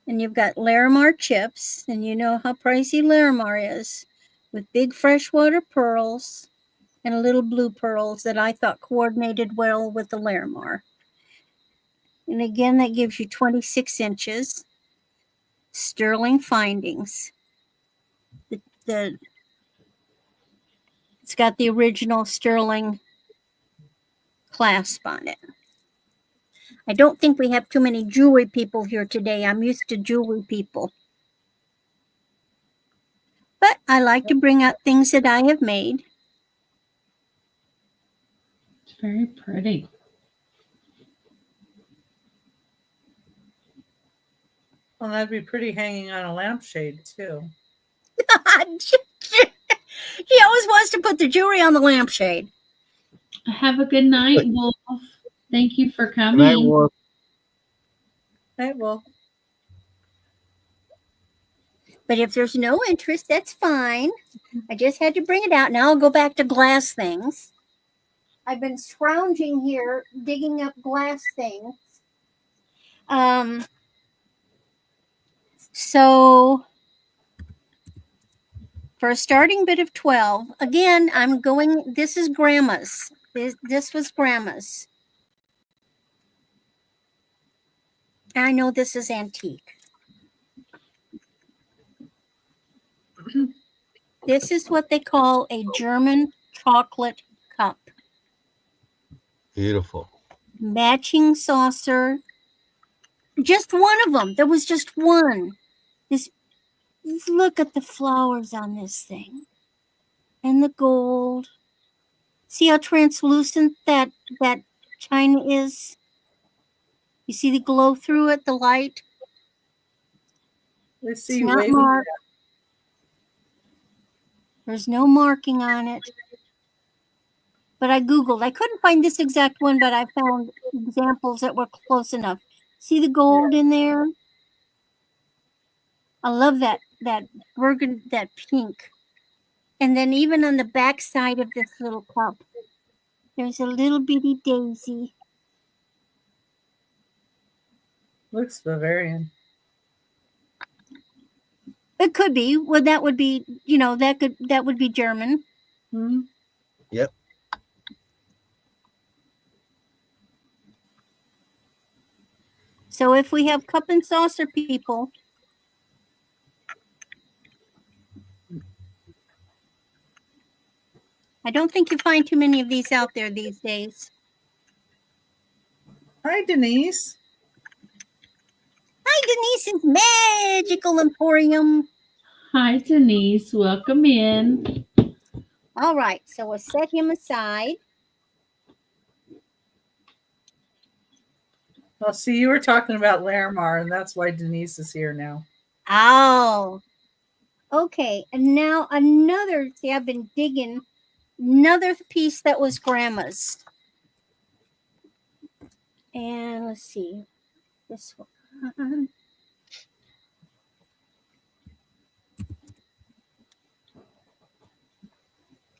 And you've got Larimar chips, and you know how pricey Larimar is, with big freshwater pearls and little blue pearls that I thought coordinated well with the Larimar. And again, that gives you 26 inches. Sterling findings. It's got the original sterling clasp on it. I don't think we have too many jewelry people here today. I'm used to jewelry people. But I like to bring out things that I have made. It's very pretty. Well, that'd be pretty hanging on a lampshade too. He always wants to put the jewelry on the lampshade. Have a good night, Wolf. Thank you for Good night, coming. Wolf. Right, well, But if there's no interest, that's fine. I just had to bring it out. Now I'll go back to glass things. I've been scrounging here, digging up glass things. So for a starting bid of 12, again, I'm going, this is Grandma's. This was Grandma's. I know this is antique. This is what they call a German chocolate cup. Beautiful. Matching saucer. Just one of them. There was just one. Look at the flowers on this thing. And the gold. See how translucent that china is? You see the glow through it, the light? let's see It's you not waving. marked. There's no marking on it. But I Googled. I couldn't find this exact one, but I found examples that were close enough. See the gold in there? I love that burgundy, that pink. And then even on the back side of this little cup, there's a little bitty daisy. Looks Bavarian. It could be. Well, that would be, that would be German. Hmm. Yep. So if we have cup and saucer people, I don't think you find too many of these out there these days. Hi, Denise. Hi, Denise's Magical Emporium. Hi, Denise. Welcome in. All right, so we'll set him aside. Well, see, you were talking about Larimar, and that's why Denise is here now. Oh, okay. And now another, see, I've been digging another piece that was Grandma's. And let's see, this one.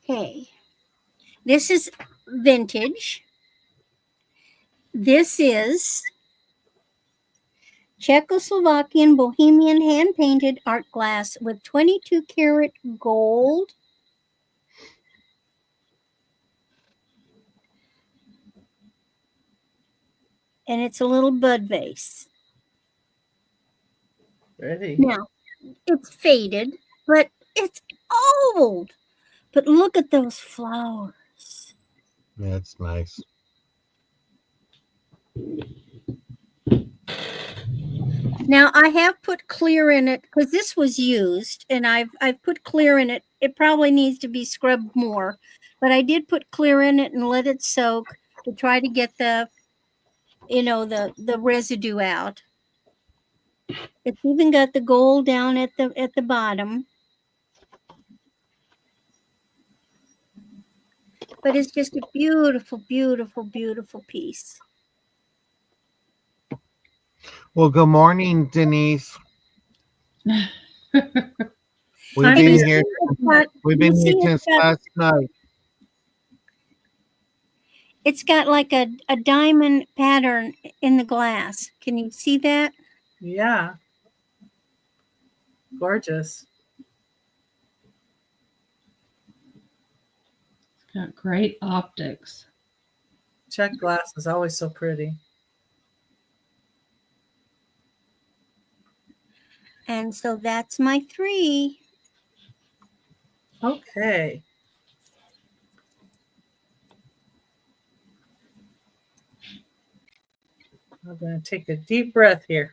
Okay, this is vintage. This is Czechoslovakian Bohemian hand-painted art glass with 22 karat gold. And it's a little bud vase. Pretty. Now, it's faded, but it's old. But look at those flowers. That's nice. Now I have put clear in it because this was used, and I've put clear in it. It probably needs to be scrubbed more, but I did put clear in it and let it soak to try to get the the residue out. It's even got the gold down at the bottom. But it's just a beautiful, beautiful, beautiful piece. Well, good morning, Denise. We've Hi, been Denise. here. We've been here since last night. It's got like a diamond pattern in the glass. Can you see that? Yeah. Gorgeous. It's got great optics. Check glass is always so pretty. And so that's my 3. Okay. I'm going to take a deep breath here.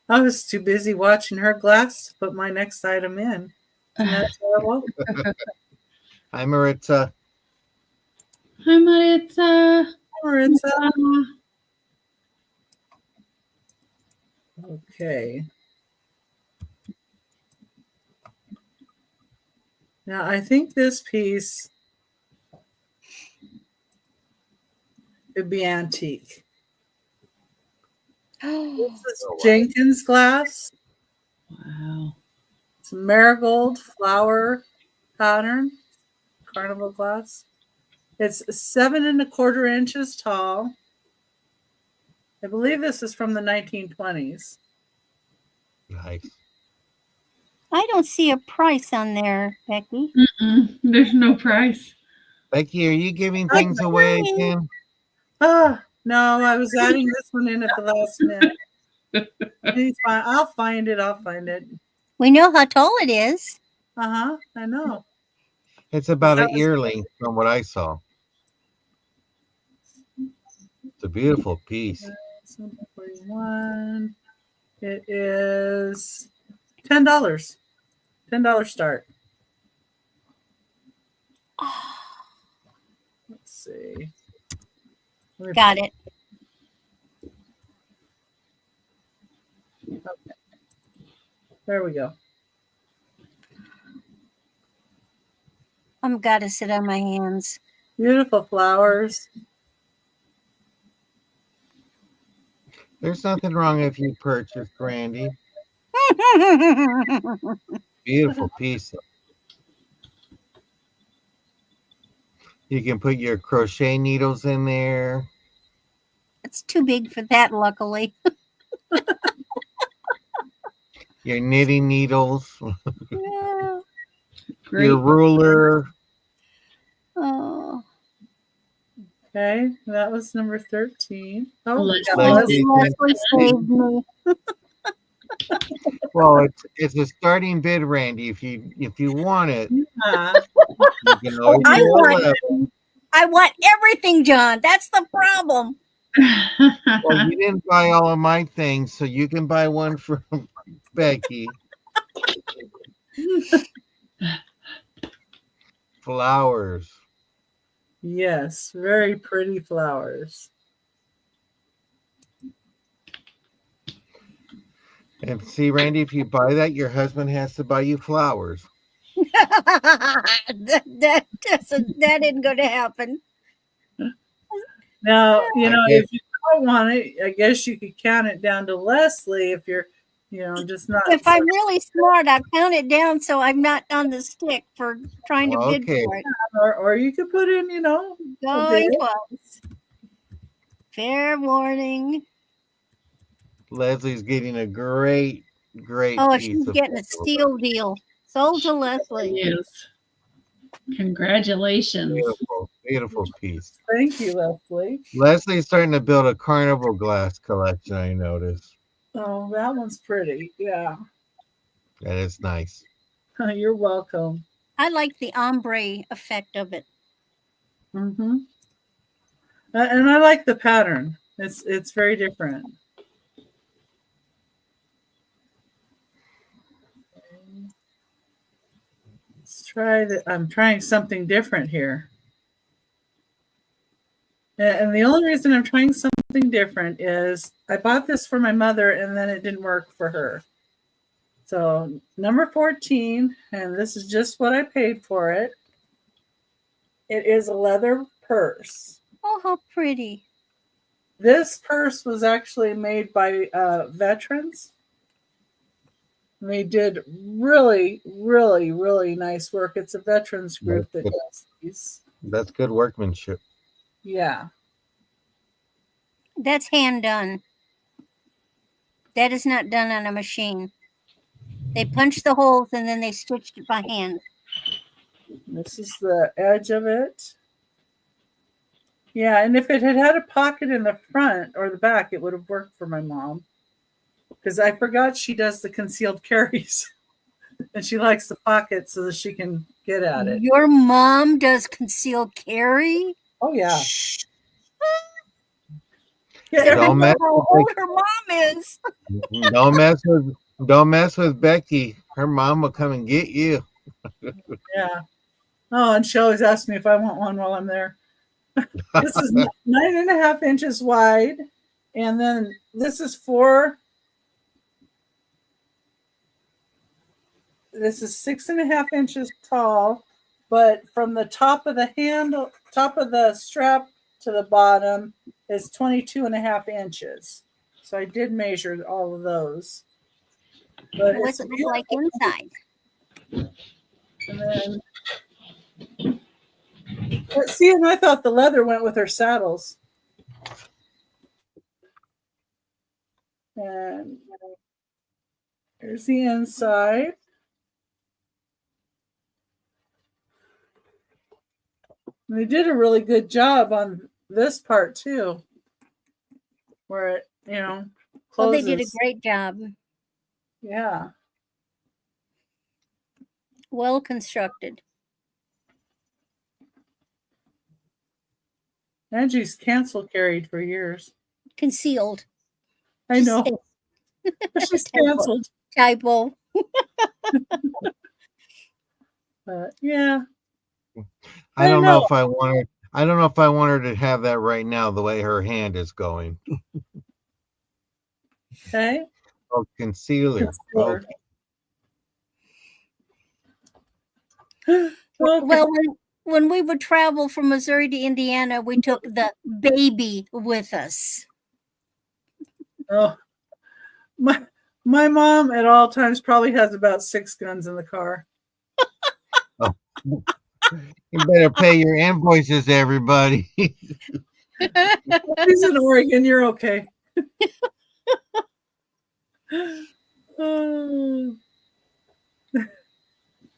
I was too busy watching her glass to put my next item in. Isn't that terrible? Hi, Maritza. Hi, Maritza. Maritza. Okay. Now, I think this piece would be antique. This is Jenkins glass. Wow. It's marigold flower pattern, carnival glass. It's 7 1/4 inches tall. I believe this is from the 1920s. Nice. I don't see a price on there, Becky. There's no price. Becky, are you giving things away again? Oh, no, I was adding this one in at the last minute. It's fine. I'll find it. We know how tall it is. I know. It's about an earling from what I saw. It's a beautiful piece. 41. It is $10. $10 start. Let's see. Got it. Okay. There we go. I'm gotta sit on my hands. Beautiful flowers. There's nothing wrong if you purchase, Randy. Beautiful piece. You can put your crochet needles in there. It's too big for that, luckily. Your knitting needles. Yeah. Great. Your ruler. Oh. Okay, that was number 13. Oh, Leslie. Leslie saved me. Well, it's a starting bid, Randy. If you want it, you can always I go want left. I want everything, John. That's the problem. Well, you didn't buy all of my things, so you can buy one from Becky. Flowers. Yes, very pretty flowers. And see, Randy, if you buy that, your husband has to buy you flowers. that isn't going to happen. Now, guess- if you don't want it, I guess you could count it down to Leslie if you're, just not. If I'm really smart, I'll count it down so I'm not on the stick for trying to bid Okay. for it. Or you could put in, a Going bid. twice. Fair warning. Leslie's getting a great Oh, piece she's of getting a flowers. steal deal. Sold to Leslie. Yes. Congratulations. Beautiful piece. Thank you, Leslie. Leslie's starting to build a carnival glass collection, I noticed. Oh, that one's pretty. Yeah. That is nice. You're welcome. I like the ombre effect of it. Mm-hmm. And I like the pattern. It's very different. Let's try that. I'm trying something different here. And the only reason I'm trying something different is I bought this for my mother and then it didn't work for her. So number 14, and this is just what I paid for it. It is a leather purse. Oh, how pretty. This purse was actually made by veterans. They did really, really, really nice work. It's a veterans group that does these. That's good workmanship. Yeah. That's hand done. That is not done on a machine. They punched the holes and then they stitched it by hand. This is the edge of it. Yeah, and if it had had a pocket in the front or the back, it would have worked for my mom. Because I forgot she does the concealed carries. And she likes the pocket so that she can get at it. Your mom does concealed carry? Oh, yeah. Don't mess how old her mom is. don't mess with Becky. Her mom will come and get you. Yeah. Oh, and she always asks me if I want one while I'm there. This is 9.5 inches wide, and then this is 6.5 inches tall, but from the top of the handle, top of the strap to the bottom is 22.5 inches. So I did measure all of those. But what's it look like inside? And then, see, and I thought the leather went with her saddles. And here's the inside. And they did a really good job on this part too, where it, closes. Well, they did a great job. Yeah. Well constructed. Angie's cancel carried for years. Concealed. I know. She's canceled. Typo. Yeah. I don't know if I want her. I don't know if I want her to have that right now, the way her hand is going. Okay. Oh, concealer. Okay. Well, when we would travel from Missouri to Indiana, we took the baby with us. Oh, my mom at all times probably has about 6 guns in the car. Oh. You better pay your invoices, everybody. He's in Oregon. You're okay. Oh.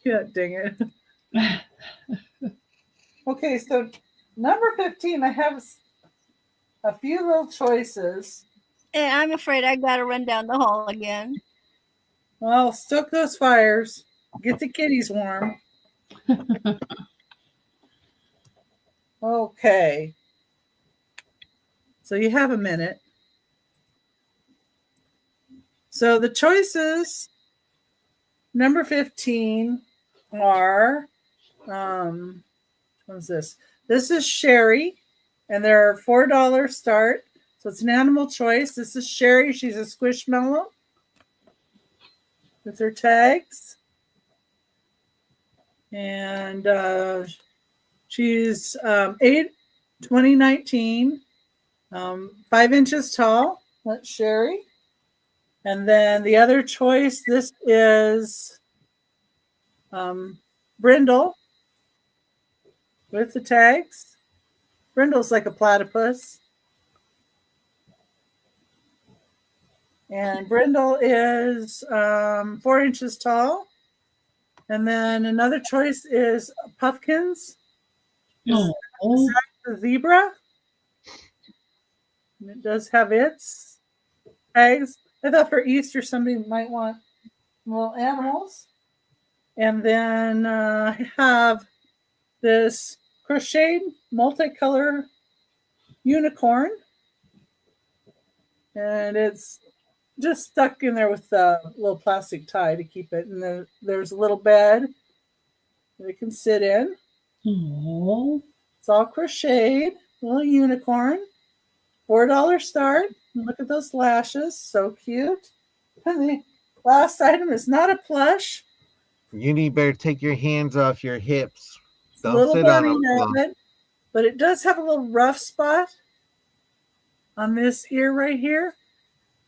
Yeah, dang it. Okay, so number 15, I have a few little choices. I'm afraid I got to run down the hall again. Well, stoke those fires. Get the kitties warm. Okay. So you have a minute. So the choices, number 15, are, what is this? This is Sherry, and there are $4 start. So it's an animal choice. This is Sherry. She's a squishmallow with her tags. And she's 2019, 5 inches tall. That's Sherry. And then the other choice, this is Brindle with the tags. Brindle's like a platypus. And Brindle is 4 inches tall. And then another choice is Puffkins. Oh. The zebra. And it does have its tags. I thought for Easter somebody might want little animals. And then I have this crocheted multicolor unicorn. And it's just stuck in there with a little plastic tie to keep it. And then there's a little bed that it can sit in. Oh, It's all crocheted, little unicorn. $4 start. And look at those lashes, so cute. And the last item is not a plush. You need better take your hands off your hips. It's a Don't little sit on bunny them. rabbit, but it does have a little rough spot on this ear right here.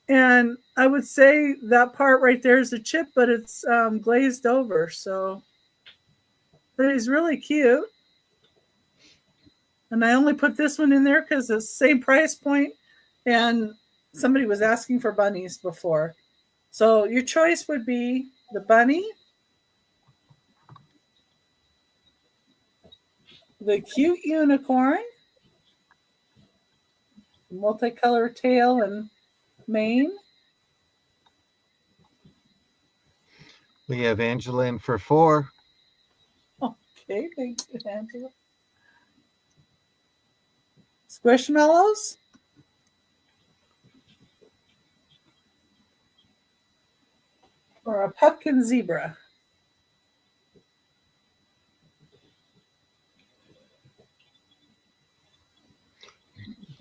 And I would say that part right there is a chip, but it's glazed over. So, but he's really cute. And I only put this one in there because it's the same price point. And somebody was asking for bunnies before. So your choice would be the bunny, the cute unicorn, multicolor tail and mane. We have Angela in for 4. Okay, thank you, Angela. Squishmallows. Or a pumpkin zebra.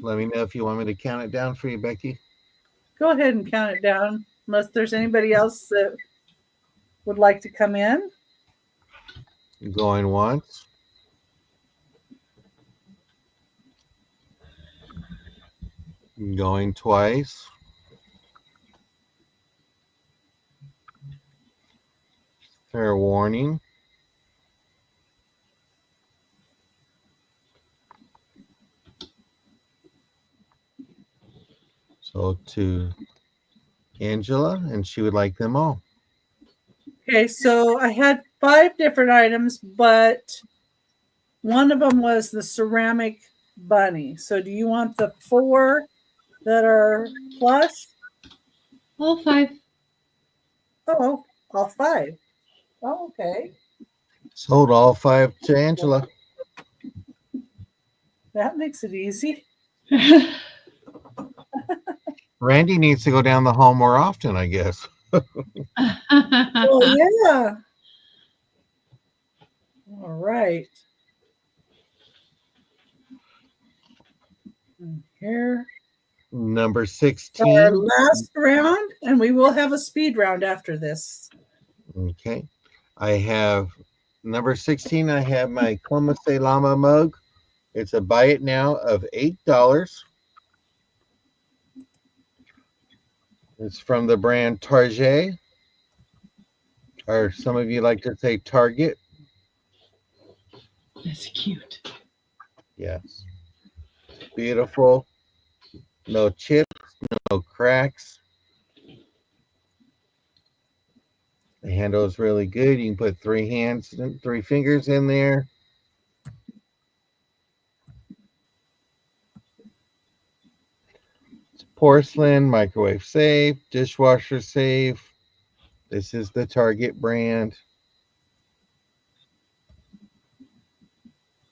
Let me know if you want me to count it down for you, Becky. Go ahead and count it down, unless there's anybody else that would like to come in. Going once. Going twice. Fair warning. So to Angela, and she would like them all. Okay, so I had 5 different items, but one of them was the ceramic bunny. So do you want the 4 that are plush? all 5. Oh, all 5. Oh, okay. Sold all 5 to Angela. That makes it easy. Randy needs to go down the hall more often, I guess. Oh, yeah. All right. And here. Number Our 16. last round, and we will have a speed round after this. Okay. I have number 16. I have my Como Se Llama mug. It's a buy it now of $8. It's from the brand Target, or some of you like to say Target. That's cute. Yes. Beautiful. No chips, no cracks. The handle is really good. You can put 3 fingers in there. It's porcelain, microwave safe, dishwasher safe. This is the Target brand.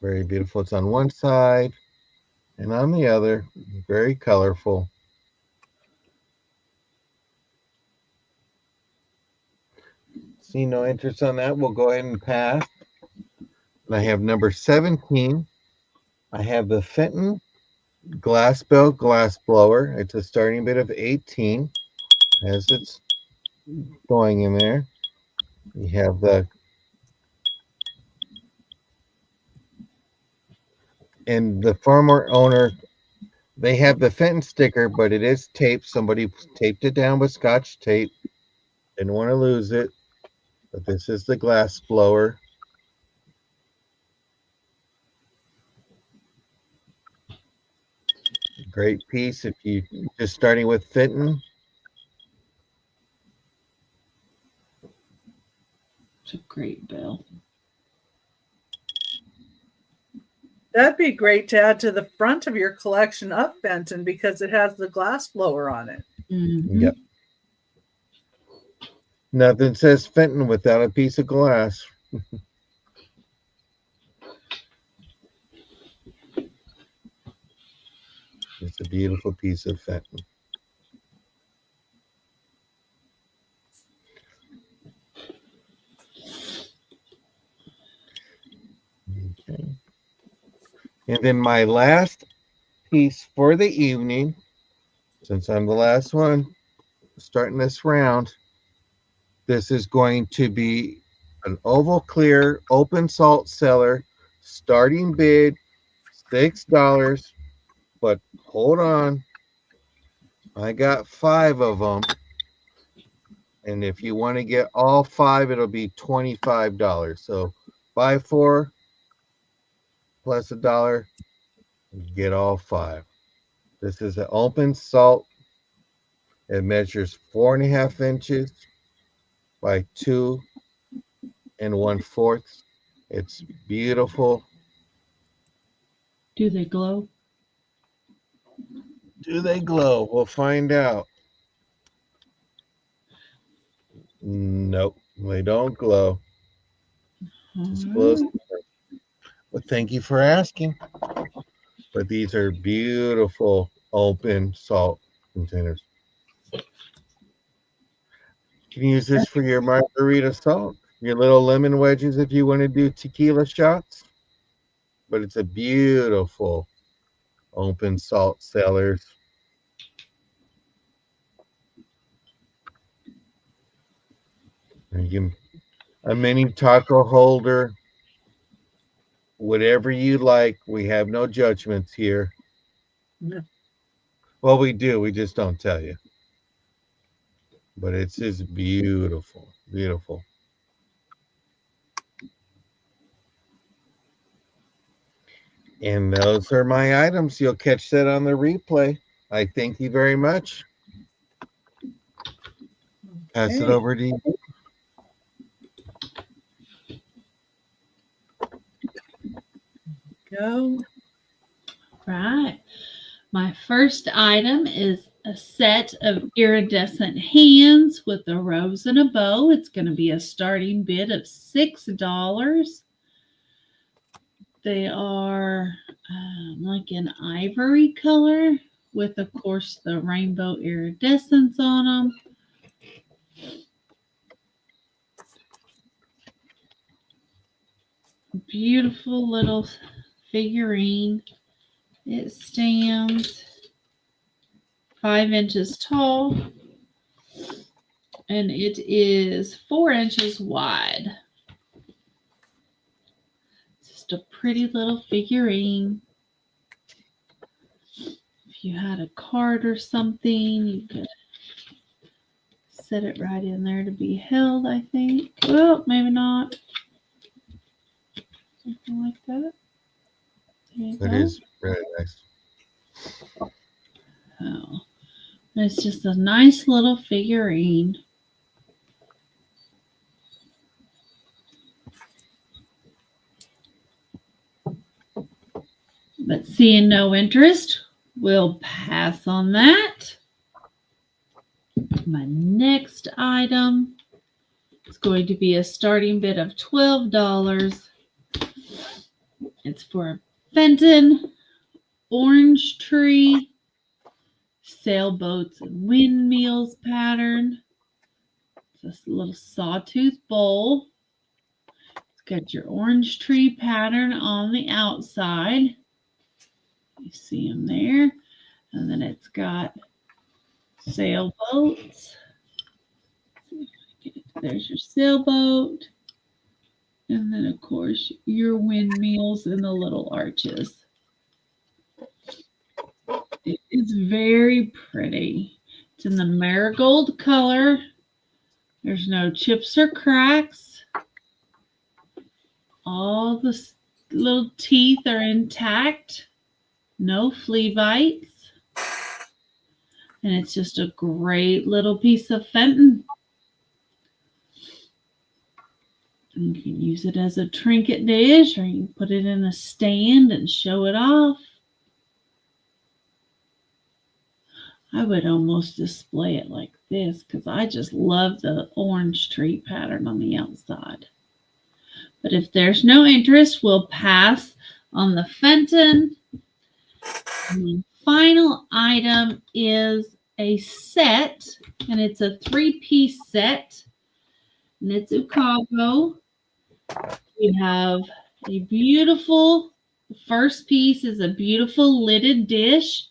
Very beautiful. It's on one side and on the other. Very colorful. See no interest on that. We'll go ahead and pass. And I have number 17. I have the Fenton glass belt glass blower. It's a starting bid of 18 as it's going in there. You have the farmer owner, they have the Fenton sticker, but it is taped. Somebody taped it down with Scotch tape. Didn't want to lose it. But this is the glass blower. Great piece if you just starting with Fenton. It's a great bill. That'd be great to add to the front of your collection of Fenton because it has the glass blower on it. Mhm. Yep. Nothing says Fenton without a piece of glass. It's a beautiful piece of Fenton. Okay. And then my last piece for the evening, since I'm the last one starting this round, this is going to be an oval clear open salt cellar, starting bid $6. But hold on, I got 5 of them. And if you want to get all 5, it'll be $25. So buy 4 plus $1, get all 5. This is an open salt. It measures 4.5 inches by 2 1/4. It's beautiful. Do they glow? Do they glow? We'll find out. Nope, they don't glow. Just glow. Well, thank you for asking. But these are beautiful open salt containers. You can use this for your margarita salt, your little lemon wedges if you want to do tequila shots. But it's a beautiful open salt cellars. And you can, a mini taco holder, whatever you like. We have no judgments here. No. Well, we do. We just don't tell you. But it's just beautiful, beautiful. And those are my items. You'll catch that on the replay. I thank you very much. Pass it over to you. Go. Right. My first item is a set of iridescent hands with a rose and a bow. It's going to be a starting bid of $6. They are like an ivory color with, of course, the rainbow iridescence on them. Beautiful little figurine. It stands 5 inches tall and it is 4 inches wide. Just a pretty little figurine. If you had a card or something, you could set it right in there to be held, I think. Well, maybe not. Something like that. There you It go. is really nice. Oh, it's just a nice little figurine. But seeing no interest, we'll pass on that. My next item is going to be a starting bid of $12. It's for a Fenton orange tree sailboats and windmills pattern. It's this little sawtooth bowl. It's got your orange tree pattern on the outside. You see them there. And then it's got sailboats. There's your sailboat. And then, of course, your windmills and the little arches. It is very pretty. It's in the marigold color. There's no chips or cracks. All the little teeth are intact. No flea bites. And it's just a great little piece of Fenton. You can use it as a trinket dish, or you can put it in a stand and show it off. I would almost display it like this because I just love the orange tree pattern on the outside. But if there's no interest, we'll pass on the Fenton. And the final item is a set, and it's a 3-piece set, and it's Ukago. We have a beautiful, the first piece is a beautiful lidded dish.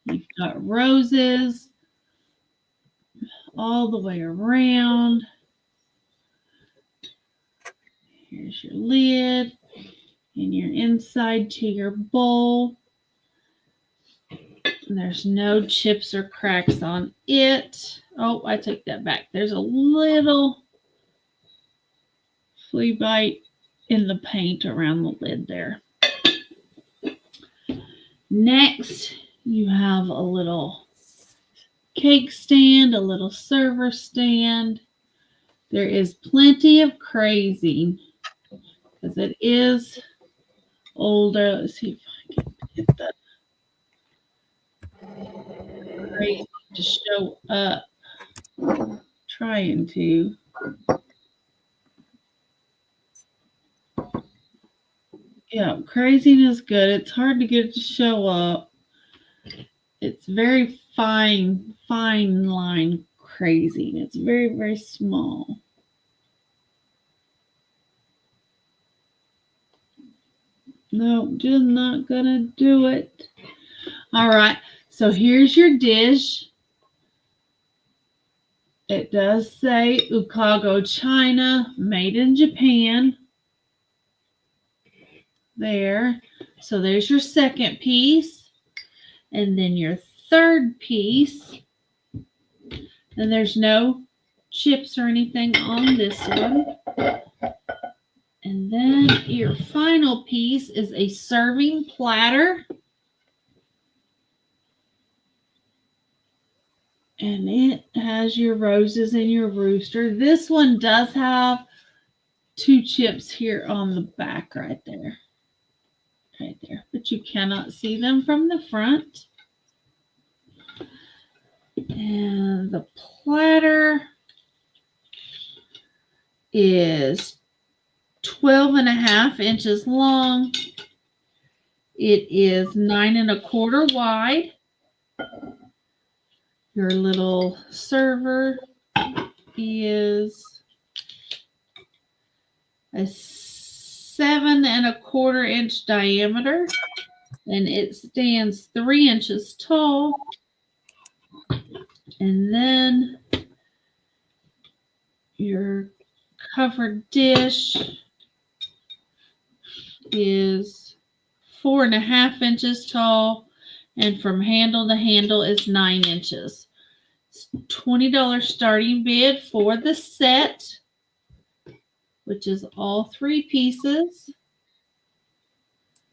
You've got roses all the way around. Here's your lid and your inside to your bowl. And there's no chips or cracks on it. Oh, I take that back. There's a little flea bite in the paint around the lid there. Next, you have a little cake stand, a little server stand. There is plenty of crazing because it is older. Let's see if I can get that crazy to show up. Trying to. Yeah, crazing is good. It's hard to get it to show up. It's very fine line crazing. It's very, very small. No, just not gonna do it. All right, so here's your dish. It does say Ukago China, made in Japan. There. So there's your second piece. And then your third piece. And there's no chips or anything on this one. And then your final piece is a serving platter. And it has your roses and your rooster. This one does have 2 chips here on the back right there. Right there. But you cannot see them from the front. And the platter is 12.5 inches long. It is 9 1/4 wide. Your little server is a 7 1/4 inch diameter, and it stands 3 inches tall. And then your covered dish is 4.5 inches tall, and from handle to handle is 9 inches. It's $20 starting bid for the set, which is all 3 pieces.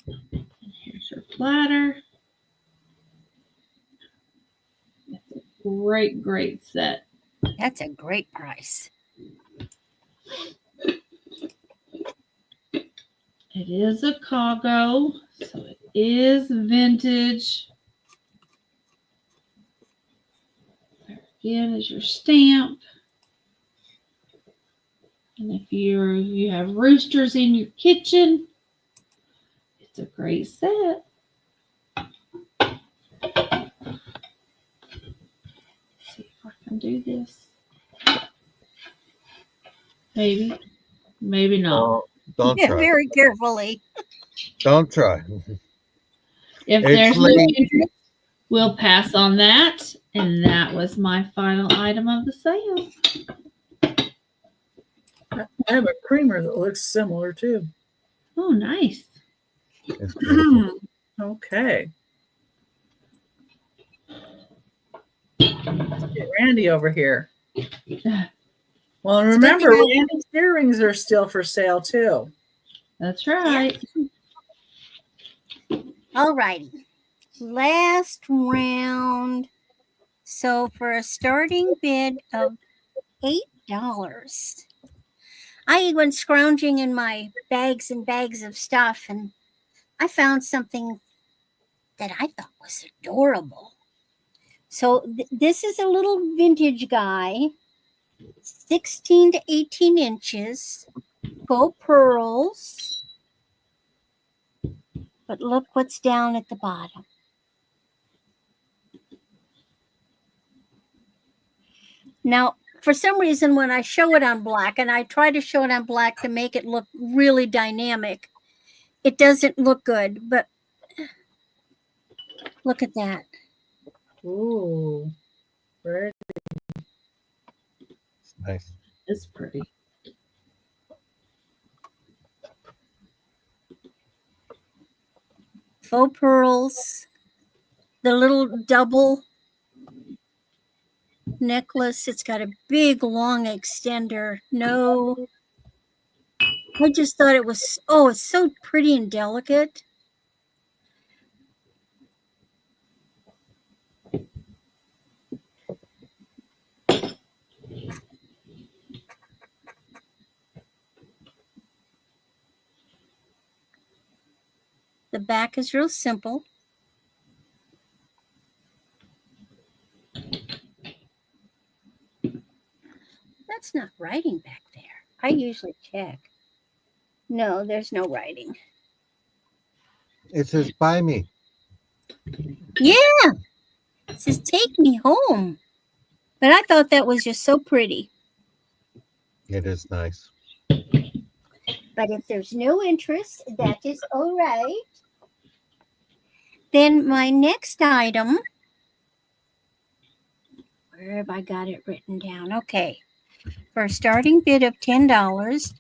And here's your platter. It's a great, great set. That's a great price. It is a cargo, so it is vintage. There again is your stamp. And if you have roosters in your kitchen, it's a great set. Let's see if I can do this. Maybe. Maybe not. Oh, don't Yeah, try. very carefully. Don't try. If It's there's no late. interest, we'll pass on that. And that was my final item of the sale. I have a creamer that looks similar too. Oh, nice. It's beautiful. Okay. Let's get Randy over here. Well, and remember, Randy's earrings are still for sale too. That's right. All righty. Last round. So for a starting bid of $8, I went scrounging in my bags and bags of stuff, and I found something that I thought was adorable. So this is a little vintage guy, 16 to 18 inches, faux pearls. But look what's down at the bottom. Now, for some reason, when I show it on black, and I try to show it on black to make it look really dynamic, it doesn't look good. But look at that. Ooh, right. It's nice. It's pretty. Faux pearls, the little double necklace. It's got a big long extender. No, I just thought it was, oh, it's so pretty and delicate. The back is real simple. That's not writing back there. I usually check. No, there's no writing. It says buy me. Yeah, it says take me home. But I thought that was just so pretty. It is nice. But if there's no interest, that is all right. Then my next item, where have I got it written down? Okay. For a starting bid of $10,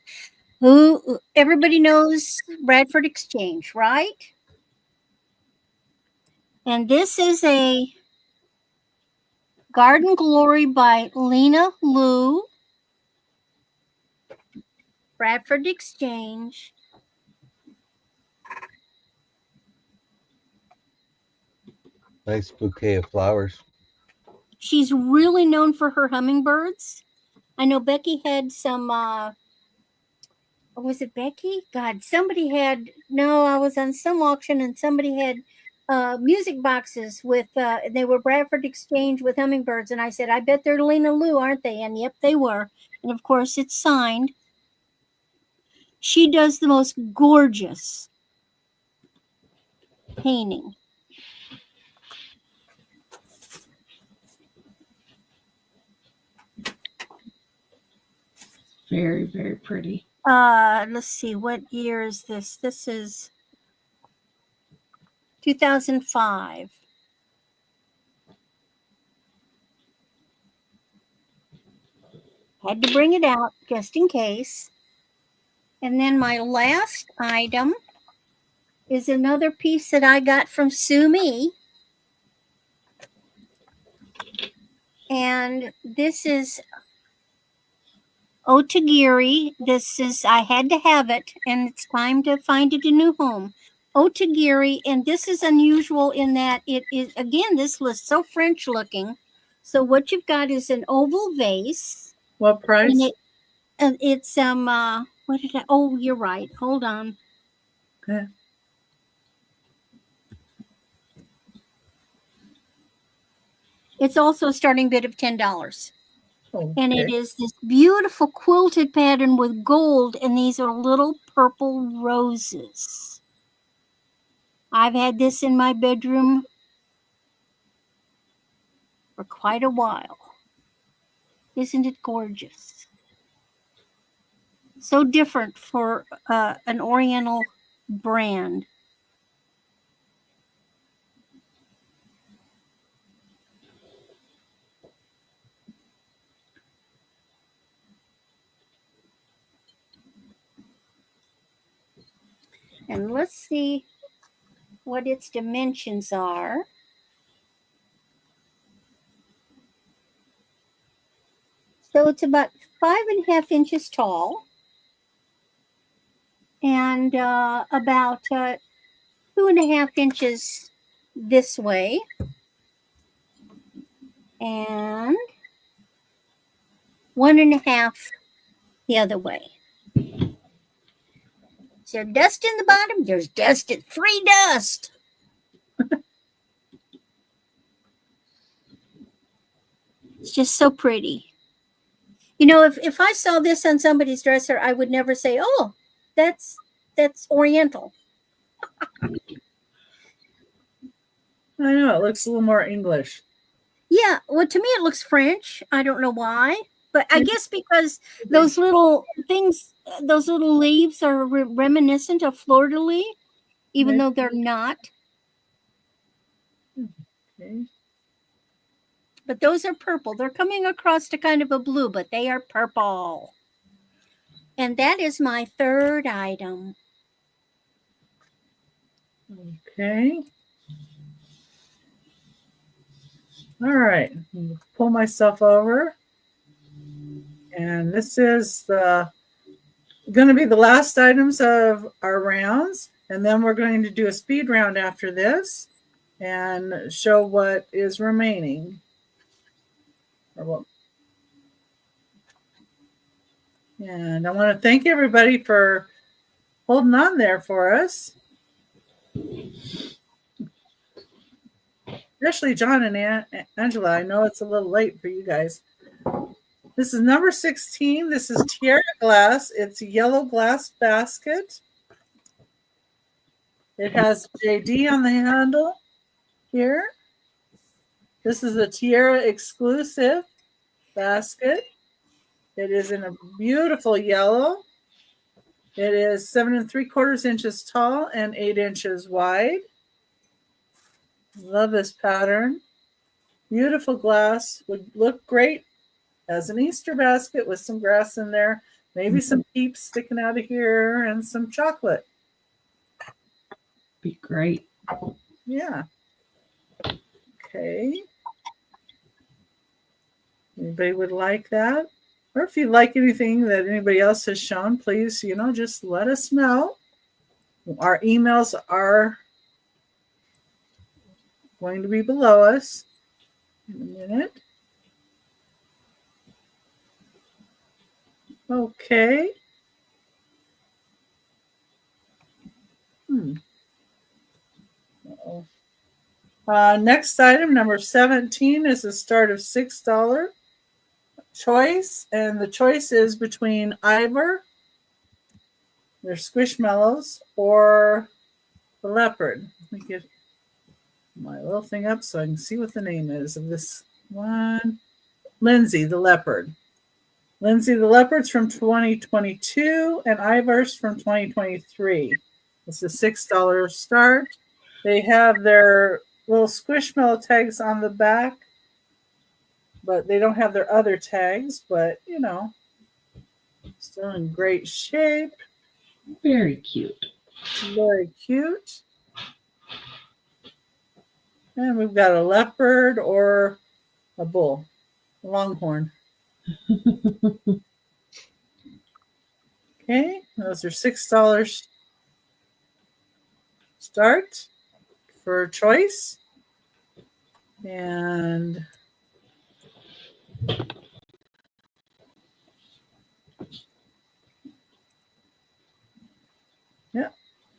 who everybody knows Bradford Exchange, right? And this is a Garden Glory by Lena Lou. Bradford Exchange. Nice bouquet of flowers. She's really known for her hummingbirds. I know Becky had some, was it Becky? God, somebody had, no, I was on some auction and somebody had music boxes with, they were Bradford Exchange with hummingbirds. And I said, I bet they're Lena Lou, aren't they? And yep, they were. And of course, it's signed. She does the most gorgeous painting. Very, very pretty. Let's see, what year is this? This is 2005. Had to bring it out just in case. And then my last item is another piece that I got from Sue Me. And this is Otagiri. This is, I had to have it, and it's time to find it a new home. Otagiri, and this is unusual in that it is, again, this was so French looking. So what you've got is an oval vase. What price? And it's what did I, oh, you're right. Hold on. Okay. It's also a starting bid of $10. Okay. And it is this beautiful quilted pattern with gold, and these are little purple roses. I've had this in my bedroom for quite a while. Isn't it gorgeous? So different for an Oriental brand. And let's see what its dimensions are. So it's about 5.5 inches tall and about 2.5 inches this way and 1.5 the other way. Is there dust in the bottom? There's free dust. It's just so pretty. You know, if I saw this on somebody's dresser, I would never say, "Oh, that's Oriental." I know it looks a little more English. Yeah, well, to me it looks French. I don't know why, but I guess because those little things, those little leaves are reminiscent of fleur-de-lis, even though they're not. Okay. But those are purple. They're coming across to kind of a blue, but they are purple. And that is my third item. Okay. All right. Pull myself over. And this is going to be the last items of our rounds. And then we're going to do a speed round after this and show what is remaining. And I want to thank everybody for holding on there for us. Especially John and Angela. I know it's a little late for you guys. This is number 16. This is Tiara glass. It's a yellow glass basket. It has JD on the handle here. This is a Tiara exclusive basket. It is in a beautiful yellow. It is 7 3/4 inches tall and 8 inches wide. Love this pattern. Beautiful glass. Would look great as an Easter basket with some grass in there. Maybe some peeps sticking out of here and some chocolate. Be great. Yeah. Okay. Anybody would like that? Or if you like anything that anybody else has shown, please, just let us know. Our emails are going to be below us in a minute. Okay. Next item, number 17, is a start of $6 choice. And the choice is between Ivor, their Squishmallows, or the Leopard. Let me get my little thing up so I can see what the name is of this one. Lindsay the Leopard. Lindsay the Leopard's from 2022 and Ivor's from 2023. It's a $6 start. They have their little Squishmallow tags on the back, but they don't have their other tags, but still in great shape. Very cute. Very cute. And we've got a leopard or a bull, a longhorn. Okay, those are $6 start for choice. And yeah,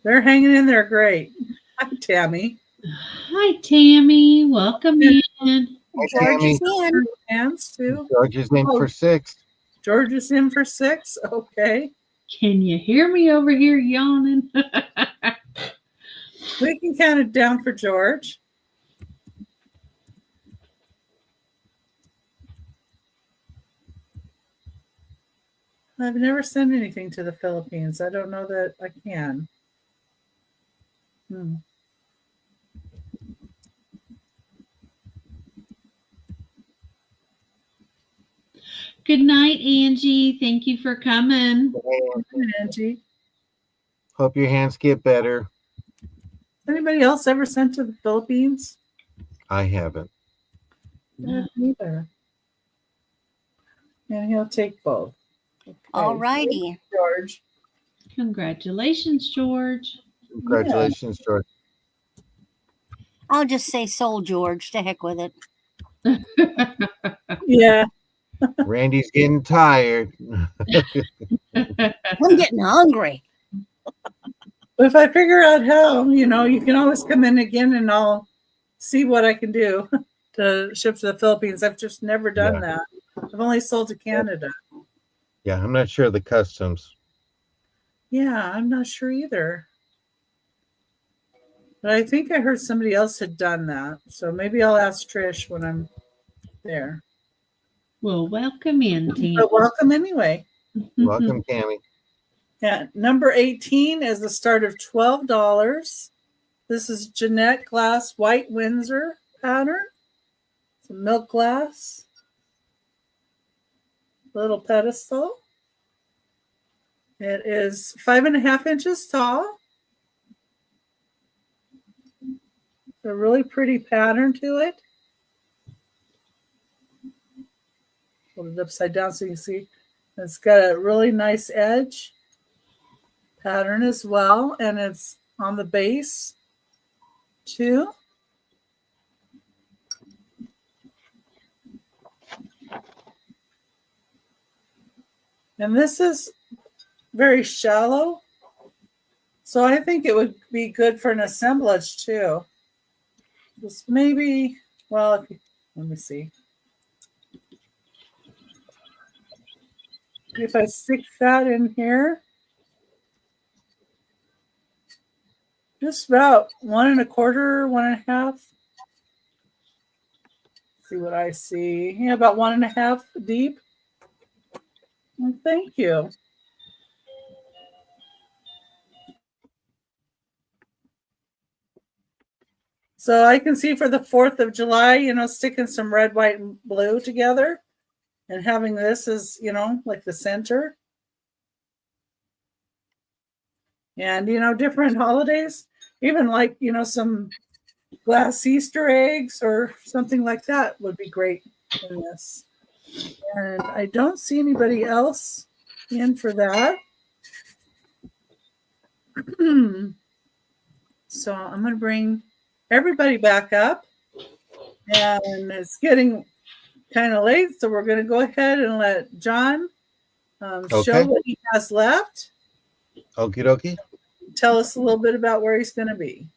they're hanging in there great. Hi, Tammy. Hi, Tammy. Welcome in. Hi, George Tammy. is in. Hands too. George is in for 6. George is in for 6. Okay. Can you hear me over here yawning? We can count it down for George. I've never sent anything to the Philippines. I don't know that I can. Good night, Angie. Thank you for coming. Angie. Hope your hands get better. Anybody else ever sent to the Philippines? I haven't. Neither. And he'll take both. Okay. All righty. George. Congratulations, George. Congratulations, George. I'll just say Soul George. To heck with it. Yeah. Randy's getting tired. I'm getting hungry. If I figure out how, you can always come in again and I'll see what I can do to ship to the Philippines. I've just never done Yeah. that. I've only sold to Canada. Yeah, I'm not sure of the customs. Yeah, I'm not sure either. But I think I heard somebody else had done that. So maybe I'll ask Trish when I'm there. Well, welcome in, Tim. But welcome anyway. Welcome, Tammy. Yeah, number 18 is the start of $12. This is Jeanette Glass White Windsor pattern. It's a milk glass. Little pedestal. It is 5.5 inches tall. A really pretty pattern to it. Hold it upside down so you can see. It's got a really nice edge pattern as well, and it's on the base too. And this is very shallow, so I think it would be good for an assemblage too. Just maybe, well, let me see. If I stick that in here, just about 1.25, 1.5. See what I see. Yeah, about 1.5 deep. Well, thank you. So I can see for the 4th of July, sticking some red, white, and blue together and having this as, like the center. And, different holidays, even like, some glass Easter eggs or something like that would be great in this. And I don't see anybody else in for that. So I'm going to bring everybody back up. And it's getting kind of late, so we're going to go ahead and let John show what he has left. Okie dokie. Tell us a little bit about where he's going to be.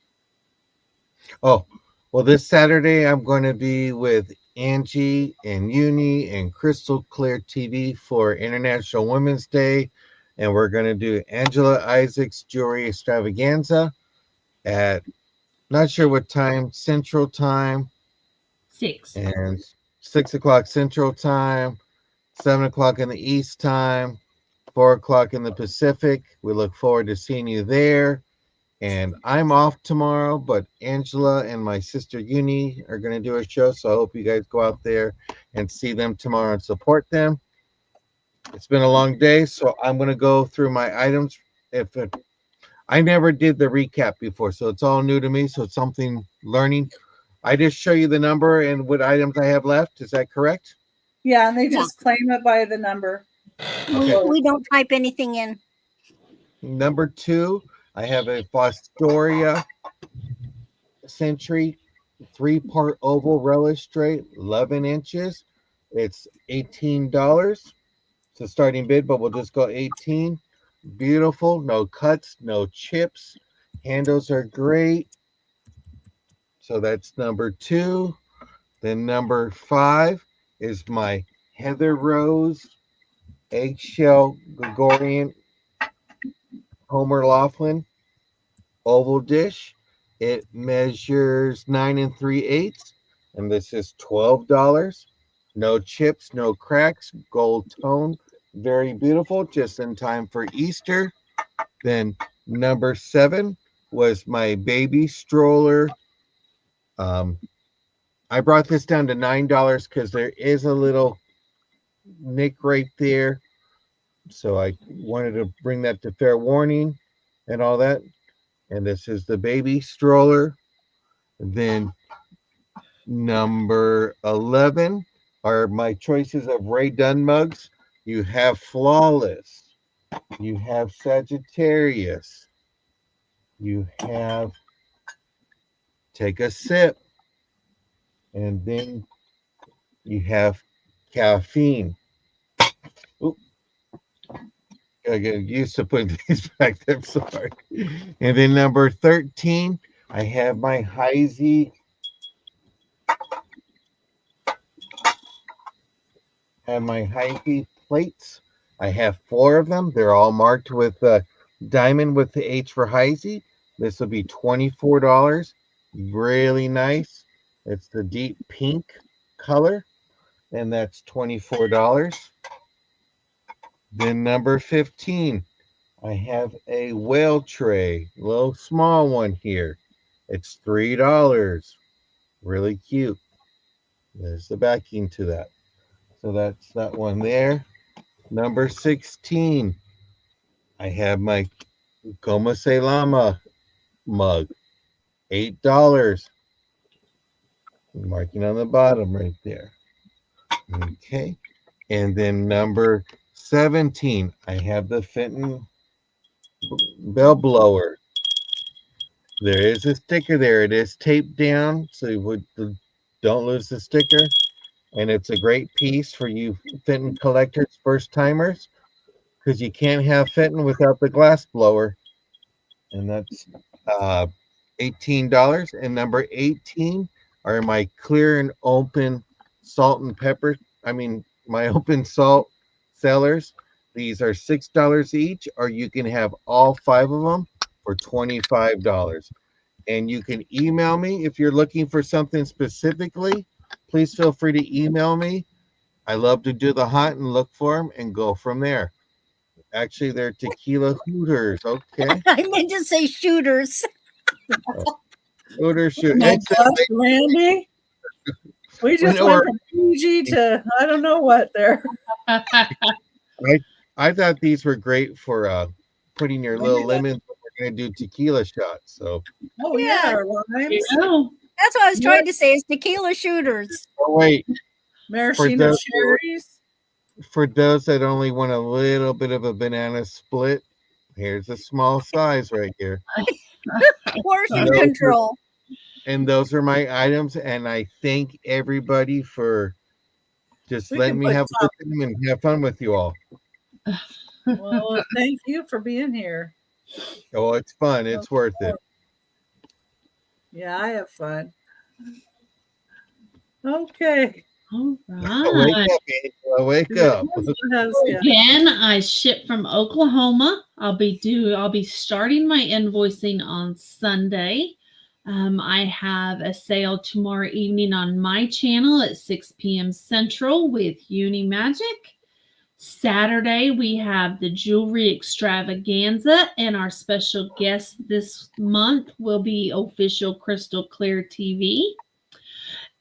Oh, well, this Saturday I'm going to be with Angie and Uni and Crystal Clear TV for International Women's Day. And we're going to do Angela Isaac's Jewelry Extravaganza at not sure what time, Central Time. 6. And 6 o'clock Central Time, 7 o'clock in the East Time, 4 o'clock in the Pacific. We look forward to seeing you there. And I'm off tomorrow, but Angela and my sister Uni are going to do a show. So I hope you guys go out there and see them tomorrow and support them. It's been a long day, so I'm going to go through my items. I never did the recap before, so it's all new to me. So it's something learning. I just show you the number and what items I have left. Is that correct? Yeah, and they just claim it by the number. Okay. We don't type anything in. Number 2, I have a Fostoria Century 3-part oval relish straight, 11 inches. It's $18. It's a starting bid, but we'll just go 18. Beautiful, no cuts, no chips. Handles are great. So that's number 2. Then number 5 is my Heather Rose Eggshell Gregorian Homer Laughlin oval dish. It measures 9 3/8, and this is $12. No chips, no cracks, gold tone, very beautiful, just in time for Easter. Then number 7 was my baby stroller. I brought this down to $9 because there is a little nick right there. So I wanted to bring that to fair warning and all that. And this is the baby stroller. Then number 11 are my choices of Ray Dunn mugs. You have Flawless. You have Sagittarius. You have Take a Sip. And then you have Caffeine. Oop. I get used to putting these back there. I'm sorry. And then number 13, I have my Heisey have my Hy-Vee plates. I have 4 of them. They're all marked with diamond with the H for Hy-Vee. This will be $24. Really nice. It's the deep pink color, and that's $24. Then number 15, I have a whale tray, little small one here. It's $3. Really cute. There's the backing to that. So that's that one there. Number 16, I have my Como Se Llama mug, $8. Marking on the bottom right there. Okay. And then number 17, I have the Fenton bell blower. There is a sticker there. It is taped down, so you don't lose the sticker. And it's a great piece for you Fenton collectors, first timers, because you can't have Fenton without the glass blower. And that's $18. And number 18 are my clear and open salt and pepper. My open salt cellars. These are $6 each, or you can have all 5 of them for $25. And you can email me if you're looking for something specifically. Please feel free to email me. I love to do the hunt and look for them and go from there. Actually, they're tequila hooters. Okay. I meant to say shooters. Hooters shoot. My gosh, Randy. We just went from PG to I don't know what there. I thought these were great for putting your little lemons when we're going to do tequila shots. So. Oh yeah, limes. That's what I was trying to say. Is tequila shooters. Oh wait. Maraschino cherries. For those that only want a little bit of a banana split, here's a small size right here. Portion control. And those are my items, and I thank everybody for just letting me have a look at them and have fun with you all. Well, thank you for being here. Oh, it's fun. It's worth it. Yeah, I have fun. Okay. All right. Wake up. Again, I ship from Oklahoma. I'll be starting my invoicing on Sunday. I have a sale tomorrow evening on my channel at 6 p.m. Central with Uni Magic. Saturday, we have the jewelry extravaganza, and our special guest this month will be Official Crystal Clear TV.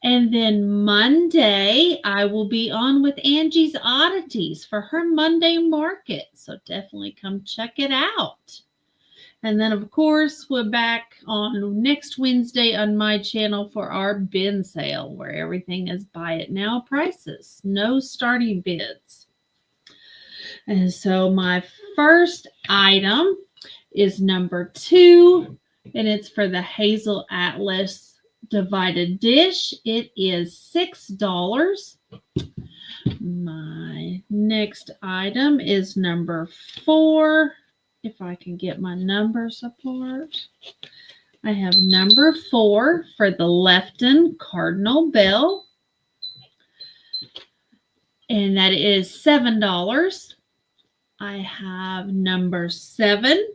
And then Monday, I will be on with Angie's Oddities for her Monday market. So definitely come check it out. And then, of course, we're back on next Wednesday on my channel for our bin sale, where everything is buy it now prices. No starting bids. And so my first item is number 2, and it's for the Hazel Atlas divided dish. It is $6. My next item is number 4. If I can get my numbers apart. I have number 4 for the Lefton Cardinal Bell. And that is $7. I have number 7,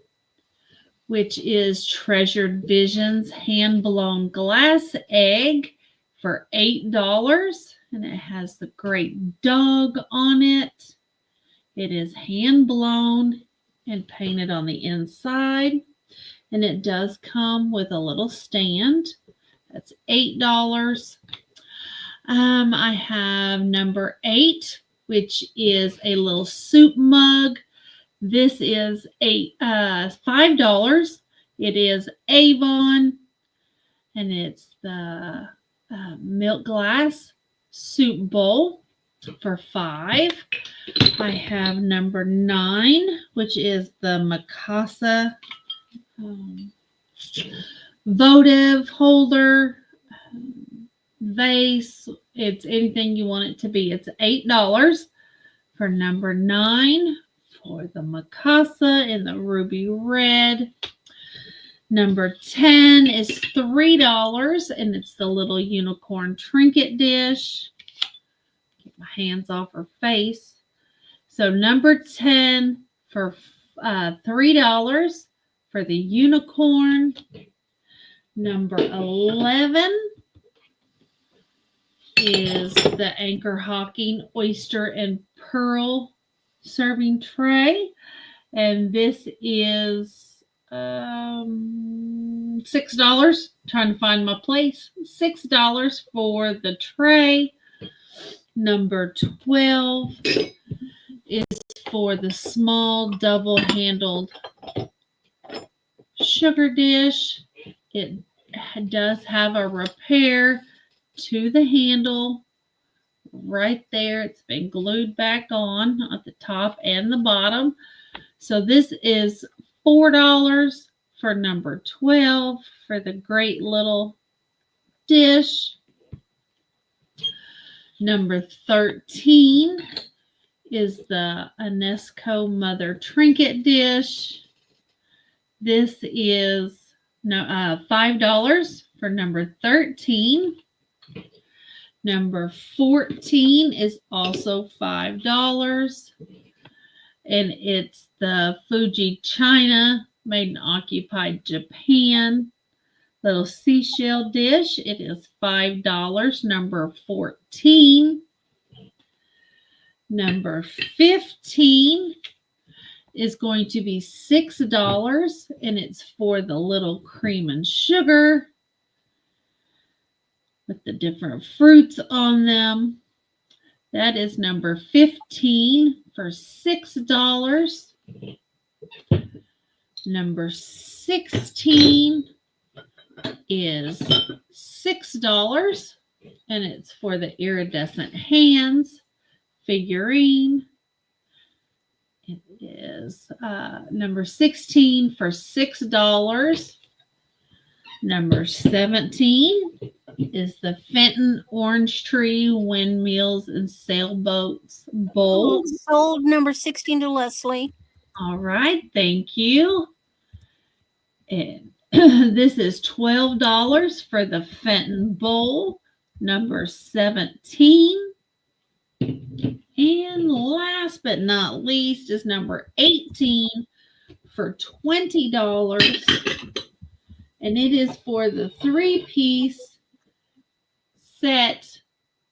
which is Treasured Visions hand-blown glass egg for $8. And it has the great dog on it. It is hand-blown and painted on the inside. And it does come with a little stand. That's $8. I have number 8, which is a little soup mug. This is $5. It is Avon, and it's the milk glass soup bowl for $5. I have number 9, which is the Mikasa votive holder vase. It's anything you want it to be. It's $8 for number 9 for the Mikasa in the ruby red. Number 10 is $3, and it's the little unicorn trinket dish. Get my hands off her face. So number 10 for $3 for the unicorn. Number 11 is the Anchor Hawking oyster and pearl serving tray. And this is $6. Trying to find my place. $6 for the tray. Number 12 is for the small double-handled sugar dish. It does have a repair to the handle right there. It's been glued back on at the top and the bottom. So this is $4 for number 12 for the great little dish. Number 13 is the UNESCO Mother Trinket dish. This is $5 for number 13. Number 14 is also $5. And it's the Fuji China made in occupied Japan little seashell dish. It is $5. Number 14. Number 15 is going to be $6, and it's for the little cream and sugar with the different fruits on them. That is number 15 for $6. Number 16 is $6, and it's for the iridescent hands figurine. It is number 16 for $6. Number 17 is the Fenton Orange Tree Windmills and Sailboats Bowl. Sold number 16 to Leslie. All right, thank you. And this is $12 for the Fenton Bowl, number 17. And last but not least is number 18 for $20. And it is for the 3-piece set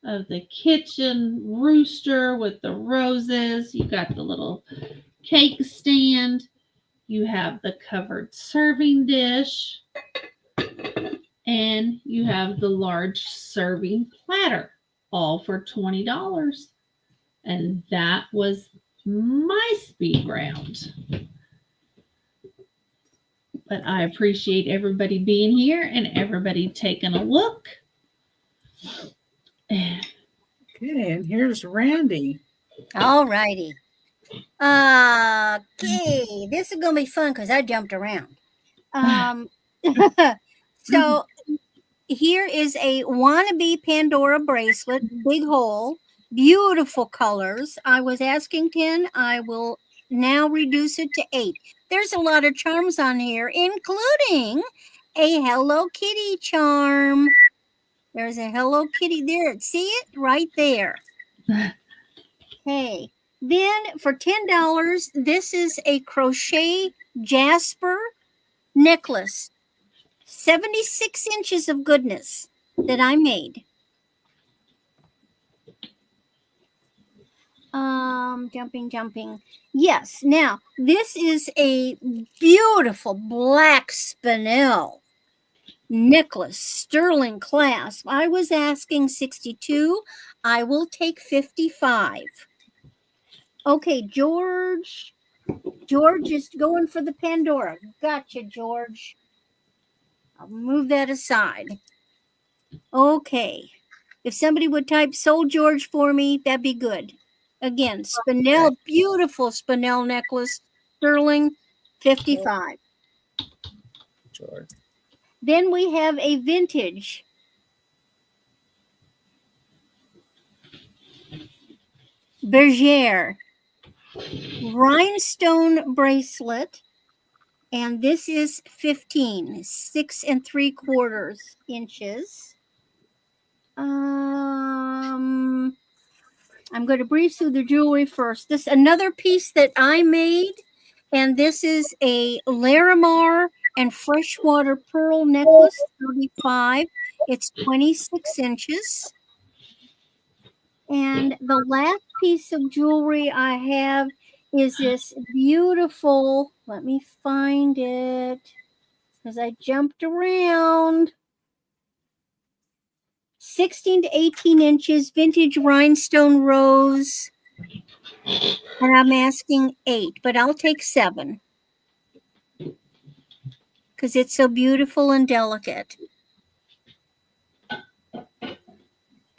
of the kitchen rooster with the roses. You got the little cake stand. You have the covered serving dish. And you have the large serving platter, all for $20. And that was my speed round. But I appreciate everybody being here and everybody taking a look. Okay, and here's Randy. All righty. Okay, this is going to be fun because I jumped around. So here is a wannabe Pandora bracelet, big hole, beautiful colors. I was asking 10. I will now reduce it to 8. There's a lot of charms on here, including a Hello Kitty charm. There's a Hello Kitty there. See it right there. Okay. Then for $10, this is a crochet jasper necklace. 76 inches of goodness that I made. Jumping. Yes. Now, this is a beautiful black spinel necklace, sterling clasp. I was asking 62. I will take 55. Okay, George. George is going for the Pandora. Gotcha, George. I'll move that aside. Okay. If somebody would type Soul George for me, that'd be good. Again, spinel, beautiful spinel necklace, sterling, 55. George. Then we have a vintage Bergère rhinestone bracelet, and this is 15, 6 3/4 inches. I'm going to breeze through the jewelry first. This another piece that I made, and this is a Larimar and freshwater pearl necklace, 35. It's 26 inches. And the last piece of jewelry I have is this beautiful, let me find it because I jumped around. 16 to 18 inches, vintage rhinestone rose. And I'm asking 8, but I'll take 7 because it's so beautiful and delicate.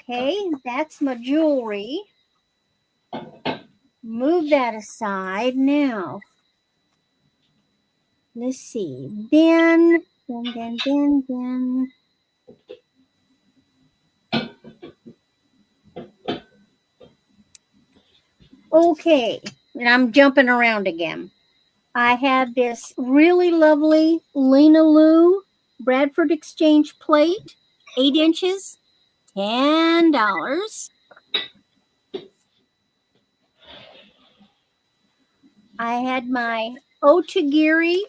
Okay, that's my jewelry. Move that aside now. Let's see. Then. Okay, and I'm jumping around again. I have this really lovely Lena Lou Bradford Exchange plate, 8 inches, $10. I had my Otagiri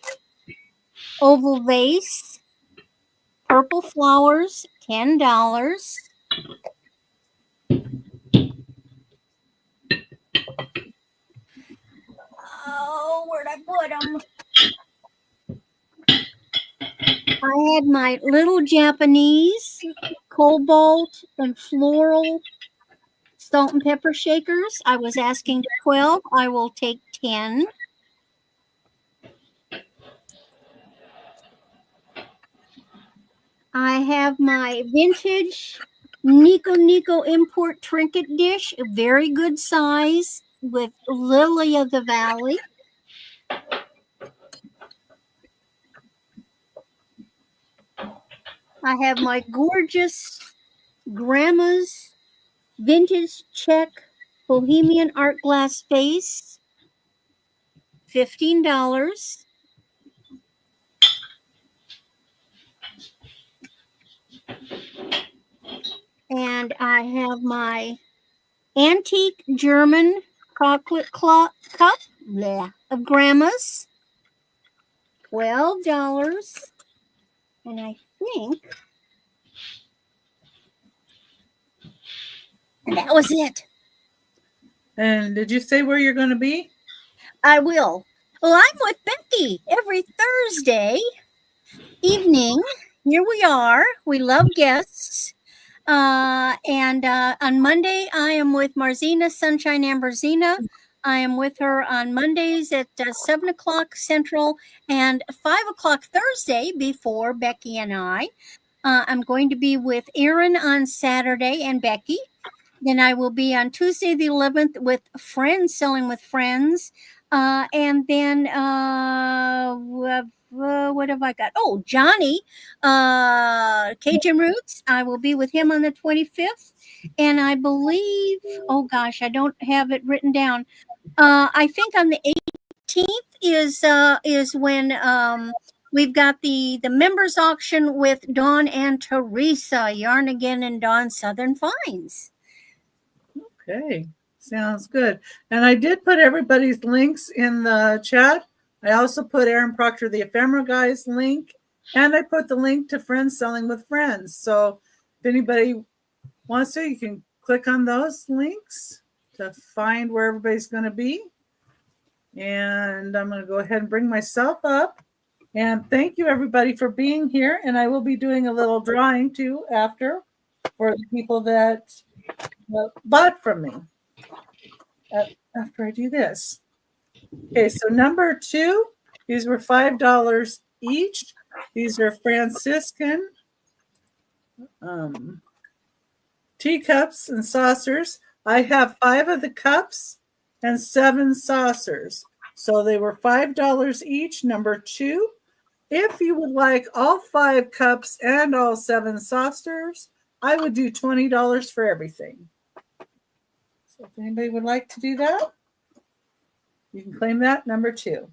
oval vase, purple flowers, $10. Oh, where'd I put them? I had my little Japanese cobalt and floral salt and pepper shakers. I was asking 12. I will take 10. I have my vintage Nico import trinket dish, a very good size with Lily of the Valley. I have my gorgeous Grandma's vintage Czech Bohemian art glass vase, $15. And I have my antique German chocolate cup of Grandma's, $12. And I think that was it. And did you say where you're going to be? I will. Well, I'm with Becky every Thursday evening. Here we are. We love guests. And on Monday, I am with Marzina Sunshine Amberzina. I am with her on Mondays at 7 o'clock Central and 5 o'clock Thursday before Becky and I. I'm going to be with Erin on Saturday and Becky. Then I will be on Tuesday the 11th with Friends, Selling with Friends. And then what have I got? Oh, Johnny, Cajun Roots. I will be with him on the 25th. And I believe, oh gosh, I don't have it written down. I think on the 18th is when we've got the members auction with Dawn and Teresa, Yarn Again and Dawn Southern Finds. Okay, sounds good. And I did put everybody's links in the chat. I also put Aaron Proctor, the Ephemera Guy's link, and I put the link to Friends Selling with Friends. So if anybody wants to, you can click on those links to find where everybody's going to be. And I'm going to go ahead and bring myself up. And thank you, everybody, for being here. And I will be doing a little drawing, too, after for the people that bought from me after I do this. Okay, so number 2, these were $5 each. These are Franciscan teacups and saucers. I have 5 of the cups and 7 saucers. So they were $5 each, number 2. If you would like all 5 cups and all 7 saucers, I would do $20 for everything. So if anybody would like to do that, you can claim that, number 2.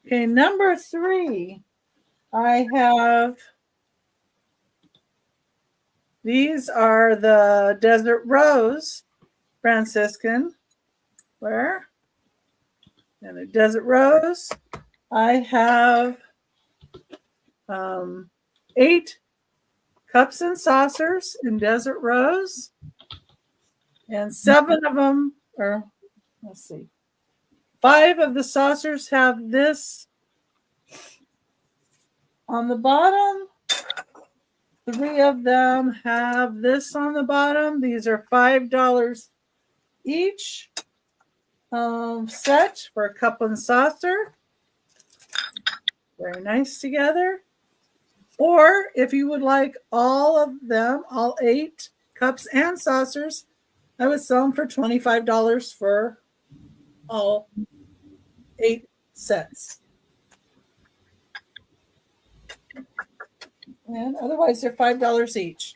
Okay, number 3, I have, these are the Desert Rose Franciscan ware. And a Desert Rose. I have 8 cups and saucers in Desert Rose. And 7 of them, or let's see, 5 of the saucers have this on the bottom. 3 of them have this on the bottom. These are $5 each set for a cup and saucer. Very nice together. Or if you would like all of them, all 8 cups and saucers, I would sell them for $25 for all 8 sets. And otherwise, they're $5 each.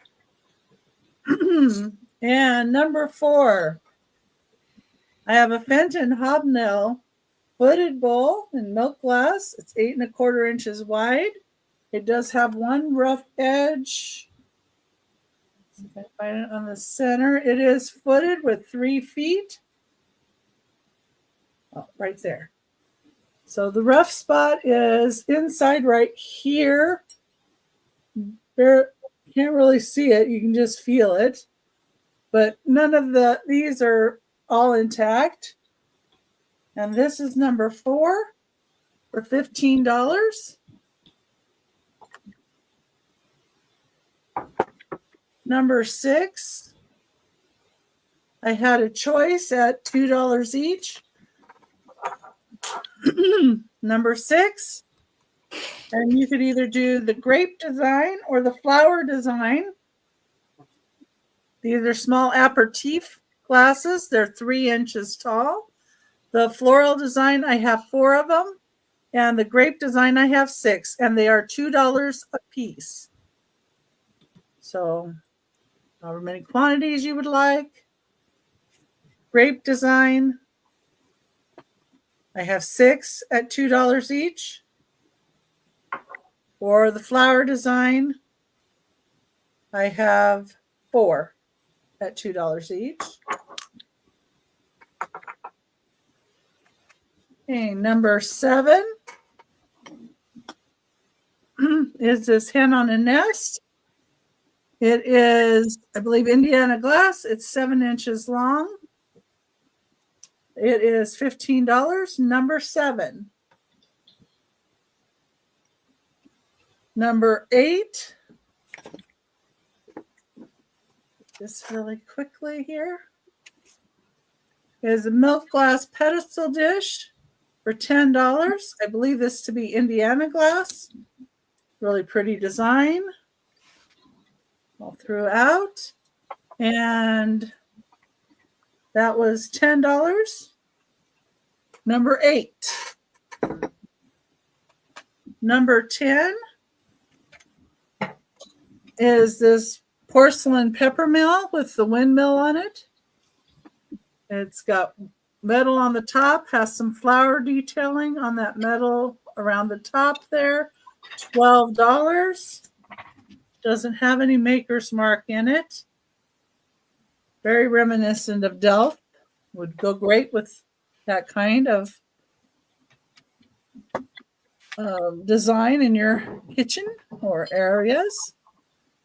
And number 4, I have a Fenton Hobnail hooded bowl in milk glass. It's 8 1/4 inches wide. It does have one rough edge. See if I can find it on the center. It is footed with 3 feet. Oh, right there. So the rough spot is inside right here. There, you can't really see it. You can just feel it. But none of these are all intact. And this is number 4 for $15. Number 6, I had a choice at $2 each. Number 6, and you could either do the grape design or the flower design. These are small aperitif glasses. They're 3 inches tall. The floral design, I have 4 of them. And the grape design, I have 6. And they are $2 a piece. So however many quantities you would like. Grape design, I have 6 at $2 each. For the flower design, I have 4 at $2 each. Okay, number 7 is this hen on a nest. It is, I believe, Indiana glass. It's 7 inches long. It is $15. Number 7. Number 8. Just really quickly here. Is a milk glass pedestal dish for $10. I believe this to be Indiana glass. Really pretty design all throughout. And that was $10. Number 8. Number 10 is this porcelain pepper mill with the windmill on it. It's got metal on the top, has some flower detailing on that metal around the top there. $12. Doesn't have any maker's mark in it. Very reminiscent of Delft. Would go great with that kind of design in your kitchen or areas.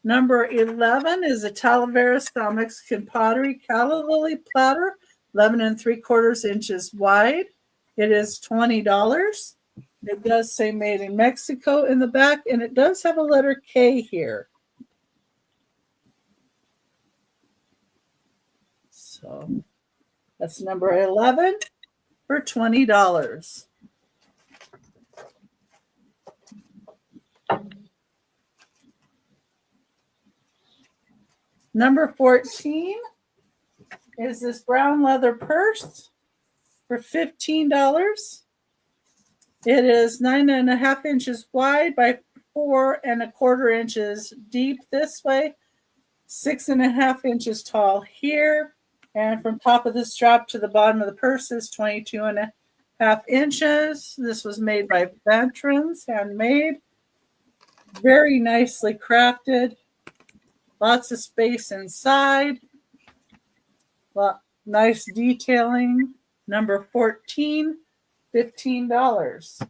Number 11 is a Talavera style Mexican pottery calla lily platter, 11 3/4 inches wide. It is $20. It does say made in Mexico in the back, and it does have a letter K here. So that's number 11 for $20. Number 14 is this brown leather purse for $15. It is 9 1/2 inches wide by 4 1/4 inches deep this way, 6 1/2 inches tall here. And from top of the strap to the bottom of the purse is 22 1/2 inches. This was made by veterans, handmade. Very nicely crafted. Lots of space inside. Nice detailing. Number 14, $15.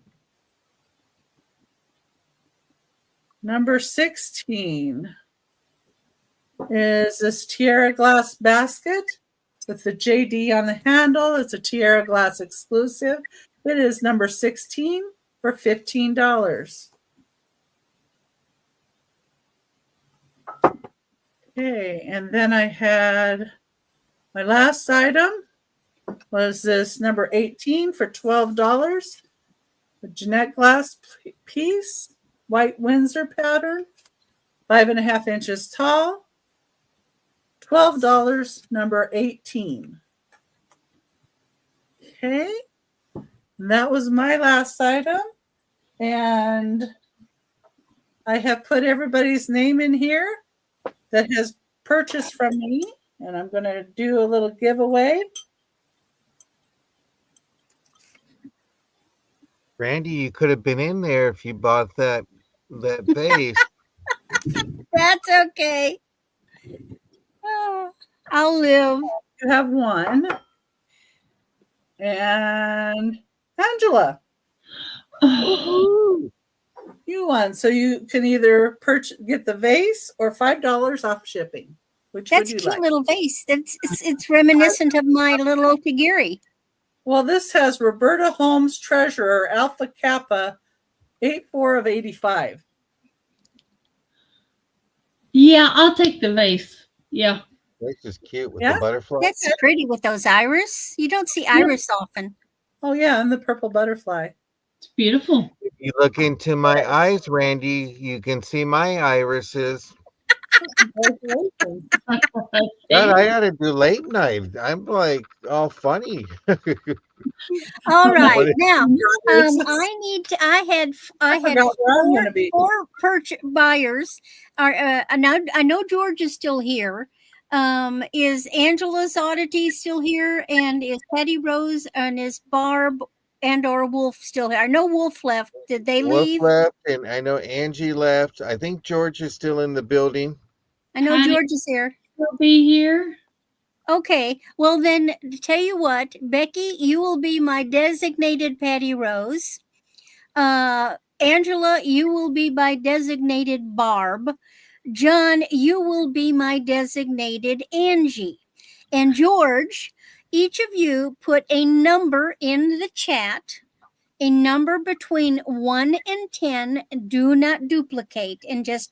Number 16 is this Tiara glass basket with the JD on the handle. It's a Tiara glass exclusive. It is number 16 for $15. Okay, and then I had my last item was this number 18 for $12. The Jeanette glass piece, white Windsor pattern, 5.5 inches tall, $12, number 18. Okay, and that was my last item. And I have put everybody's name in here that has purchased from me. And I'm going to do a little giveaway. Randy, you could have been in there if you bought that vase. That's okay. Oh, I'll live. You have one. And Angela, Woohoo! you won. So you can either get the vase or $5 off shipping. Which That's would a you cute like? little vase. It's reminiscent of my little Okigiri. Well, this has Roberta Holmes Treasurer Alpha Kappa 84 of 85. Yeah, I'll take the vase. Yeah. This is cute with Yeah? the butterfly. That's pretty with those iris. You don't see iris often. Oh yeah, and the purple butterfly. It's beautiful. If you look into my eyes, Randy, you can see my irises. Congratulations. God, I gotta do late night. I'm like all funny. All right, What is- now I had forgot where I'm gonna be. four buyers. I know George is still here. Is Angela's Oddity still here? And is Patty Rose and is Barb and or Wolf still here? I know Wolf left. Did they Wolf leave? left, and I know Angie left. I think George is still in the building. I know Patty- George is here. Will be here. Okay, well then, tell you what, Becky, you will be my designated Patty Rose. Angela, you will be my designated Barb. John, you will be my designated Angie. And George, each of you put a number in the chat, a number between 1 and 10. Do not duplicate, and just,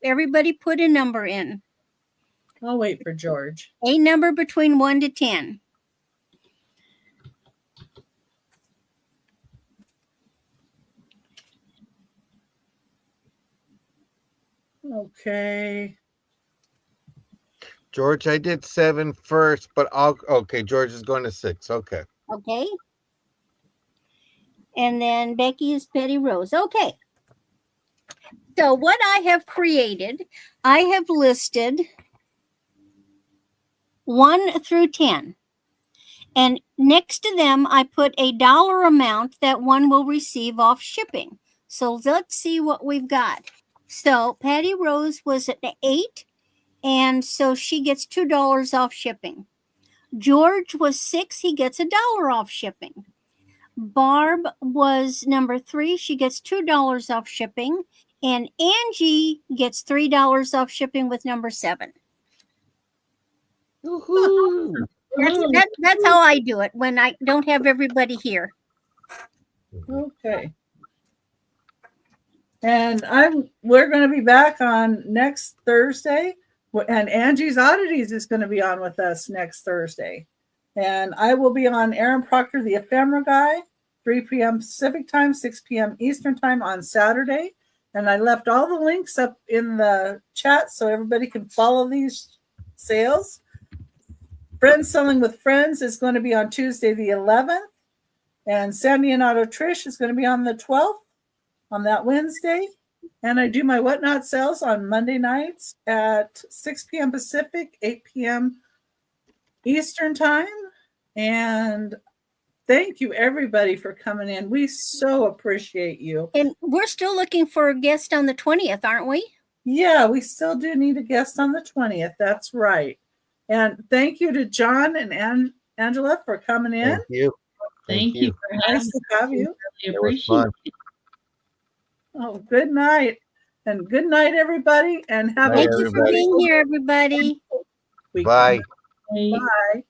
everybody put a number in. I'll wait for George. A number between 1 to 10. Okay. George, I did 7 first, but okay, George is going to 6. Okay. Okay. And then Becky is Petty Rose. Okay. So what I have created, I have listed 1 through 10. And next to them, I put a dollar amount that one will receive off shipping. So let's see what we've got. So Patty Rose was at 8, and so she gets $2 off shipping. George was 6, he gets $1 off shipping. Barb was number 3, she gets $2 off shipping. And Angie gets $3 off shipping with number 7. Woohoo! That's how I do it when I don't have everybody here. Okay. And we're going to be back on next Thursday, and Angie's Oddities is going to be on with us next Thursday. And I will be on Aaron Proctor, the Ephemera Guy, 3 p.m. Pacific time, 6 p.m. Eastern time on Saturday. And I left all the links up in the chat so everybody can follow these sales. Friends Selling with Friends is going to be on Tuesday the 11th. And Sandy and Auto Trish is going to be on the 12th on that Wednesday. And I do my Whatnot sales on Monday nights at 6 p.m. Pacific, 8 p.m. Eastern time. And thank you, everybody, for coming in. We so appreciate you. And we're still looking for a guest on the 20th, aren't we? Yeah, we still do need a guest on the 20th. That's right. And thank you to John and Angela for coming in. Thank you. Thank you for having Nice to have you. me. It was Appreciate fun. it. Oh, good night. And good night, everybody. And have Night, Thank a you for everybody. being here, everybody. weekend. Bye. Bye. Bye.